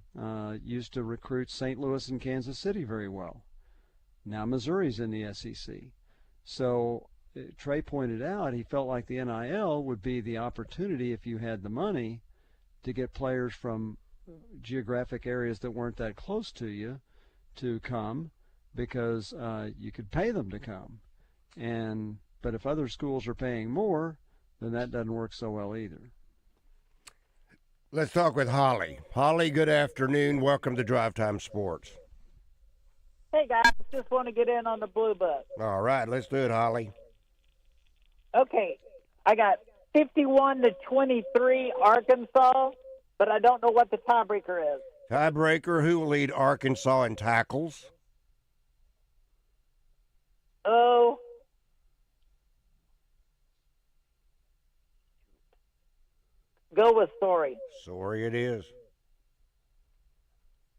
used to recruit St. Louis and Kansas City very well. Now Missouri's in the SEC. So Trey pointed out he felt like the NIL would be the opportunity, if you had the money, to get players from geographic areas that weren't that close to you to come, because you could pay them to come. But if other schools are paying more, then that doesn't work so well either. Let's talk with Holly. Holly, good afternoon. Welcome to Drive Time Sports. Hey, guys. Just want to get in on the Blue Book. All right, let's do it, Holly. Okay. I got 51-23 Arkansas, but I don't know what the tiebreaker is. Tiebreaker, who will lead Arkansas in tackles? Oh. Go with Sorry. Sorry it is.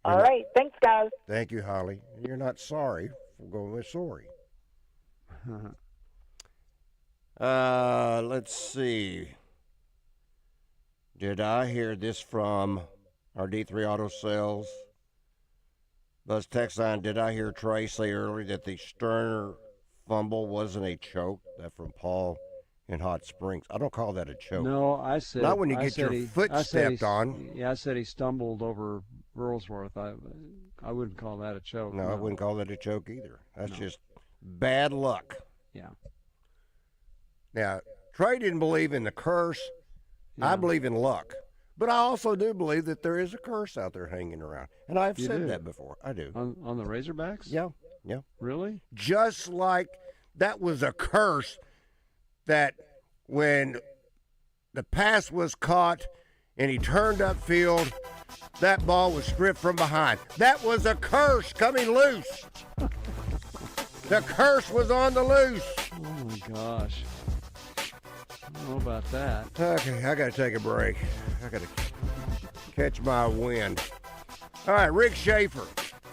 All right. Thanks, guys. Thank you, Holly. You're not sorry for going with Sorry. Let's see. Did I hear this from our D3 Auto Sales? Buzz text line, did I hear Trey say earlier that the Sterner fumble wasn't a choke? That from Paul in Hot Springs. I don't call that a choke. No, I said... Not when you get your foot stepped on. Yeah, I said he stumbled over Burlsworth. I wouldn't call that a choke. No, I wouldn't call that a choke either. That's just bad luck. Yeah. Now, Trey didn't believe in the curse. Yeah. I believe in luck. But I also do believe that there is a curse out there hanging around. And I've said that before. I do. On the Razorbacks? Yeah. Really? Just like that was a curse that when the pass was caught and he turned upfield, that ball was stripped from behind. That was a curse coming loose. The curse was on the loose. Oh, my gosh. I don't know about that. Okay, I got to take a break. I got to catch my wind. All right, Rick Schaeffer.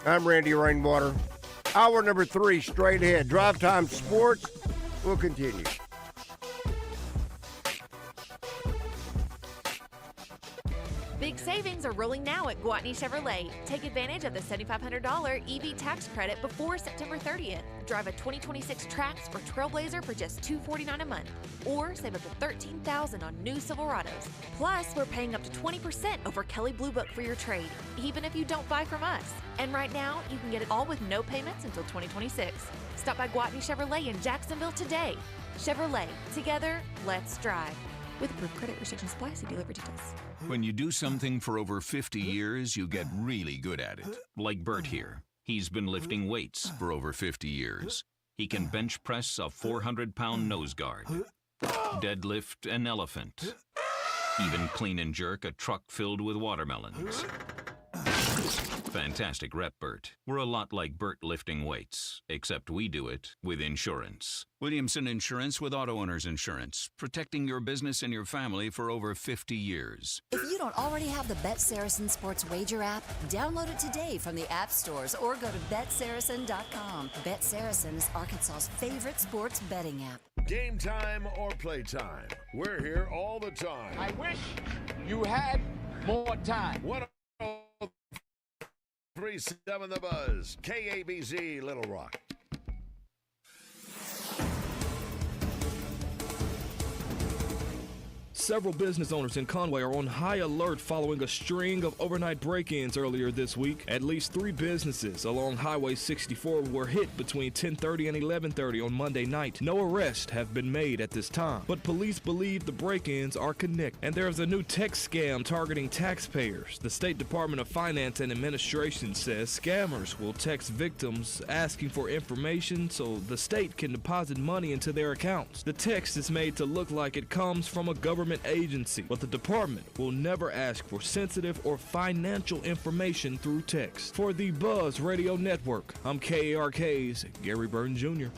I'm Randy Rainwater. Hour number 3, straight ahead. Drive Time Sports will continue. Big savings are rolling now at Gwatney Chevrolet. Take advantage of the $7,500 EV tax credit before September 30th. Drive a 2026 Trax or Trailblazer for just $249 a month. Or save up to $13,000 on new Silverados. Plus, we're paying up to 20% over Kelley Blue Book for your trade, even if you don't buy from us. And right now, you can get it all with no payments until 2026. Stop by Gwatney Chevrolet in Jacksonville today. Chevrolet, together, let's drive. With approved credit restrictions apply, see dealer for details. When you do something for over 50 years, you get really good at it. Like Bert here. He's been lifting weights for over 50 years. He can bench press a 400-pound nose guard, deadlift an elephant, even clean and jerk a truck filled with watermelons. Fantastic rep, Bert. We're a lot like Bert lifting weights, except we do it with insurance. Williamson Insurance with Auto Owners Insurance, protecting your business and your family for over 50 years. If you don't already have the Bet Saracen Sports Wager app, download it today from the app stores or go to BetSaracen.com. Bet Saracen is Arkansas's favorite sports betting app. Game time or playtime, we're here all the time. I wish you had more time. 103.7 The Buzz, KABZ, Little Rock. Several business owners in Conway are on high alert following a string of overnight break-ins earlier this week. At least 3 businesses along Highway 64 were hit between 10:30 and 11:30 on Monday night. No arrests have been made at this time, but police believe the break-ins are connected. And there's a new text scam targeting taxpayers. The State Department of Finance and Administration says scammers will text victims asking for information so the state can deposit money into their accounts. The text is made to look like it comes from a government agency, but the department will never ask for sensitive or financial information through text. For the Buzz Radio Network, I'm KARK's Gary Burton Jr.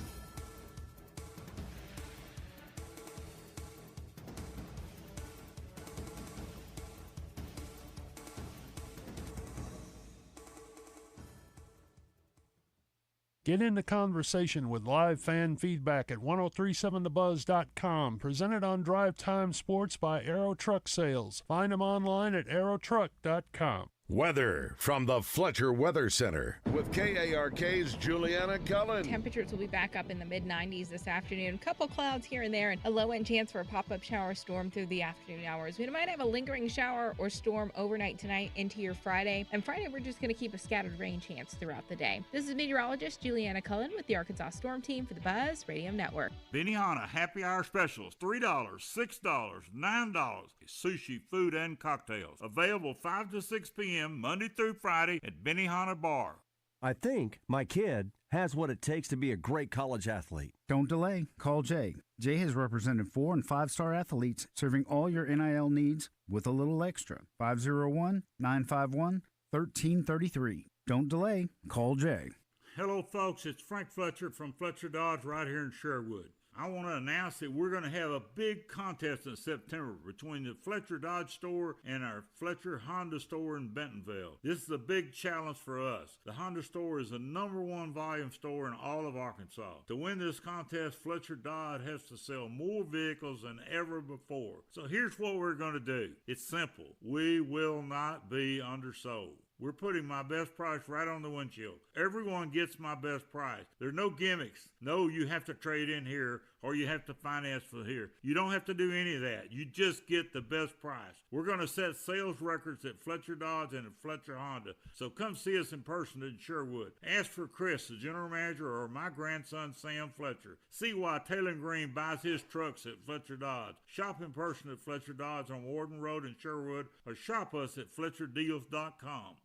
Get in the conversation with live fan feedback at 1037thebuzz.com. Presented on Drive Time Sports by Aero Truck Sales. Find them online at aerotruck.com. Weather from the Fletcher Weather Center with KARK's Juliana Cullen. Temperatures will be back up in the mid-90s this afternoon. Couple clouds here and there and a low-end chance for a pop-up shower storm through the afternoon hours. We might have a lingering shower or storm overnight tonight into your Friday. And Friday, we're just going to keep a scattered rain chance throughout the day. This is meteorologist Juliana Cullen with the Arkansas Storm Team for the Buzz Radio Network. Benihana Happy Hour Specials, $3, $6, $9. Sushi, food, and cocktails. Available 5 to 6 p.m. Monday through Friday at Benihana Bar. I think my kid has what it takes to be a great college athlete. Don't delay. Call Jay. Jay has represented 4- and 5-star athletes, serving all your NIL needs with a little extra. 501-951-1333. Don't delay. Call Jay. Hello, folks. It's Frank Fletcher from Fletcher Dodge right here in Sherwood. I want to announce that we're going to have a big contest in September between the Fletcher Dodge store and our Fletcher Honda store in Bentonville. This is a big challenge for us. The Honda store is the #1 volume store in all of Arkansas. To win this contest, Fletcher Dodge has to sell more vehicles than ever before. So here's what we're going to do. It's simple. We will not be undersold. We're putting my best price right on the windshield. Everyone gets my best price. There's no gimmicks. No, you have to trade in here or you have to finance for here. You don't have to do any of that. You just get the best price. We're going to set sales records at Fletcher Dodge and at Fletcher Honda. So come see us in person in Sherwood. Ask for Chris, the general manager, or my grandson, Sam Fletcher. See why Taylor Green buys his trucks at Fletcher Dodge. Shop in person at Fletcher Dodge on Warden Road in Sherwood or shop us at FletcherDeals.com.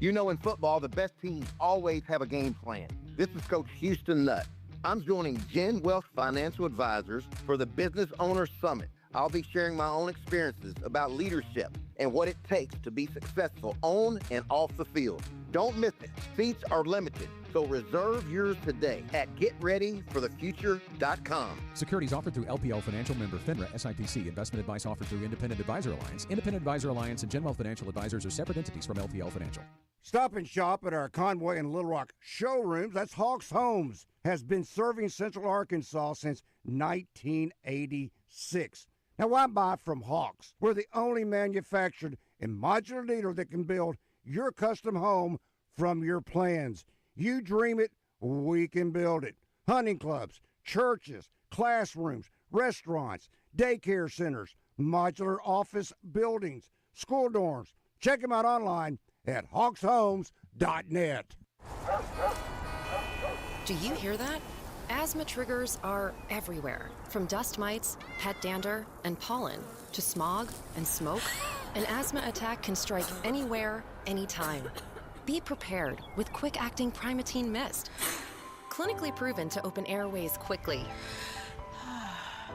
You know, in football, the best teams always have a game plan. This is Coach Houston Nutt. I'm joining Gen Wealth Financial Advisors for the Business Owners Summit. I'll be sharing my own experiences about leadership and what it takes to be successful on and off the field. Don't miss it. Seats are limited, so reserve yours today at GetReadyForTheFuture.com. Securities offered through LPL Financial, member FINRA, SIPC. Investment advice offered through Independent Advisor Alliance. Independent Advisor Alliance and Gen Wealth Financial Advisors are separate entities from LPL Financial. Stop and shop at our Conway and Little Rock showrooms. That's Hawks Homes. Has been serving Central Arkansas since 1986. Now, why buy from Hawks? We're the only manufactured and modular dealer that can build your custom home from your plans. You dream it, we can build it. Hunting clubs, churches, classrooms, restaurants, daycare centers, modular office buildings, school dorms. Check them out online at hawkshomes.net. Do you hear that? Asthma triggers are everywhere, from dust mites, pet dander, and pollen, to smog and smoke. An asthma attack can strike anywhere, anytime. Be prepared with quick-acting Primatene Mist. Clinically proven to open airways quickly.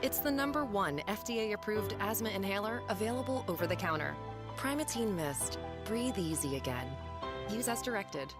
It's the #1 FDA-approved asthma inhaler available over the counter. Primatene Mist. Breathe easy again. Use as directed.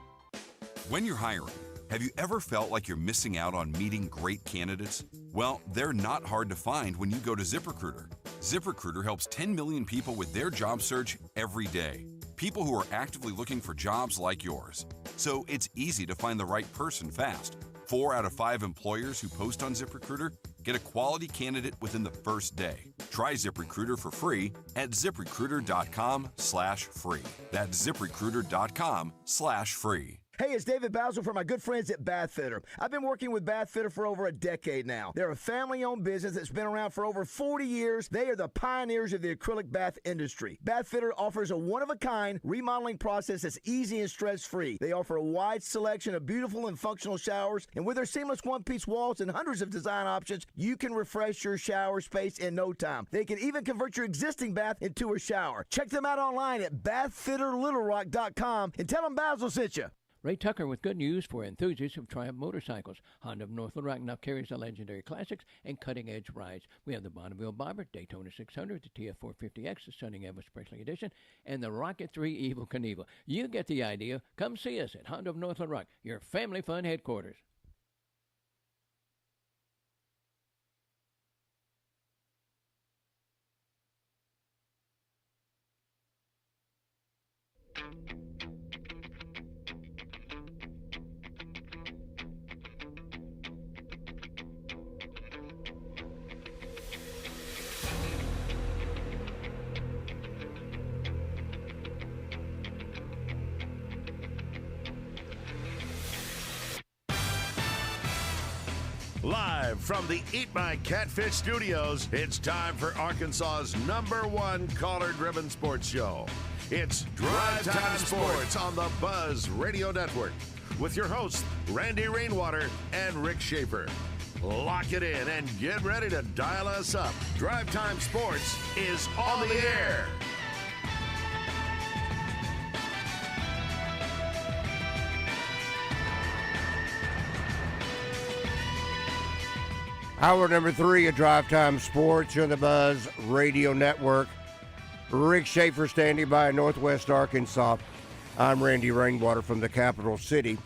When you're hiring, have you ever felt like you're missing out on meeting great candidates? Well, they're not hard to find when you go to ZipRecruiter. ZipRecruiter helps 10 million people with their job search every day. People who are actively looking for jobs like yours. So it's easy to find the right person fast. 4 out of 5 employers who post on ZipRecruiter get a quality candidate within the first day. Try ZipRecruiter for free at ZipRecruiter.com/free. That's ZipRecruiter.com/free. Hey, it's David Basil from my good friends at Bath Fitter. I've been working with Bath Fitter for over a decade now. They're a family-owned business that's been around for over 40 years. They are the pioneers of the acrylic bath industry. Bath Fitter offers a one-of-a-kind remodeling process that's easy and stress-free. They offer a wide selection of beautiful and functional showers, and with their seamless one-piece walls and hundreds of design options, you can refresh your shower space in no time. They can even convert your existing bath into a shower. Check them out online at bathfitterlittlerock.com and tell them Basil sent you. Ray Tucker with good news for enthusiasts of Triumph motorcycles. Honda of North Little Rock now carries the legendary classics and cutting-edge rides. We have the Bonneville Bobber, Daytona 600, the TF450X, the Sunning Evo Special Edition, and the Rocket 3 Evel Knievel. You get the idea. Come see us at Honda of North Little Rock, your family fun headquarters. Live from the Eat My Catfish studios, it's time for Arkansas's #1 collar-driven sports show. It's Drive Time Sports on the Buzz Radio Network with your hosts, Randy Rainwater and Rick Schaeffer. Lock it in and get ready to dial us up. Drive Time Sports is on the air. Hour number 3 of Drive Time Sports on the Buzz Radio Network. Rick Schaeffer standing by in Northwest Arkansas. I'm Randy Rainwater from the capital city.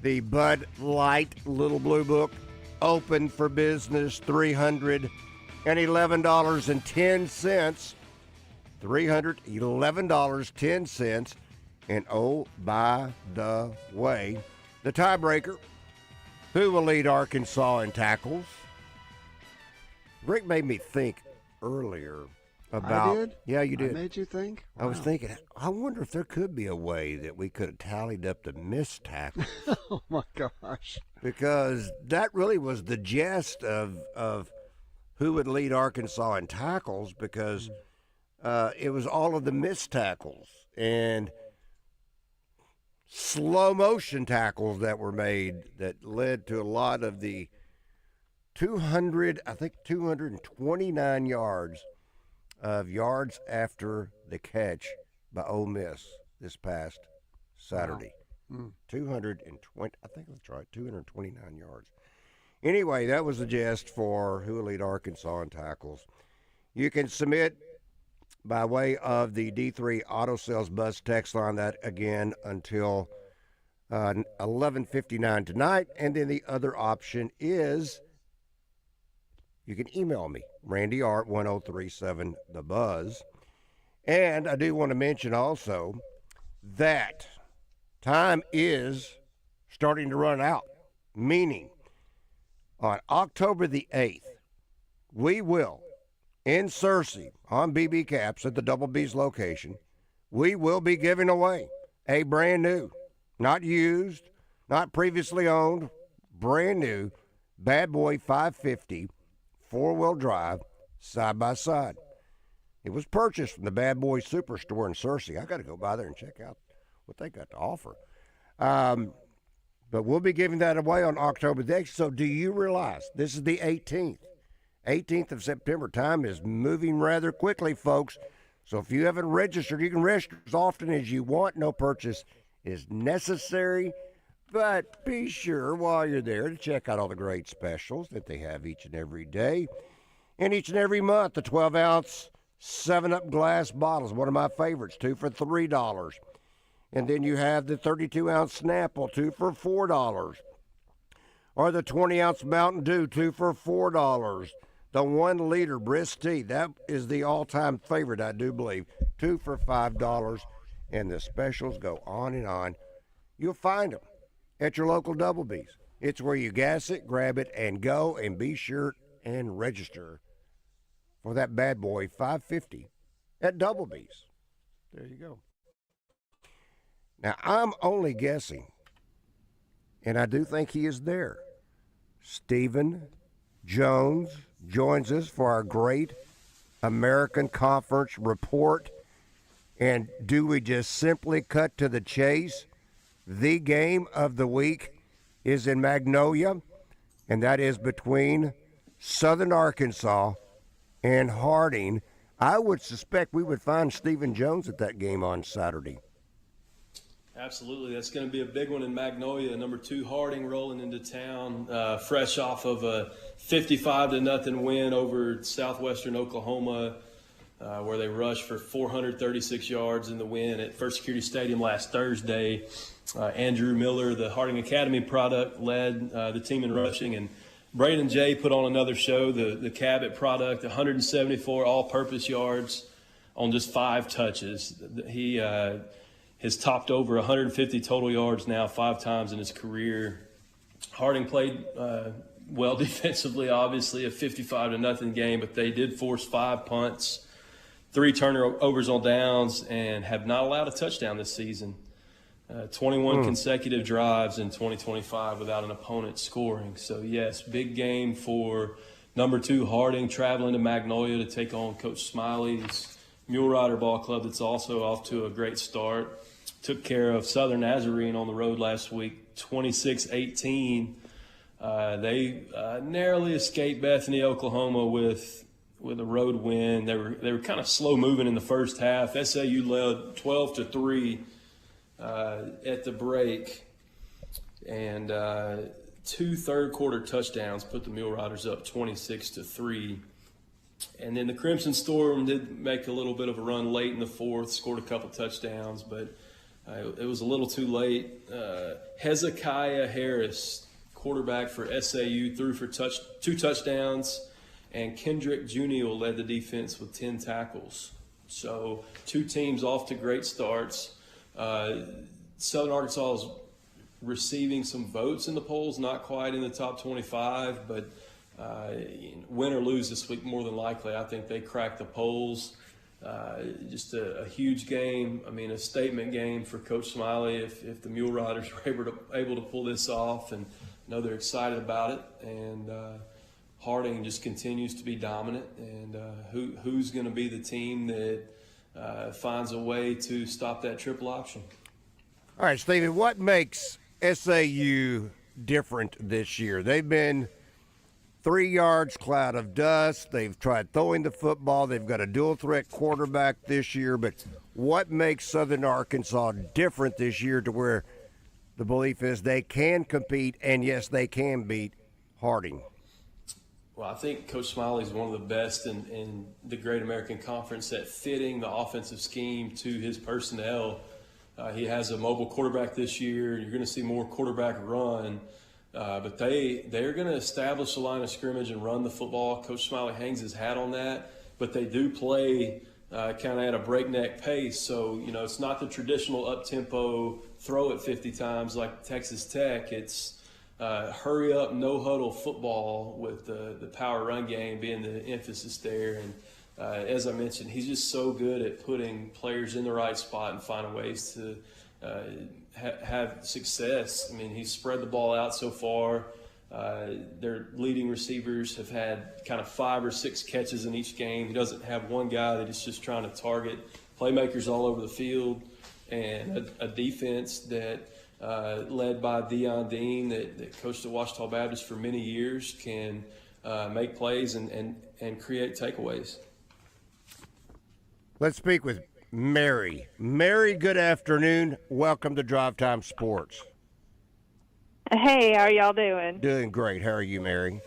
The Bud Light Little Blue Book open for business, $311.10. $311.10. And oh, by the way, the tiebreaker, who will lead Arkansas in tackles? Rick made me think earlier about... I did? Yeah, you did. I made you think? Wow. I was thinking, I wonder if there could be a way that we could have tallied up the missed tackles. Oh, my gosh. Because that really was the gist of who would lead Arkansas in tackles, because it was all of the missed tackles and slow-motion tackles that were made that led to a lot of the 229 yards of yards after the catch by Ole Miss this past Saturday. Wow. 220, I think that's right, 229 yards. Anyway, that was the gist for who will lead Arkansas in tackles. You can submit by way of the D3 Auto Sales Buzz text line, that again until 11:59 tonight. And then the other option is you can email me, Randy R. 1037thebuzz. And I do want to mention also that time is starting to run out, meaning on October the 8th, we will, in Searcy, on BB Caps at the Double B's location, we will be giving away a brand new, not used, not previously owned, brand new Bad Boy 550 four-wheel drive side-by-side. It was purchased from the Bad Boy Superstore in Searcy. I got to go by there and check out what they got to offer. But we'll be giving that away on October the 8th. So do you realize this is the 18th? 18th of September. Time is moving rather quickly, folks. So if you haven't registered, you can register as often as you want. No purchase is necessary. But be sure while you're there to check out all the great specials that they have each and every day. And each and every month, the 12-ounce 7-Up glass bottles, one of my favorites, 2 for $3. And then you have the 32-ounce Snapple, 2 for $4. Or the 20-ounce Mountain Dew, 2 for $4. The 1-liter Brisk Tea, that is the all-time favorite, I do believe, 2 for $5. And the specials go on and on. You'll find them at your local Double B's. It's where you gas it, grab it, and go, and be sure and register for that bad boy $5.50 at Double B's. There you go. Now, I'm only guessing, and I do think he is there. Stephen Jones joins us for our great American Conference report. And do we just simply cut to the chase? The game of the week is in Magnolia, and that is between Southern Arkansas and Harding. I would suspect we would find Stephen Jones at that game on Saturday. Absolutely. That's going to be a big one in Magnolia. Number 2 Harding rolling into town, fresh off of a 55-0 win over Southwestern Oklahoma, where they rushed for 436 yards in the win at First Security Stadium last Thursday. Andrew Miller, the Harding Academy product, led the team in rushing, and Braden Jay put on another show, the Cabot product, 174 all-purpose yards on just 5 touches. He has topped over 150 total yards now 5 times in his career. Harding played well defensively, obviously, a 55-0 game, but they did force 5 punts, 3 turnovers on downs, and have not allowed a touchdown this season. 21 consecutive drives in 2025 without an opponent scoring. So, yes, big game for number 2 Harding, traveling to Magnolia to take on Coach Smiley's Mule Rider Ball Club that's also off to a great start. Took care of Southern Nazarene on the road last week, 26-18. They narrowly escaped Bethany, Oklahoma with a road win. They were kind of slow moving in the first half. SAU led 12-3 at the break, and 2 third-quarter touchdowns put the Mule Riders up 26-3. And then the Crimson Storm did make a little bit of a run late in the fourth, scored a couple touchdowns, but it was a little too late. Hezekiah Harris, quarterback for SAU, threw for 2 touchdowns, and Kendrick Junior led the defense with 10 tackles. So 2 teams off to great starts. Southern Arkansas is receiving some votes in the polls, not quite in the top 25, but win or lose this week, more than likely, I think they crack the polls. Just a huge game. I mean, a statement game for Coach Smiley if the Mule Riders were able to pull this off, and I know they're excited about it. And Harding just continues to be dominant. And who's going to be the team that finds a way to stop that triple option? All right, Stephen, what makes SAU different this year? They've been 3 yards cloud of dust. They've tried throwing the football. They've got a dual-threat quarterback this year. But what makes Southern Arkansas different this year to where the belief is they can compete, and, yes, they can beat Harding? Well, I think Coach Smiley is one of the best in the Great American Conference at fitting the offensive scheme to his personnel. He has a mobile quarterback this year. You're going to see more quarterback run. But they're going to establish the line of scrimmage and run the football. Coach Smiley hangs his hat on that. But they do play kind of at a breakneck pace. So, it's not the traditional up-tempo throw it 50 times like Texas Tech. It's hurry-up, no-huddle football with the power run game being the emphasis there. And as I mentioned, he's just so good at putting players in the right spot and finding ways to have success. I mean, he's spread the ball out so far. Their leading receivers have had kind of 5 or 6 catches in each game. He doesn't have one guy that he's just trying to target. Playmakers all over the field, and a defense that led by Deion Dean that coached at Ouachita Baptist for many years can make plays and create takeaways. Let's speak with Mary. Mary, good afternoon. Welcome to Drive Time Sports. Hey, how are y'all doing? Doing great. How are you, Mary?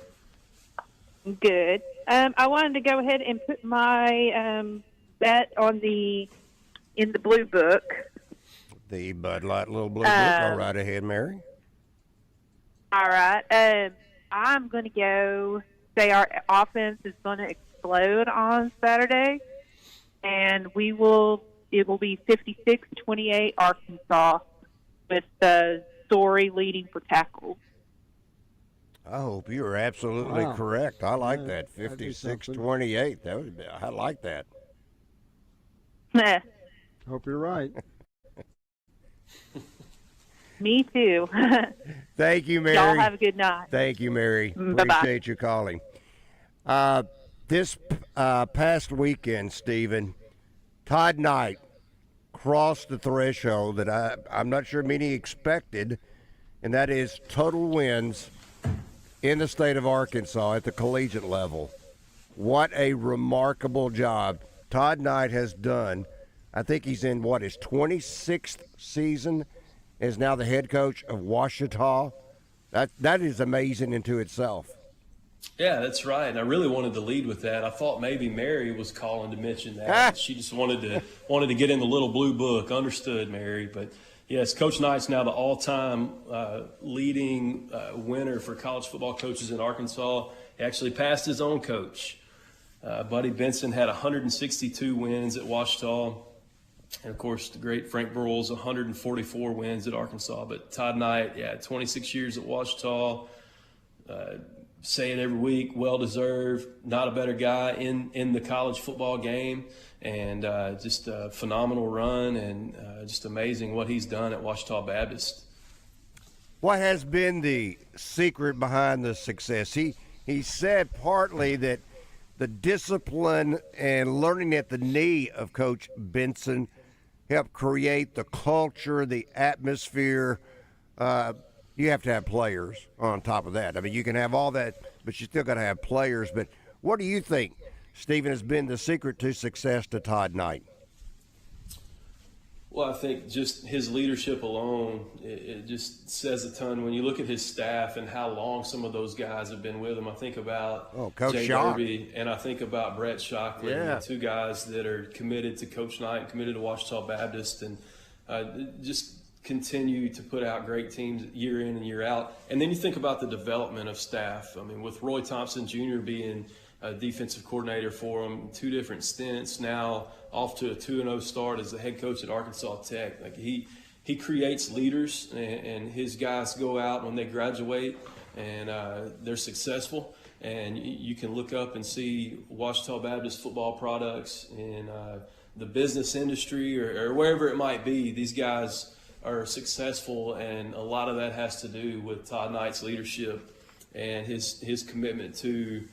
Good. I wanted to go ahead and put my bet in the blue book. The Bud Light Little Blue Book. Go right ahead, Mary. All right. I'm going to go say our offense is going to explode on Saturday, and it will be 56-28 Arkansas with Story leading for tackles. I hope you are absolutely correct. I like that. 56-28. I like that. Hope you're right. Me too. Thank you, Mary. Y'all have a good night. Thank you, Mary. Bye-bye. Appreciate you calling. This past weekend, Stephen, Todd Knight crossed the threshold that I'm not sure many expected, and that is total wins in the state of Arkansas at the collegiate level. What a remarkable job Todd Knight has done. I think he's in, his 26th season as now the head coach of Ouachita. That is amazing into itself. Yeah, that's right. And I really wanted to lead with that. I thought maybe Mary was calling to mention that. She just wanted to get in the little blue book. Understood, Mary. But yes, Coach Knight's now the all-time leading winner for college football coaches in Arkansas. He actually passed his own coach. Buddy Benson had 162 wins at Ouachita. And, of course, the great Frank Broyles, 144 wins at Arkansas. But Todd Knight, 26 years at Ouachita. Say it every week, well-deserved, not a better guy in the college football game. And just a phenomenal run and just amazing what he's done at Ouachita Baptist. What has been the secret behind the success? He said partly that the discipline and learning at the knee of Coach Benson helped create the culture, the atmosphere. You have to have players on top of that. I mean, you can have all that, but you still got to have players. But what do you think, Stephen, has been the secret to success to Todd Knight? Well, I think just his leadership alone, it just says a ton. When you look at his staff and how long some of those guys have been with him, I think about Coach Jay Schock. Derby and I think about Brett Shockley, Yeah. two guys that are committed to Coach Knight, committed to Ouachita Baptist, and just continue to put out great teams year in and year out. And then you think about the development of staff. I mean, with Roy Thompson Jr. being a defensive coordinator for him, 2 different stints, now off to a 2-0 start as the head coach at Arkansas Tech. Like he creates leaders, and his guys go out when they graduate and they're successful. And you can look up and see Ouachita Baptist football products in the business industry or wherever it might be. These guys are successful, and a lot of that has to do with Todd Knight's leadership and his commitment to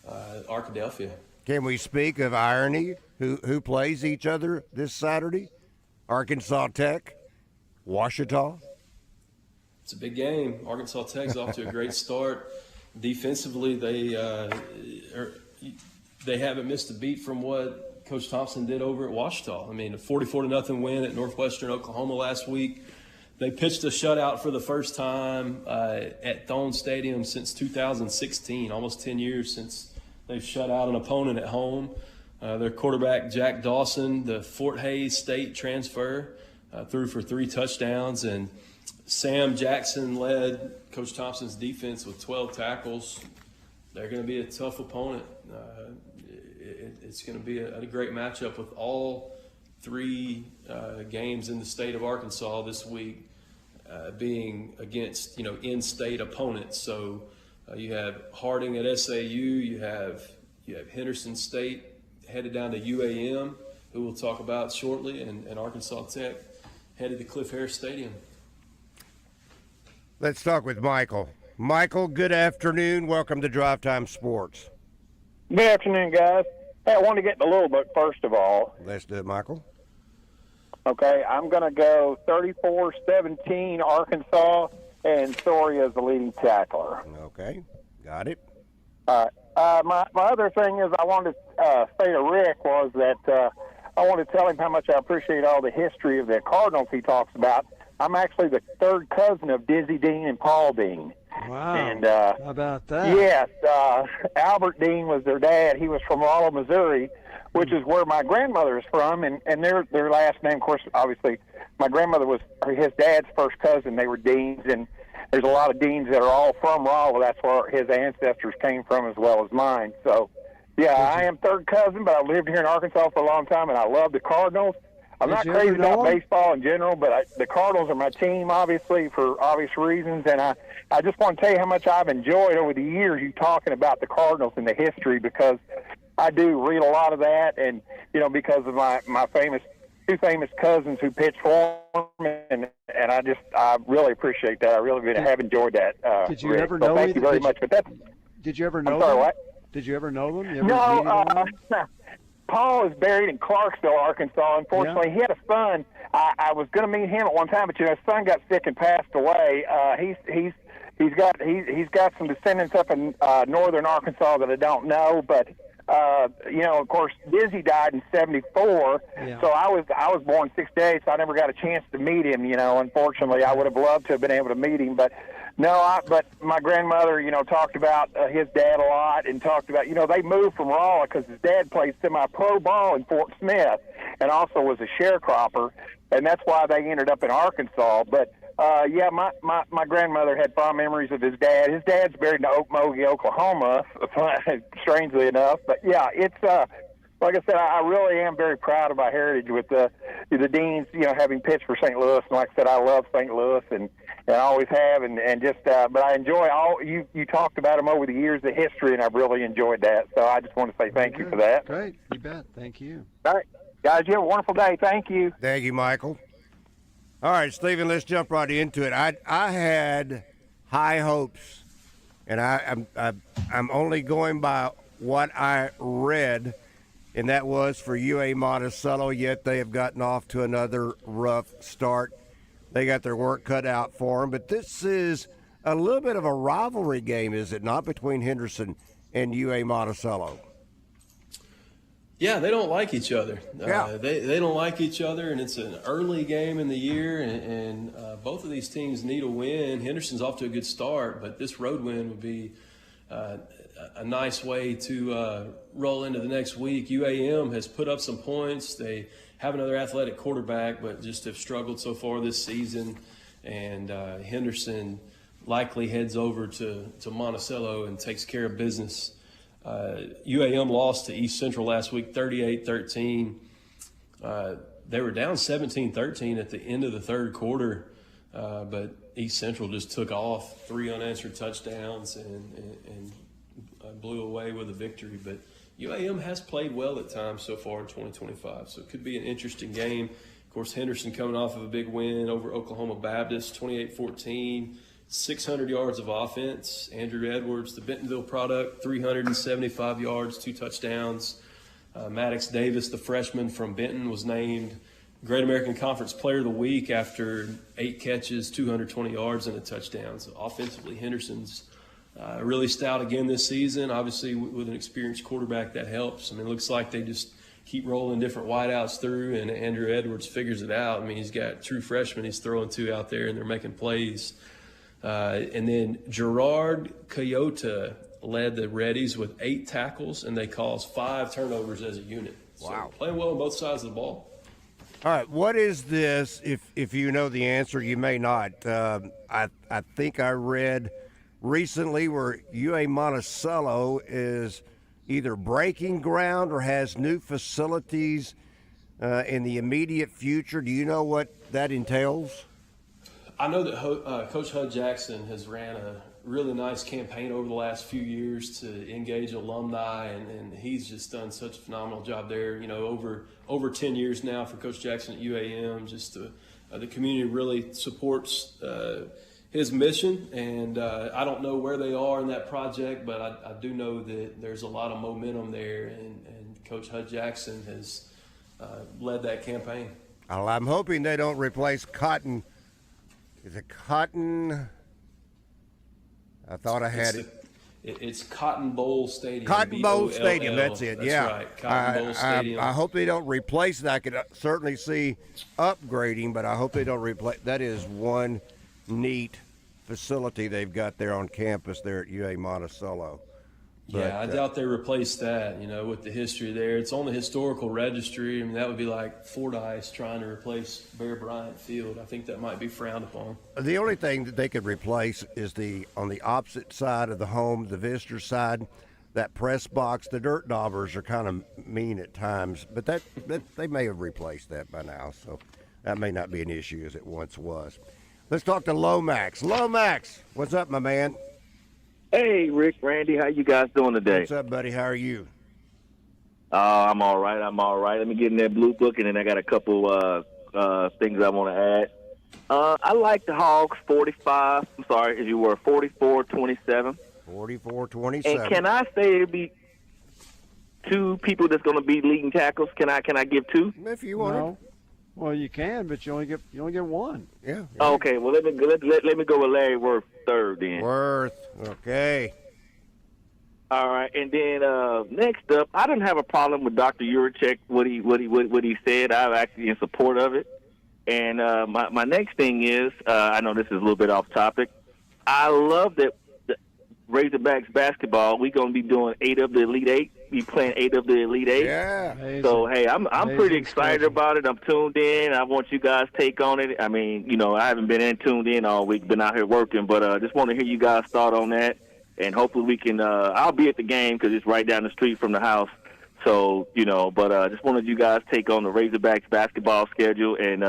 Arkadelphia. Can we speak of irony? Who plays each other this Saturday? Arkansas Tech, Ouachita. It's a big game. Arkansas Tech's off to a great start. Defensively, they haven't missed a beat from what Coach Thompson did over at Ouachita. I mean, a 44-0 win at Northwestern Oklahoma last week. They pitched a shutout for the first time at Thone Stadium since 2016, almost 10 years since they've shut out an opponent at home. Their quarterback, Jack Dawson, the Fort Hays State transfer, threw for 3 touchdowns. And Sam Jackson led Coach Thompson's defense with 12 tackles. They're going to be a tough opponent. It's going to be a great matchup with all 3 games in the state of Arkansas this week being against, in-state opponents. So you have Harding at SAU, you have Henderson State headed down to UAM, who we'll talk about shortly, and Arkansas Tech headed to Cliff Harris Stadium. Let's talk with Michael. Michael, good afternoon. Welcome to Drive Time Sports. Good afternoon, guys. Hey, I want to get in the little book first of all. Let's do it, Michael. Okay, I'm going to go 34-17 Arkansas, and Story is the leading tackler. Okay, got it. All right. My other thing is I wanted to say to Rick was that I want to tell him how much I appreciate all the history of the Cardinals he talks about. I'm actually the 3rd cousin of Dizzy Dean and Paul Dean. Wow. And, how about that? Yes. Albert Dean was their dad. He was from Rollo, Missouri. which is where my grandmother is from, and their last name, of course, obviously, my grandmother was his dad's first cousin. They were Deans, and there's a lot of Deans that are all from Rolla. That's where his ancestors came from as well as mine. So, yeah, I am third cousin, but I lived here in Arkansas for a long time, and I love the Cardinals. I'm not crazy about baseball in general, but the Cardinals are my team, obviously, for obvious reasons. And I just want to tell you how much I've enjoyed over the years you talking about the Cardinals and the history, because I do read a lot of that. And, you know, because of my two famous cousins who pitched for them, and I really appreciate that. I really have enjoyed that. Did you Rick. ever So know thank you very much. But that's, Did you ever know I'm sorry, them? what? Did you ever know them? You ever meet them? Paul is buried in Clarksville, Arkansas. Unfortunately, he had a son. I was going to meet him at one time, but his son got sick and passed away. He's got some descendants up in northern Arkansas that I don't know, but of course, Dizzy died in '74, so I was born '68, so I never got a chance to meet him. Unfortunately, I would have loved to have been able to meet him, but. No, but my grandmother, talked about his dad a lot, and talked about, they moved from Rolla because his dad played semi-pro ball in Fort Smith and also was a sharecropper, and that's why they ended up in Arkansas. But, my grandmother had fond memories of his dad. His dad's buried in Okmulgee, Oklahoma, strangely enough. But, yeah, it's like I said, I really am very proud of my heritage with the Deans, having pitched for St. Louis. And like I said, I love St. Louis and I always have. And just, but I enjoy you talked about them over the years, the history, and I've really enjoyed that. So I just want to say thank you for that. Great. You bet. Thank you. All right. Guys, you have a wonderful day. Thank you. Thank you, Michael. All right, Stephen, let's jump right into it. I had high hopes, and I'm only going by what I read, and that was for UA Monticello, yet they have gotten off to another rough start. They got their work cut out for them, but this is a little bit of a rivalry game, is it not, between Henderson and UA Monticello? Yeah, they don't like each other. Yeah. They don't like each other, and it's an early game in the year, and both of these teams need a win. Henderson's off to a good start, but this road win would be a nice way to roll into the next week. UAM has put up some points. They have another athletic quarterback, but just have struggled so far this season. And Henderson likely heads over to Monticello and takes care of business. UAM lost to East Central last week, 38-13. They were down 17-13 at the end of the third quarter, but East Central just took off, 3 unanswered touchdowns and blew away with a victory. But UAM has played well at times so far in 2025, so it could be an interesting game. Of course, Henderson coming off of a big win over Oklahoma Baptist, 28-14, 600 yards of offense. Andrew Edwards, the Bentonville product, 375 yards, 2 touchdowns. Maddox Davis, the freshman from Benton, was named Great American Conference Player of the Week after 8 catches, 220 yards, and a touchdown. So offensively, Henderson's really stout again this season. Obviously, with an experienced quarterback, that helps. I mean, it looks like they just keep rolling different wideouts through, and Andrew Edwards figures it out. I mean, he's got true freshmen he's throwing to out there, and they're making plays. And then Gerard Coyota led the Reddies with 8 tackles, and they caused 5 turnovers as a unit. Wow. So playing well on both sides of the ball. All right, what is this? If you know the answer, you may not. I think I read recently where UA Monticello is either breaking ground or has new facilities in the immediate future. Do you know what that entails? I know that Coach Hud Jackson has ran a really nice campaign over the last few years to engage alumni, and he's just done such a phenomenal job there. Over 10 years now for Coach Jackson at UAM. Just the community really supports his mission, and I don't know where they are in that project, but I do know that there's a lot of momentum there, and Coach Hud Jackson has led that campaign. Well, I'm hoping they don't replace Cotton. Is it Cotton? I thought I had it. It's Cotton Bowl Stadium. Cotton Bowl Stadium, that's it. That's yeah, right. Cotton Bowl Stadium. I hope they don't replace it. I could certainly see upgrading, but I hope they don't replace. That is one neat facility they've got there on campus there at UA Monticello. Yeah, I doubt they replaced that, with the history there. It's on the historical registry. I mean, that would be like Fordyce trying to replace Bear Bryant Field. I think that might be frowned upon. The only thing that they could replace is on the opposite side of the home, the visitor side, that press box. The dirt daubers are kind of mean at times, but that they may have replaced that by now, so that may not be an issue as it once was. Let's talk to Lomax. Lomax, what's up, my man? Hey, Rick, Randy, how you guys doing today? What's up, buddy? How are you? I'm all right. Let me get in that blue book, and then I got a couple things I want to add. I like the Hogs 44-27. 44-27. And can I say it'd be two people that's going to be leading tackles? Can I give two? If you want. No. Well, you can, but you only get one. Yeah. Okay. Well, let me go with Larry Worth third then. Worth. Okay. All right, and then next up, I didn't have a problem with Dr. Urachek, what he said. I'm actually in support of it. And my next thing is, I know this is a little bit off topic. I love that the Razorbacks basketball. We're gonna be doing 8 of the Elite 8. We playing 8 of the Elite 8. Yeah. Amazing. So hey, I'm pretty excited about it. I'm tuned in. I want you guys' take on it. I mean, I haven't been tuned in all week. Been out here working, but just want to hear you guys' thought on that. And hopefully we can. I'll be at the game because it's right down the street from the house. So but just wanted you guys' take on the Razorbacks basketball schedule. And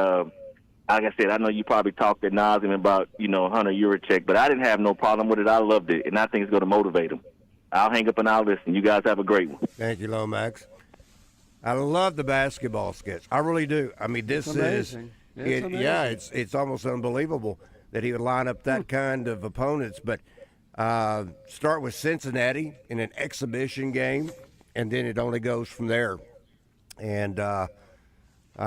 like I said, I know you probably talked at nauseam about Hunter Urachek, but I didn't have no problem with it. I loved it, and I think it's going to motivate him. I'll hang up and I'll listen. You guys have a great one. Thank you, Lomax. I love the basketball sketch. I really do. I mean, this is amazing. Yeah, it's almost unbelievable that he would line up that kind of opponents. But start with Cincinnati in an exhibition game, and then it only goes from there. And I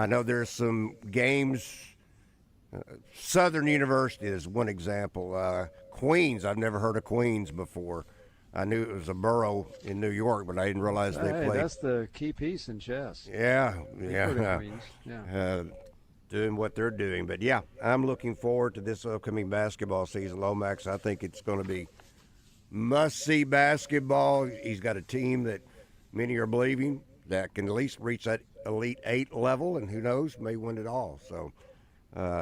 know there's some games. Southern University is one example. Queens, I've never heard of Queens before. I knew it was a borough in New York, but I didn't realize they played. That's the key piece in chess. Yeah. Yeah. Doing what they're doing. But, yeah, I'm looking forward to this upcoming basketball season, Lomax. I think it's going to be must-see basketball. He's got a team that many are believing that can at least reach that Elite 8 level, and who knows, may win it all. So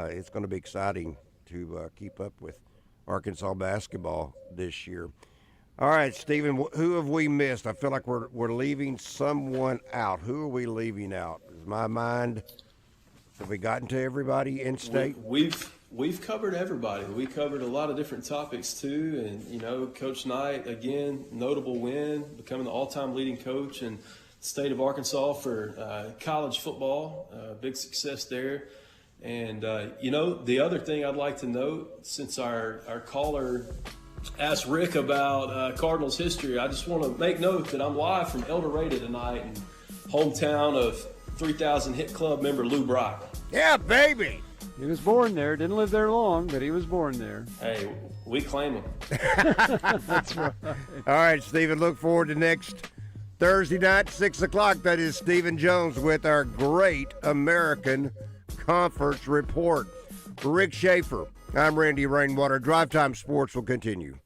it's going to be exciting to keep up with Arkansas basketball this year. All right, Stephen, who have we missed? I feel like we're leaving someone out. Who are we leaving out? Is my mind, have we gotten to everybody in state? We've covered everybody. We covered a lot of different topics too. And, Coach Knight, again, notable win, becoming the all-time leading coach in the state of Arkansas for college football. Big success there. And, the other thing I'd like to note, since our caller asked Rick about Cardinals history, I just want to make note that I'm live from El Dorado tonight in hometown of 3,000 Hit Club member Lou Brock. Yeah, baby. He was born there. Didn't live there long, but he was born there. Hey, we claim him. That's right. All right, Stephen, look forward to next Thursday night, 6 o'clock. That is Stephen Jones with our Great American Conference Report. For Rick Schaeffer, I'm Randy Rainwater. Drive Time Sports will continue.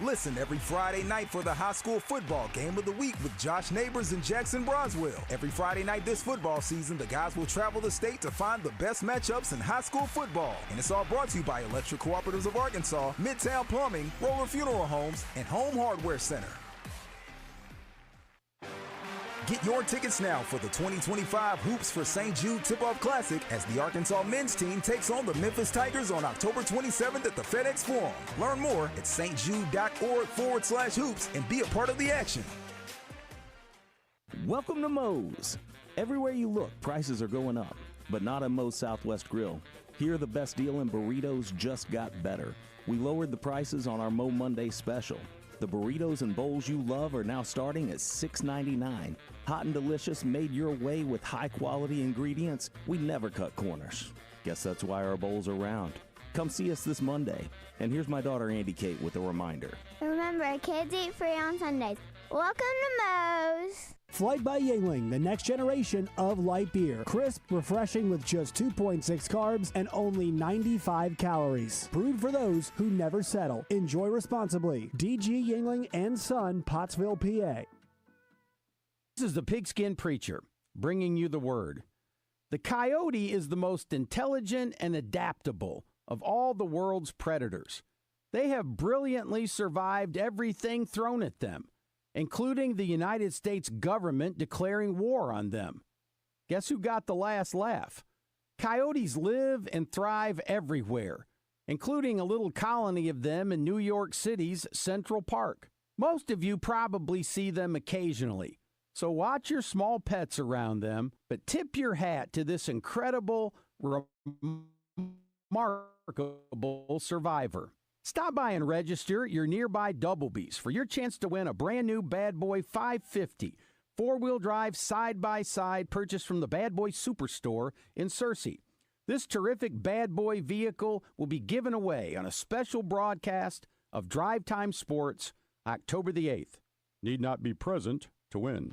Listen every Friday night for the high school football game of the week with Josh Neighbors and Jackson Broswell. Every Friday night this football season, the guys will travel the state to find the best matchups in high school football. And it's all brought to you by Electric Cooperatives of Arkansas, Midtown Plumbing, Roller Funeral Homes, and Home Hardware Center. Get your tickets now for the 2025 Hoops for St. Jude Tip-Off Classic as the Arkansas men's team takes on the Memphis Tigers on October 27th at the FedEx Forum. Learn more at stjude.org/hoops and be a part of the action. Welcome to Moe's. Everywhere you look, prices are going up, but not at Moe's Southwest Grill. Here, the best deal in burritos just got better. We lowered the prices on our Mo Monday special. The burritos and bowls you love are now starting at $6.99. Hot and delicious, made your way with high-quality ingredients. We never cut corners. Guess that's why our bowls are round. Come see us this Monday. And here's my daughter, Andy Kate, with a reminder. Remember, kids eat free on Sundays. Welcome to Moe's. Flight by Yuengling, the next generation of light beer. Crisp, refreshing with just 2.6 carbs and only 95 calories. Brewed for those who never settle. Enjoy responsibly. DG Yuengling and Son, Pottsville, PA. This is the Pigskin Preacher, bringing you the word. The coyote is the most intelligent and adaptable of all the world's predators. They have brilliantly survived everything thrown at them, including the United States government declaring war on them. Guess who got the last laugh? Coyotes live and thrive everywhere, including a little colony of them in New York City's Central Park. Most of you probably see them occasionally, so watch your small pets around them, but tip your hat to this incredible, remarkable survivor. Stop by and register at your nearby Doublebees for your chance to win a brand new Bad Boy 550 four-wheel drive side-by-side purchased from the Bad Boy Superstore in Searcy. This terrific Bad Boy vehicle will be given away on a special broadcast of Drive Time Sports October the 8th. Need not be present to win.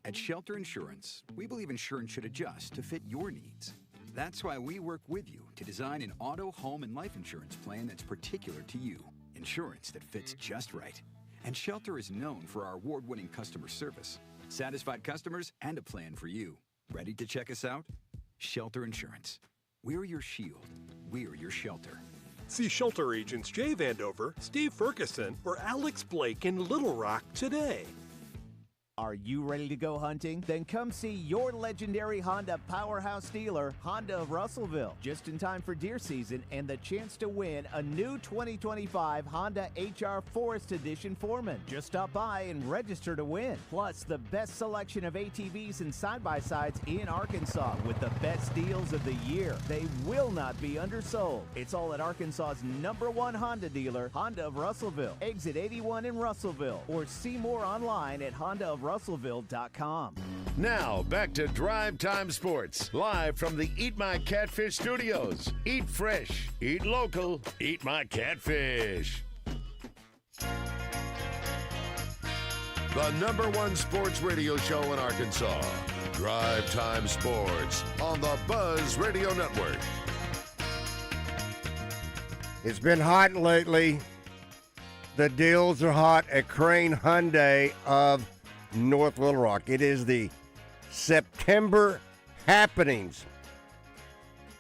At Shelter Insurance, we believe insurance should adjust to fit your needs. That's why we work with you to design an auto, home, and life insurance plan that's particular to you. Insurance that fits just right. And Shelter is known for our award-winning customer service, satisfied customers, and a plan for you. Ready to check us out? Shelter Insurance. We're your shield. We're your shelter. See Shelter agents Jay Vandover, Steve Ferguson, or Alex Blake in Little Rock today. Are you ready to go hunting? Then come see your legendary Honda powerhouse dealer, Honda of Russellville, just in time for deer season and the chance to win a new 2025 Honda HR Forest Edition Foreman. Just stop by and register to win. Plus, the best selection of ATVs and side-by-sides in Arkansas with the best deals of the year. They will not be undersold. It's all at Arkansas's #1 Honda dealer, Honda of Russellville, exit 81 in Russellville, or see more online at hondaofrussellville.com. Now, back to Drive Time Sports, live from the Eat My Catfish studios. Eat fresh, eat local, eat my catfish. The #1 sports radio show in Arkansas. Drive Time Sports on the Buzz Radio Network. It's been hot lately. The deals are hot at Crain Hyundai of North Little Rock. It is the September happenings.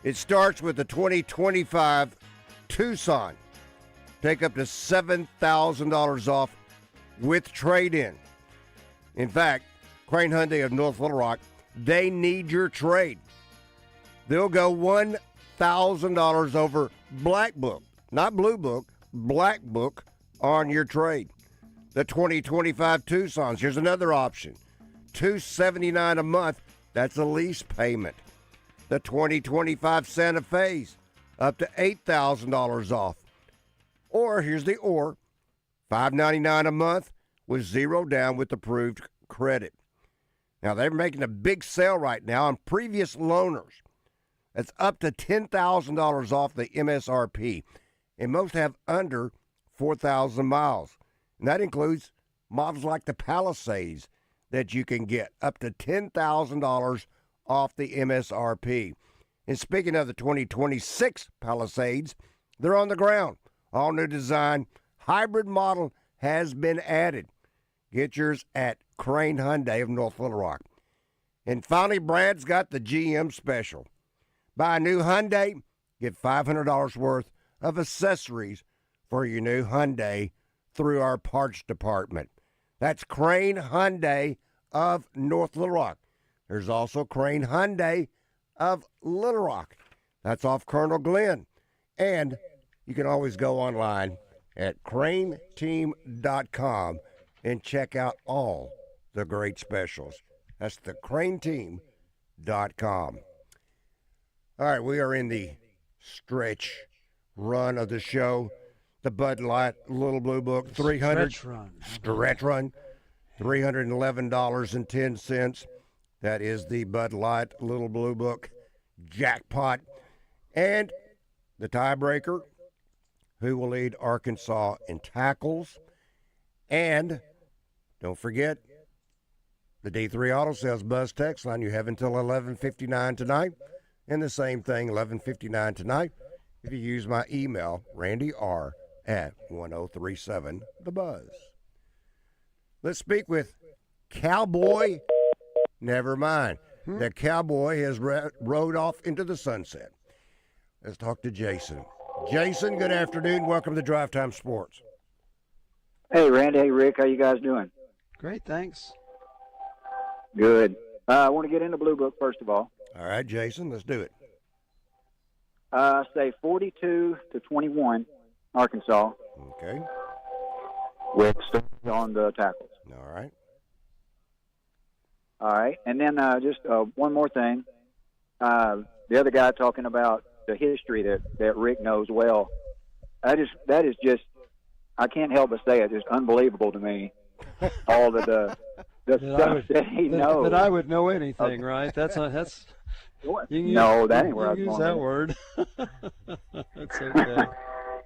It starts with the 2025 Tucson. Take up to $7,000 off with trade-in. In fact, Crain Hyundai of North Little Rock, they need your trade. They'll go $1,000 over Black Book, not Blue Book, Black Book on your trade. The 2025 Tucsons, here's another option. $279 a month, that's a lease payment. The 2025 Santa Fe's, up to $8,000 off. Or, here's the or, $599 a month with zero down with approved credit. Now, they're making a big sale right now on previous loaners. That's up to $10,000 off the MSRP. And most have under 4,000 miles. And that includes models like the Palisades that you can get up to $10,000 off the MSRP. And speaking of the 2026 Palisades, they're on the ground. All new design, hybrid model has been added. Get yours at Crain Hyundai of North Little Rock. And finally, Brad's got the GM special. Buy a new Hyundai, get $500 worth of accessories for your new Hyundai through our parts department. That's Crain Hyundai of North Little Rock. There's also Crain Hyundai of Little Rock. That's off Colonel Glenn. And you can always go online at crainteam.com and check out all the great specials. That's the crainteam.com. All right, we are in the stretch run of the show. The Bud Light Little Blue Book, Stretch run. $311.10. That is the Bud Light Little Blue Book jackpot. And the tiebreaker, who will lead Arkansas in tackles. And don't forget, The D3 Auto Sales Buzz text line, you have until 11:59 tonight. And the same thing, 11:59 tonight, if you use my email, randyr@1037thebuzz. Let's speak with Cowboy. Never mind. The Cowboy has rode off into the sunset. Let's talk to Jason. Jason, good afternoon. Welcome to Drive Time Sports. Hey, Randy. Hey, Rick. How you guys doing? Great, thanks. Good. I want to get into Blue Book, first of all. All right, Jason, let's do it. Say 42-21, Arkansas. Okay. With on the tackles. All right. All right. And then just one more thing. The other guy talking about the history that Rick knows well. That is just, I can't help but say it, just unbelievable to me. All the stuff that he knows. That I would know anything, right? That's that ain't where I was use going. That word. That's okay.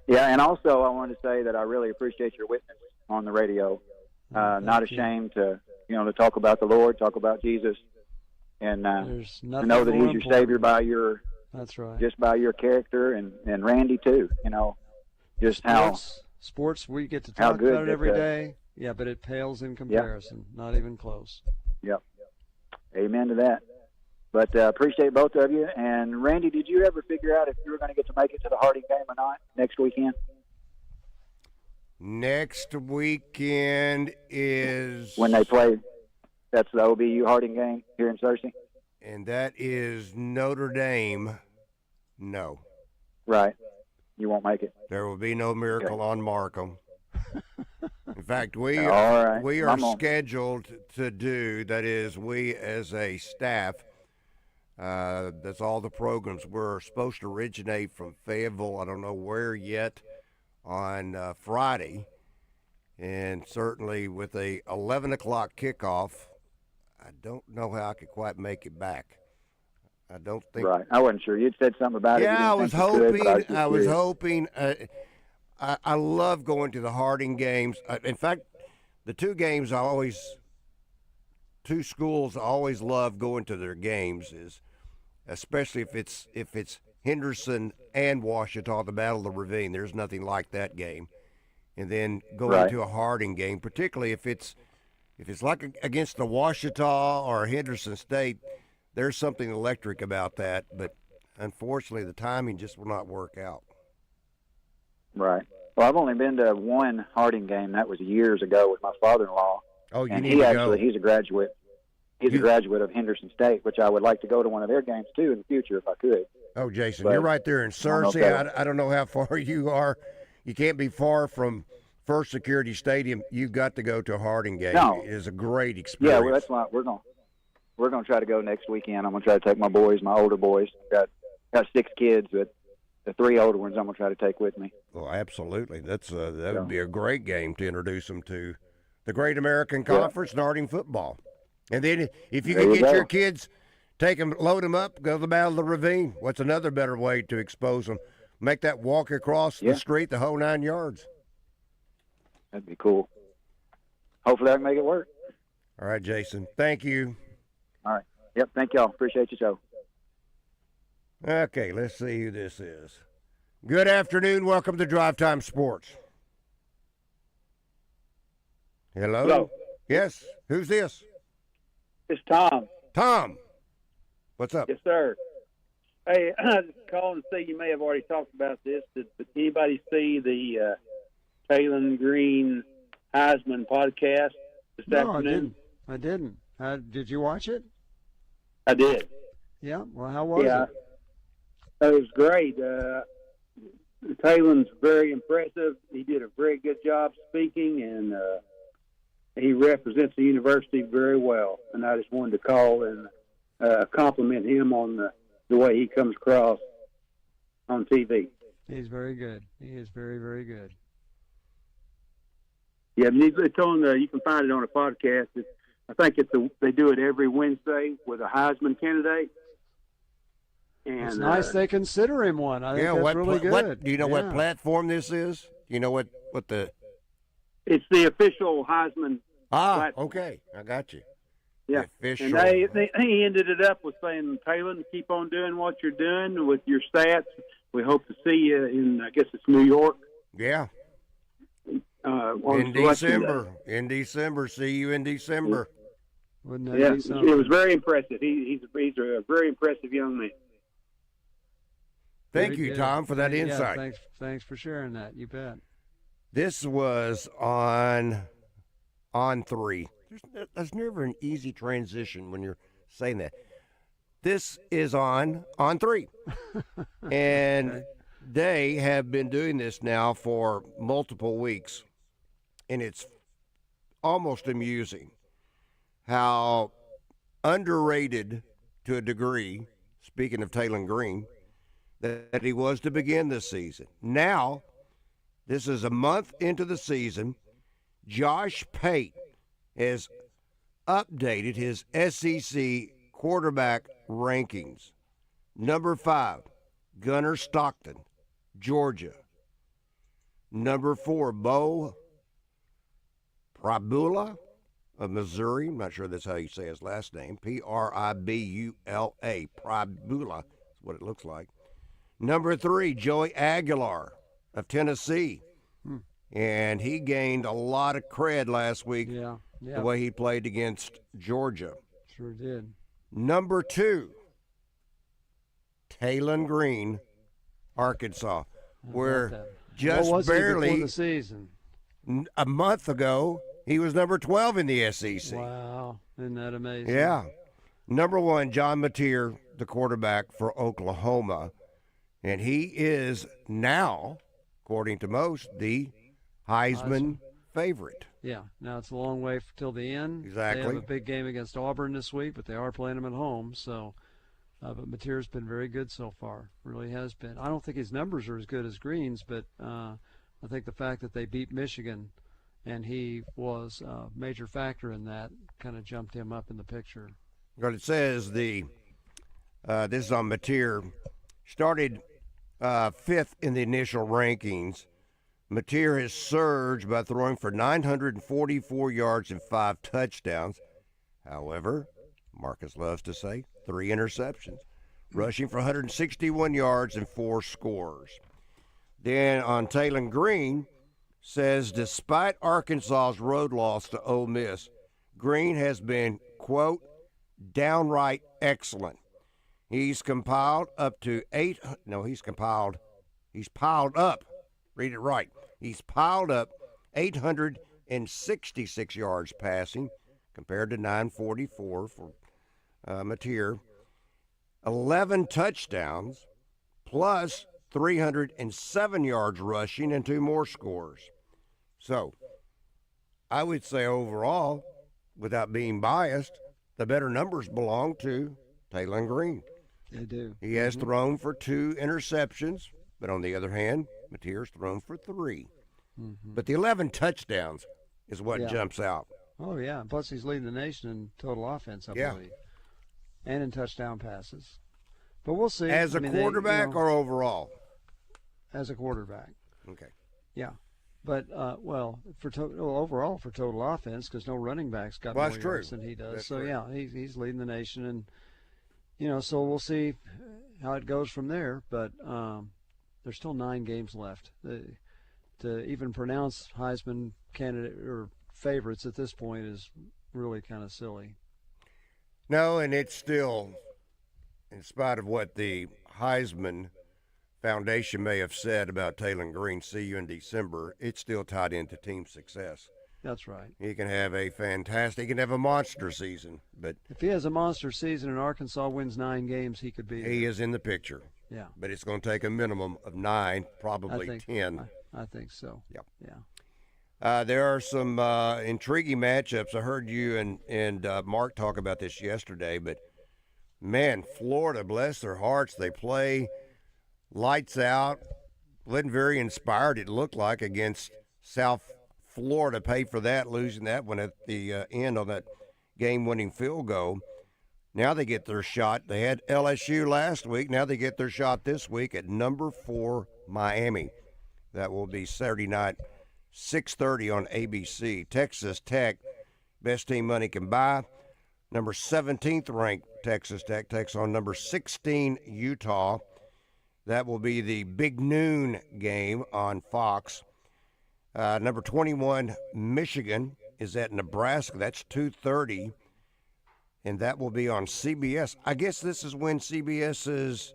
Yeah, and also I wanted to say that I really appreciate your witness on the radio. Not ashamed to talk about the Lord, talk about Jesus, and to know that He's your Savior by your. That's right. Just by your character and Randy too. Just sports we get to talk about it every day. Yeah, but it pales in comparison. Yep. Not even close. Yep. Amen to that. But appreciate both of you. And Randy, did you ever figure out if you were going to get to make it to the Harding game or not next weekend? Next weekend is when they play. That's the OBU Harding game here in Searcy. And that is Notre Dame. No. Right. You won't make it. There will be no miracle on Markham. In fact, we right. we are scheduled to do, that is, we as a staff, that's all the programs. We're supposed to originate from Fayetteville, I don't know where yet, on Friday. And certainly with a 11 o'clock kickoff, I don't know how I could quite make it back. I don't think. Right. I wasn't sure. You'd said something about it. Yeah, I was hoping. I love going to the Harding games. In fact, the two schools I always love going to their games is, especially if it's Henderson and Ouachita, the Battle of the Ravine. There's nothing like that game. And then going to a Harding game, particularly if it's like against the Ouachita or Henderson State, there's something electric about that. But unfortunately, the timing just will not work out. Right. Well, I've only been to one Harding game. That was years ago with my father-in-law. Oh, you and need to go. He's a graduate. He's a graduate of Henderson State, which I would like to go to one of their games too in the future if I could. Oh, Jason, you're right there in Searcy. I don't know how far you are. You can't be far from First Security Stadium. You've got to go to a Harding game. No. It is a great experience. Yeah, well, that's why we're going to try to go next weekend. I'm going to try to take my boys, my older boys. Got 6 kids, but the 3 older ones I'm going to try to take with me. Well, absolutely. That would be a great game to introduce them to the Great American Conference and Harding football. And then if you can get your kids, load them up, go to the Battle of the Ravine. What's another better way to expose them? Make that walk across the street, the whole 9 yards. That'd be cool. Hopefully I can make it work. All right, Jason. Thank you. All right. Yep, thank y'all. Appreciate your show. Okay, let's see who this is. Good afternoon. Welcome to Drive Time Sports. Hello? Hello. Yes. Who's this? It's Tom. Tom. What's up? Yes, sir. Hey, I was calling to see, you may have already talked about this. Did anybody see the Taylor Green Heisman podcast this afternoon? I didn't. Did you watch it? I did. Yeah. Well, how was it? It was great. Taylor's very impressive. He did a very good job speaking, and he represents the university very well. And I just wanted to call and compliment him on the way he comes across on TV. He's very good. He is very, very good. Yeah, it's on. You can find it on a podcast. I think they do it every Wednesday with a Heisman candidate. And, it's nice they consider him one. I think that's really good. Do you know what platform this is? Do you know what the? It's the official Heisman. platform. Okay, I got you. Yeah, Official. and he ended it up with saying, Taylor, keep on doing what you're doing with your stats. We hope to see you in, I guess it's New York. Yeah. On In Selection December. In December. See you in December. Wouldn't that Yeah, be it something? was very impressive. He's a very impressive young man. Thank Very you, good. Tom, for that Yeah, insight. thanks for sharing that. You bet. This was on 3. There's never an easy transition when you're saying that. This is on 3. And Okay. they have been doing this now for multiple weeks. And it's almost amusing how underrated to a degree, speaking of Taylor Green, that he was to begin this season. Now, this is a month into the season. Josh Pate has updated his SEC quarterback rankings. Number 5, Gunnar Stockton, Georgia. Number 4, Bo Pribula of Missouri. I'm not sure that's how you say his last name. Pribula. Pribula is what it looks like. Number 3, Joey Aguilar of Tennessee. And he gained a lot of cred last week the way he played against Georgia. Sure did. Number 2, Taylor Green, Arkansas, where just what was he barely before the season? a month ago, he was number 12 in the SEC. Wow, isn't that amazing? Yeah. Number 1, John Mateer, the quarterback for Oklahoma. And he is now, according to most, the Heisman favorite. Yeah. Now it's a long way till the end. Exactly. They have a big game against Auburn this week, but they are playing them at home. So, but Mateer's been very good so far. Really has been. I don't think his numbers are as good as Green's, but I think the fact that they beat Michigan and he was a major factor in that kind of jumped him up in the picture. But it says this is on Mateer, started 5th in the initial rankings. Mateer has surged by throwing for 944 yards and 5 touchdowns. However, Marcus loves to say 3 interceptions, rushing for 161 yards and 4 scores. Then on Taylor Green, says despite Arkansas's road loss to Ole Miss, Green has been, quote, downright excellent. He's piled up, read it right. He's piled up 866 yards passing compared to 944 for Mateer. 11 touchdowns plus 307 yards rushing and 2 more scores. So I would say overall, without being biased, the better numbers belong to Taylor Green. They do. He has thrown for 2 interceptions, but on the other hand, Mateer's thrown for 3. But the 11 touchdowns is what jumps out. Oh, yeah. Plus, he's leading the nation in total offense, I believe, and in touchdown passes. But we'll see. As a quarterback or overall? As a quarterback. Okay. Yeah. But, overall for total offense, because no running back's got more yards than he does. That's so, true. yeah, he's leading the nation. And, so we'll see how it goes from there. But there's still 9 games left. To even pronounce Heisman candidate or favorites at this point is really kind of silly. No, and it's still, in spite of what the Heisman Foundation may have said about Taylor Green, see you in December, it's still tied into team success. That's right. He can have a monster season. But if he has a monster season and Arkansas wins 9 games, he could be there. He is in the picture. Yeah. But it's going to take a minimum of 9, probably 10. I think so. Yep. Yeah. There are some intriguing matchups. I heard you and Mark talk about this yesterday, but, man, Florida, bless their hearts, they play lights out. Wasn't very inspired, it looked like, against South Florida. Paid for that, losing that one at the end on that game-winning field goal. Now they get their shot. They had LSU last week. Now they get their shot this week at number 4 Miami. That will be Saturday night, 6:30 on ABC. Texas Tech, best team money can buy. Number 17th ranked Texas Tech takes on number 16 Utah. That will be the big noon game on Fox. Number 21 Michigan is at Nebraska. That's 2:30, and that will be on CBS. I guess this is when CBS's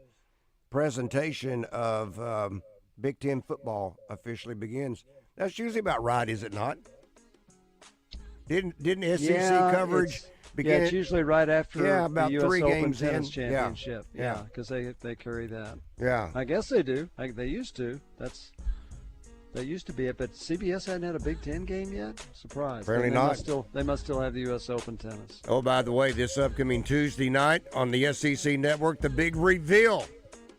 presentation of Big Ten football officially begins. That's usually about right, is it not? Didn't SEC coverage begin? Yeah, it's usually right after about the US 3 Open games Tennis in. Championship. Yeah. Because they carry that. Yeah. I guess they do. They used to. That used to be it. But CBS hadn't had a Big Ten game yet? Surprise. Apparently not. They must still have the US Open Tennis. Oh, by the way, this upcoming Tuesday night on the SEC Network, the big reveal,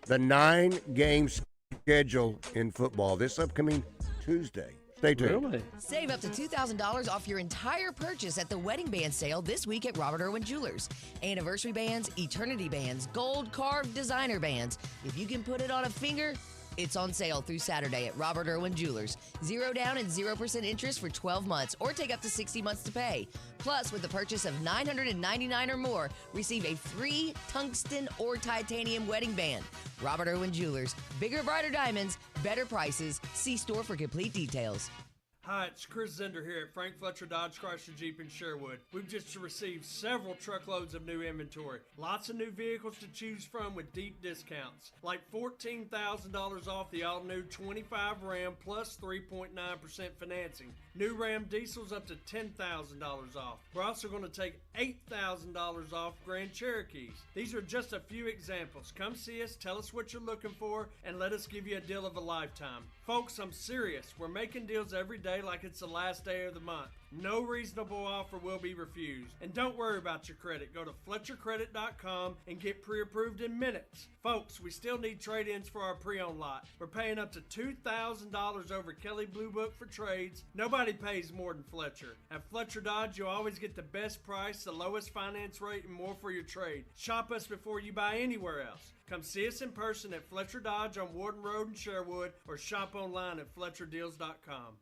the 9-game schedule in football this upcoming Tuesday. Stay tuned. Really? Save up to $2,000 off your entire purchase at the Wedding Band Sale this week at Robert Irwin Jewelers. Anniversary bands, eternity bands, gold carved designer bands. If you can put it on a finger, it's on sale through Saturday at Robert Irwin Jewelers. 0 down and 0% interest for 12 months or take up to 60 months to pay. Plus, with the purchase of $999 or more, receive a free tungsten or titanium wedding band. Robert Irwin Jewelers. Bigger, brighter diamonds, better prices. See store for complete details. Hi, it's Chris Zender here at Frank Fletcher Dodge Chrysler Jeep in Sherwood. We've just received several truckloads of new inventory. Lots of new vehicles to choose from with deep discounts, like $14,000 off the all-new 25 Ram plus 3.9% financing. New Ram diesels up to $10,000 off. We're also going to take $8,000 off Grand Cherokees. These are just a few examples. Come see us, tell us what you're looking for, and let us give you a deal of a lifetime. Folks, I'm serious. We're making deals every day like it's the last day of the month. No reasonable offer will be refused. And don't worry about your credit. Go to FletcherCredit.com and get pre-approved in minutes. Folks, we still need trade-ins for our pre-owned lot. We're paying up to $2,000 over Kelly Blue Book for trades. Nobody pays more than Fletcher. At Fletcher Dodge, you'll always get the best price, the lowest finance rate, and more for your trade. Shop us before you buy anywhere else. Come see us in person at Fletcher Dodge on Warden Road in Sherwood or shop online at FletcherDeals.com.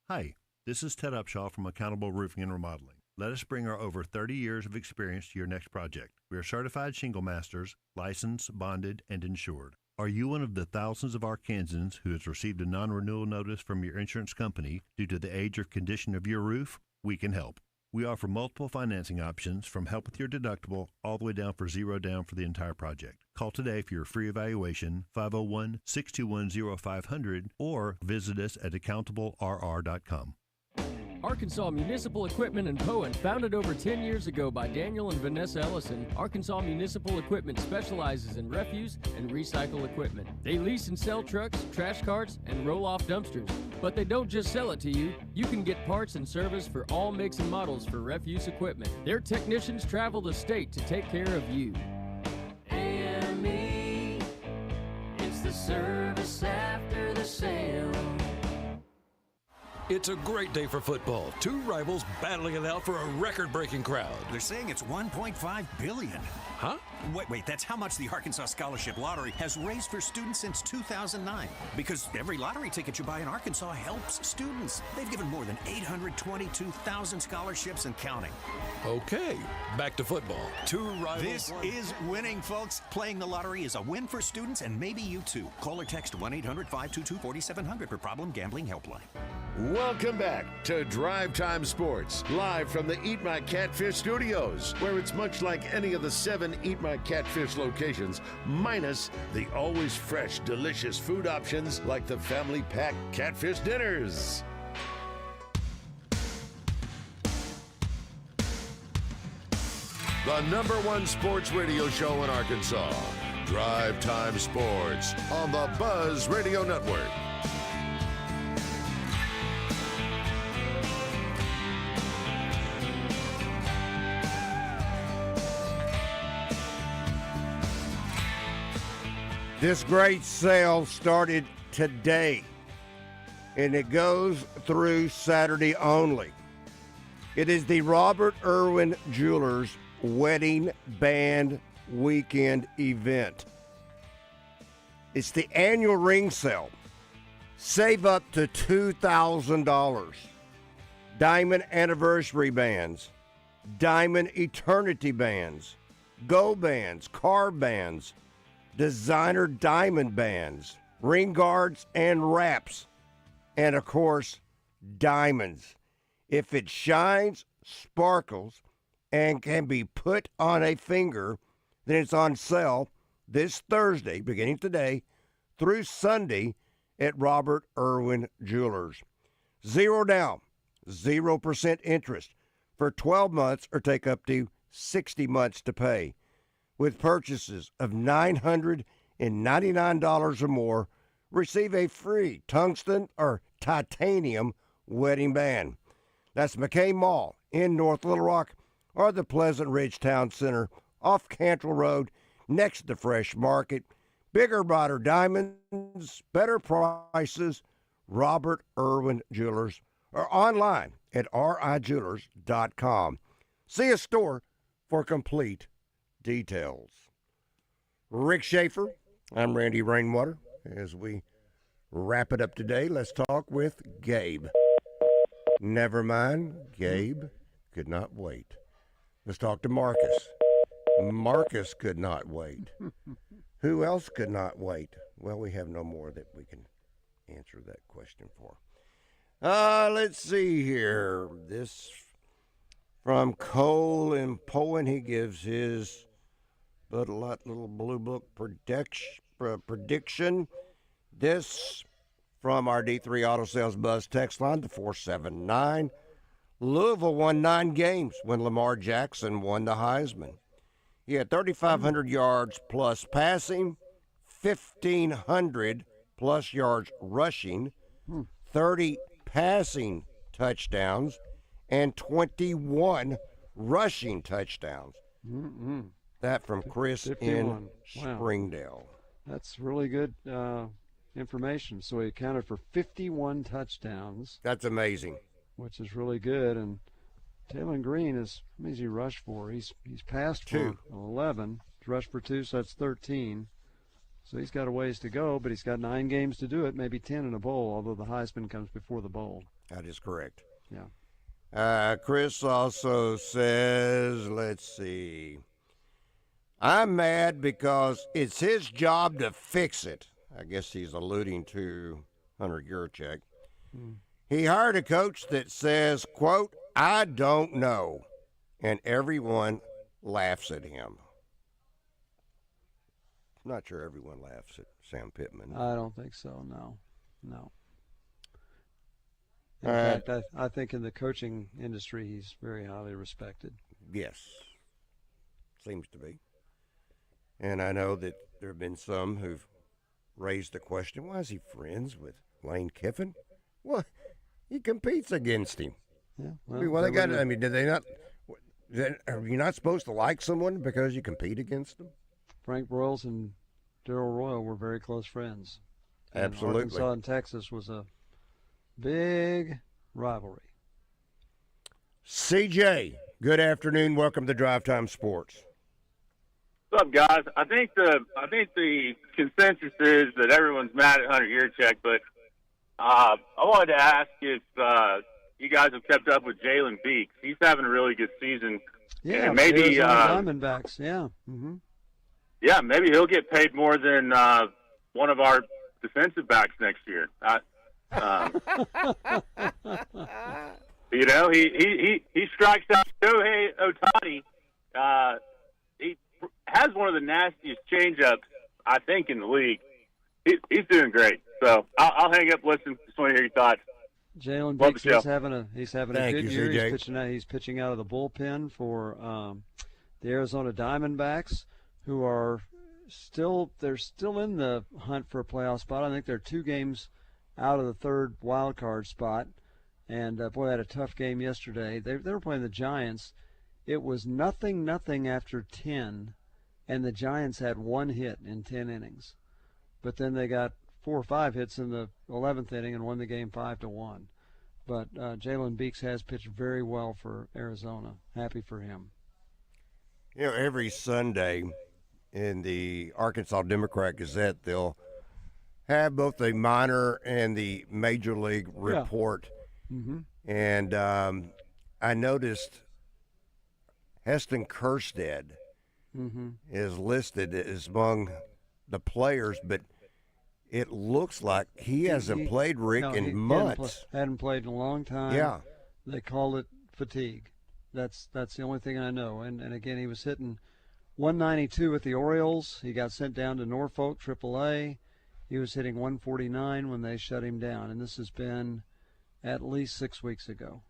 Hi, this is Ted Upshaw from Accountable Roofing and Remodeling. Let us bring our over 30 years of experience to your next project. We are certified shingle masters, licensed, bonded, and insured. Are you one of the thousands of Arkansans who has received a non-renewal notice from your insurance company due to the age or condition of your roof? We can help. We offer multiple financing options from help with your deductible all the way down for 0 down for the entire project. Call today for your free evaluation, 501-621-0500, or visit us at accountablerr.com. Arkansas Municipal Equipment in Poen, founded over 10 years ago by Daniel and Vanessa Ellison, Arkansas Municipal Equipment specializes in refuse and recycle equipment. They lease and sell trucks, trash carts, and roll-off dumpsters. But they don't just sell it to you. You can get parts and service for all makes and models for refuse equipment. Their technicians travel the state to take care of you. AME, it's the service after the sale. It's a great day for football. 2 rivals battling it out for a record-breaking crowd. They're saying it's $1.5 billion. Huh? Wait, that's how much the Arkansas Scholarship Lottery has raised for students since 2009. Because every lottery ticket you buy in Arkansas helps students. They've given more than 822,000 scholarships and counting. Okay, back to football. 2 rivals. This is winning, folks. Playing the lottery is a win for students and maybe you too. Call or text 1-800-522-4700 for Problem Gambling Helpline. Welcome back to Drive Time Sports, live from the Eat My Catfish studios, where it's much like any of the 7 Eat My Catfish locations, minus the always fresh, delicious food options like the family pack catfish dinners. The #1 sports radio show in Arkansas, Drive Time Sports on the Buzz Radio Network. This great sale started today, and it goes through Saturday only. It is the Robert Irwin Jewelers Wedding Band Weekend event. It's the annual ring sale. Save up to $2,000. Diamond anniversary bands, diamond eternity bands, gold bands, car bands, designer diamond bands, ring guards and wraps, and of course, diamonds. If it shines, sparkles, and can be put on a finger, then it's on sale this Thursday, beginning today, through Sunday at Robert Irwin Jewelers. 0 down, 0% interest for 12 months or take up to 60 months to pay. With purchases of $999 or more, receive a free tungsten or titanium wedding band. That's McKay Mall in North Little Rock or the Pleasant Ridge Town Center off Cantrell Road next to Fresh Market. Bigger, brighter diamonds, better prices, Robert Irwin Jewelers, or online at rijewelers.com. See a store for complete details. Rick Schaeffer, I'm Randy Rainwater. As we wrap it up today, let's talk with Gabe. Never mind, Gabe could not wait. Let's talk to Marcus. Marcus could not wait. Who else could not wait? Well, we have no more that we can answer that question for. Let's see here. This from Cole in Poland. He gives his Bud Light Little Blue Book prediction. This from our D3 Auto Sales Buzz text line to 479. Louisville won 9 games when Lamar Jackson won the Heisman. He had 3,500 yards plus passing, 1,500 plus yards rushing, 30 passing touchdowns, and 21 rushing touchdowns. That from Chris 51. in Wow. Springdale. That's really good information. So he accounted for 51 touchdowns. That's amazing. Which is really good. And Taylor Green is, how many has he rushed for? He's passed for 2. 11. He's rushed for 2, so that's 13. So he's got a ways to go, but he's got 9 games to do it, maybe 10 in a bowl, although the Heisman comes before the bowl. That is correct. Yeah. Chris also says, let's see. I'm mad because it's his job to fix it. I guess he's alluding to Hunter Yurchek. He hired a coach that says, quote, I don't know, and everyone laughs at him. I'm not sure everyone laughs at Sam Pittman. I don't think so, no. In All right. fact, I think in the coaching industry he's very highly respected. Yes, seems to be. And I know that there have been some who've raised the question, why is he friends with Lane Kiffin? Well, he competes against him. Yeah, Do they not? Are you not supposed to like someone because you compete against them? Frank Broyles and Darrell Royal were very close friends. And Absolutely. Arkansas and Texas was a big rivalry. CJ, good afternoon. Welcome to Drive Time Sports. What's up, guys? I think the consensus is that everyone's mad at Hunter Yurchek, but I wanted to ask if you guys have kept up with Jalen Beeks. He's having a really good season. Yeah, and maybe Diamondbacks. Yeah. Mm-hmm. Yeah, maybe he'll get paid more than one of our defensive backs next year. You know, he strikes out Shohei Ohtani. He has one of the nastiest changeups, I think, in the league. He's doing great. So I'll hang up, listen. Just want to hear your thoughts. Jalen Love Beeks the show. he's having Thank a good you, year. CJ. He's pitching out of the bullpen for the Arizona Diamondbacks, who are still in the hunt for a playoff spot. I think they're 2 games out of the 3rd wild card spot. And boy, they had a tough game yesterday. They were playing the Giants. It was 0-0 after 10, and the Giants had 1 hit in 10 innings. But then they got 4 or 5 hits in the 11th inning and won the game 5-1. But Jalen Beeks has pitched very well for Arizona. Happy for him. You know, every Sunday in the Arkansas Democrat-Gazette, they'll have both the minor and the major league report. Mm-hmm. And I noticed Heston Kjerstad is listed as among the players, but it looks like he hasn't played, Rick, in months. Hadn't played in a long time. Yeah. They call it fatigue. That's the only thing I know. And again, he was hitting 192 with the Orioles. He got sent down to Norfolk, AAA. He was hitting 149 when they shut him down. And this has been at least 6 weeks ago.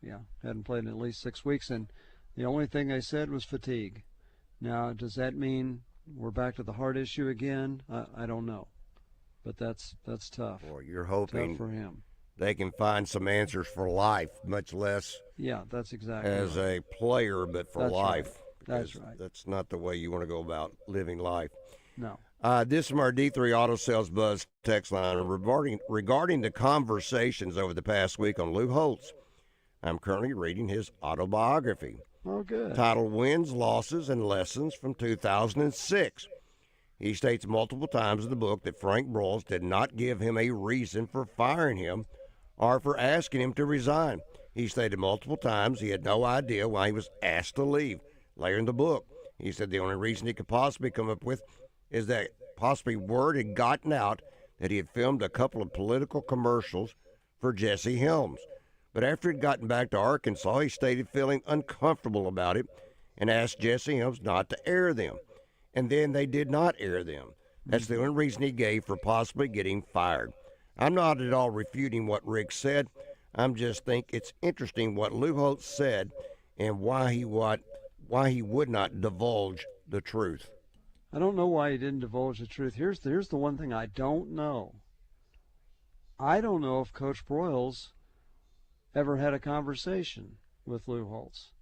Yeah, hadn't played in at least 6 weeks. And the only thing they said was fatigue. Now, does that mean we're back to the heart issue again? I don't know. But that's tough. Boy, you're hoping tough for him. They can find some answers for life, much less that's exactly as right. a player, but for That's life. Right. That's right. That's not the way you want to go about living life. No. This is from our D3 Auto Sales Buzz text line regarding the conversations over the past week on Lou Holtz. I'm currently reading his autobiography. Oh, good. Titled Wins, Losses, and Lessons from 2006. He states multiple times in the book that Frank Broyles did not give him a reason for firing him or for asking him to resign. He stated multiple times he had no idea why he was asked to leave. Later in the book, he said the only reason he could possibly come up with is that possibly word had gotten out that he had filmed a couple of political commercials for Jesse Helms. But after he'd gotten back to Arkansas, he stated feeling uncomfortable about it and asked Jesse Helms not to air them. And then they did not air them. That's the only reason he gave for possibly getting fired. I'm not at all refuting what Rick said. I'm just think it's interesting what Lou Holtz said and why he would not divulge the truth. I don't know why he didn't divulge the truth. Here's the one thing I don't know. I don't know if Coach Broyles ever had a conversation with Lou Holtz.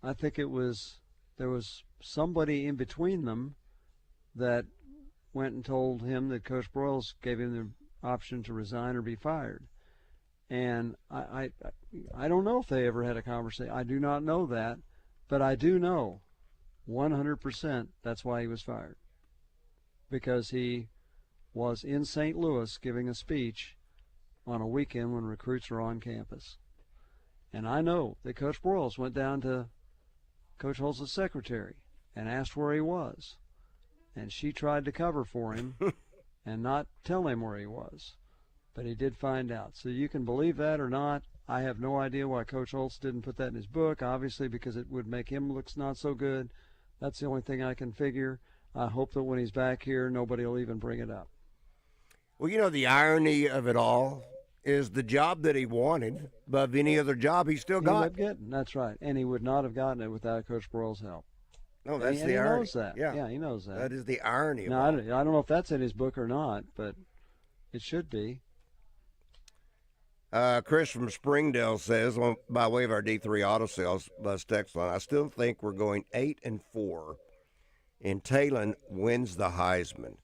I think there was somebody in between them that went and told him that Coach Broyles gave him the option to resign or be fired. And I don't know if they ever had a conversation. I do not know that, but I do know 100% that's why he was fired. Because he was in St. Louis giving a speech on a weekend when recruits were on campus. And I know that Coach Broyles went down to Coach Holtz's secretary and asked where he was. And she tried to cover for him and not tell him where he was. But he did find out. So you can believe that or not. I have no idea why Coach Holtz didn't put that in his book, obviously because it would make him look not so good. That's the only thing I can figure. I hope that when he's back here, nobody will even bring it up. Well, you know, the irony of it all is the job that he wanted above any other job he still got. That's right. And he would not have gotten it without Coach Broyles' help. No, that's the irony. He knows that. Yeah, he knows that. That is the irony. Now, I don't know if that's in his book or not, but it should be. Chris from Springdale says, by way of our D3 Auto Sales Bus text line, I still think we're going 8-4, and Talon wins the Heisman.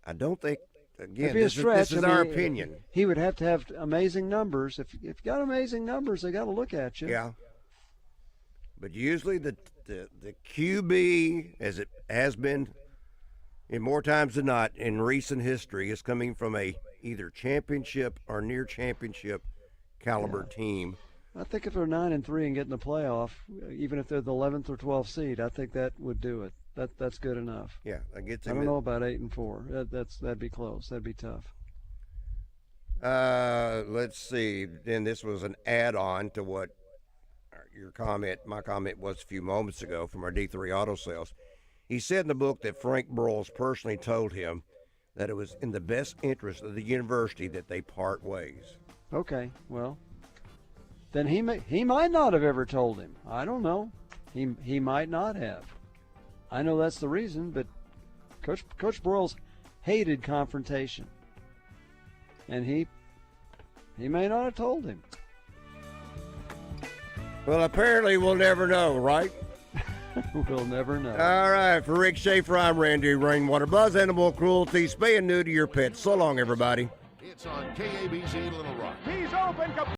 I don't think, again, this is our opinion. He would have to have amazing numbers. If you got amazing numbers, they got to look at you. Yeah. But usually the QB, as it has been in more times than not in recent history, is coming from a either championship or near championship caliber team. I think if they're 9-3 and get in the playoff, even if they're the 11th or 12th seed, I think that would do it. That's good enough. Yeah, I don't know about 8-4. That'd be close. That'd be tough. Let's see. Then this was an add-on to what my comment was a few moments ago from our D3 Auto Sales. He said in the book that Frank Broyles personally told him that it was in the best interest of the university that they part ways. Okay, well, then he might not have ever told him. I don't know. He might not have. I know that's the reason, but Coach Broyles hated confrontation, and he may not have told him. Well, apparently we'll never know, right? We'll never know. All right, for Rick Schaeffer, I'm Randy Rainwater. Buzz Animal Cruelty, spay and neuter your pets. So long, everybody. It's on KABC Little Rock. He's open.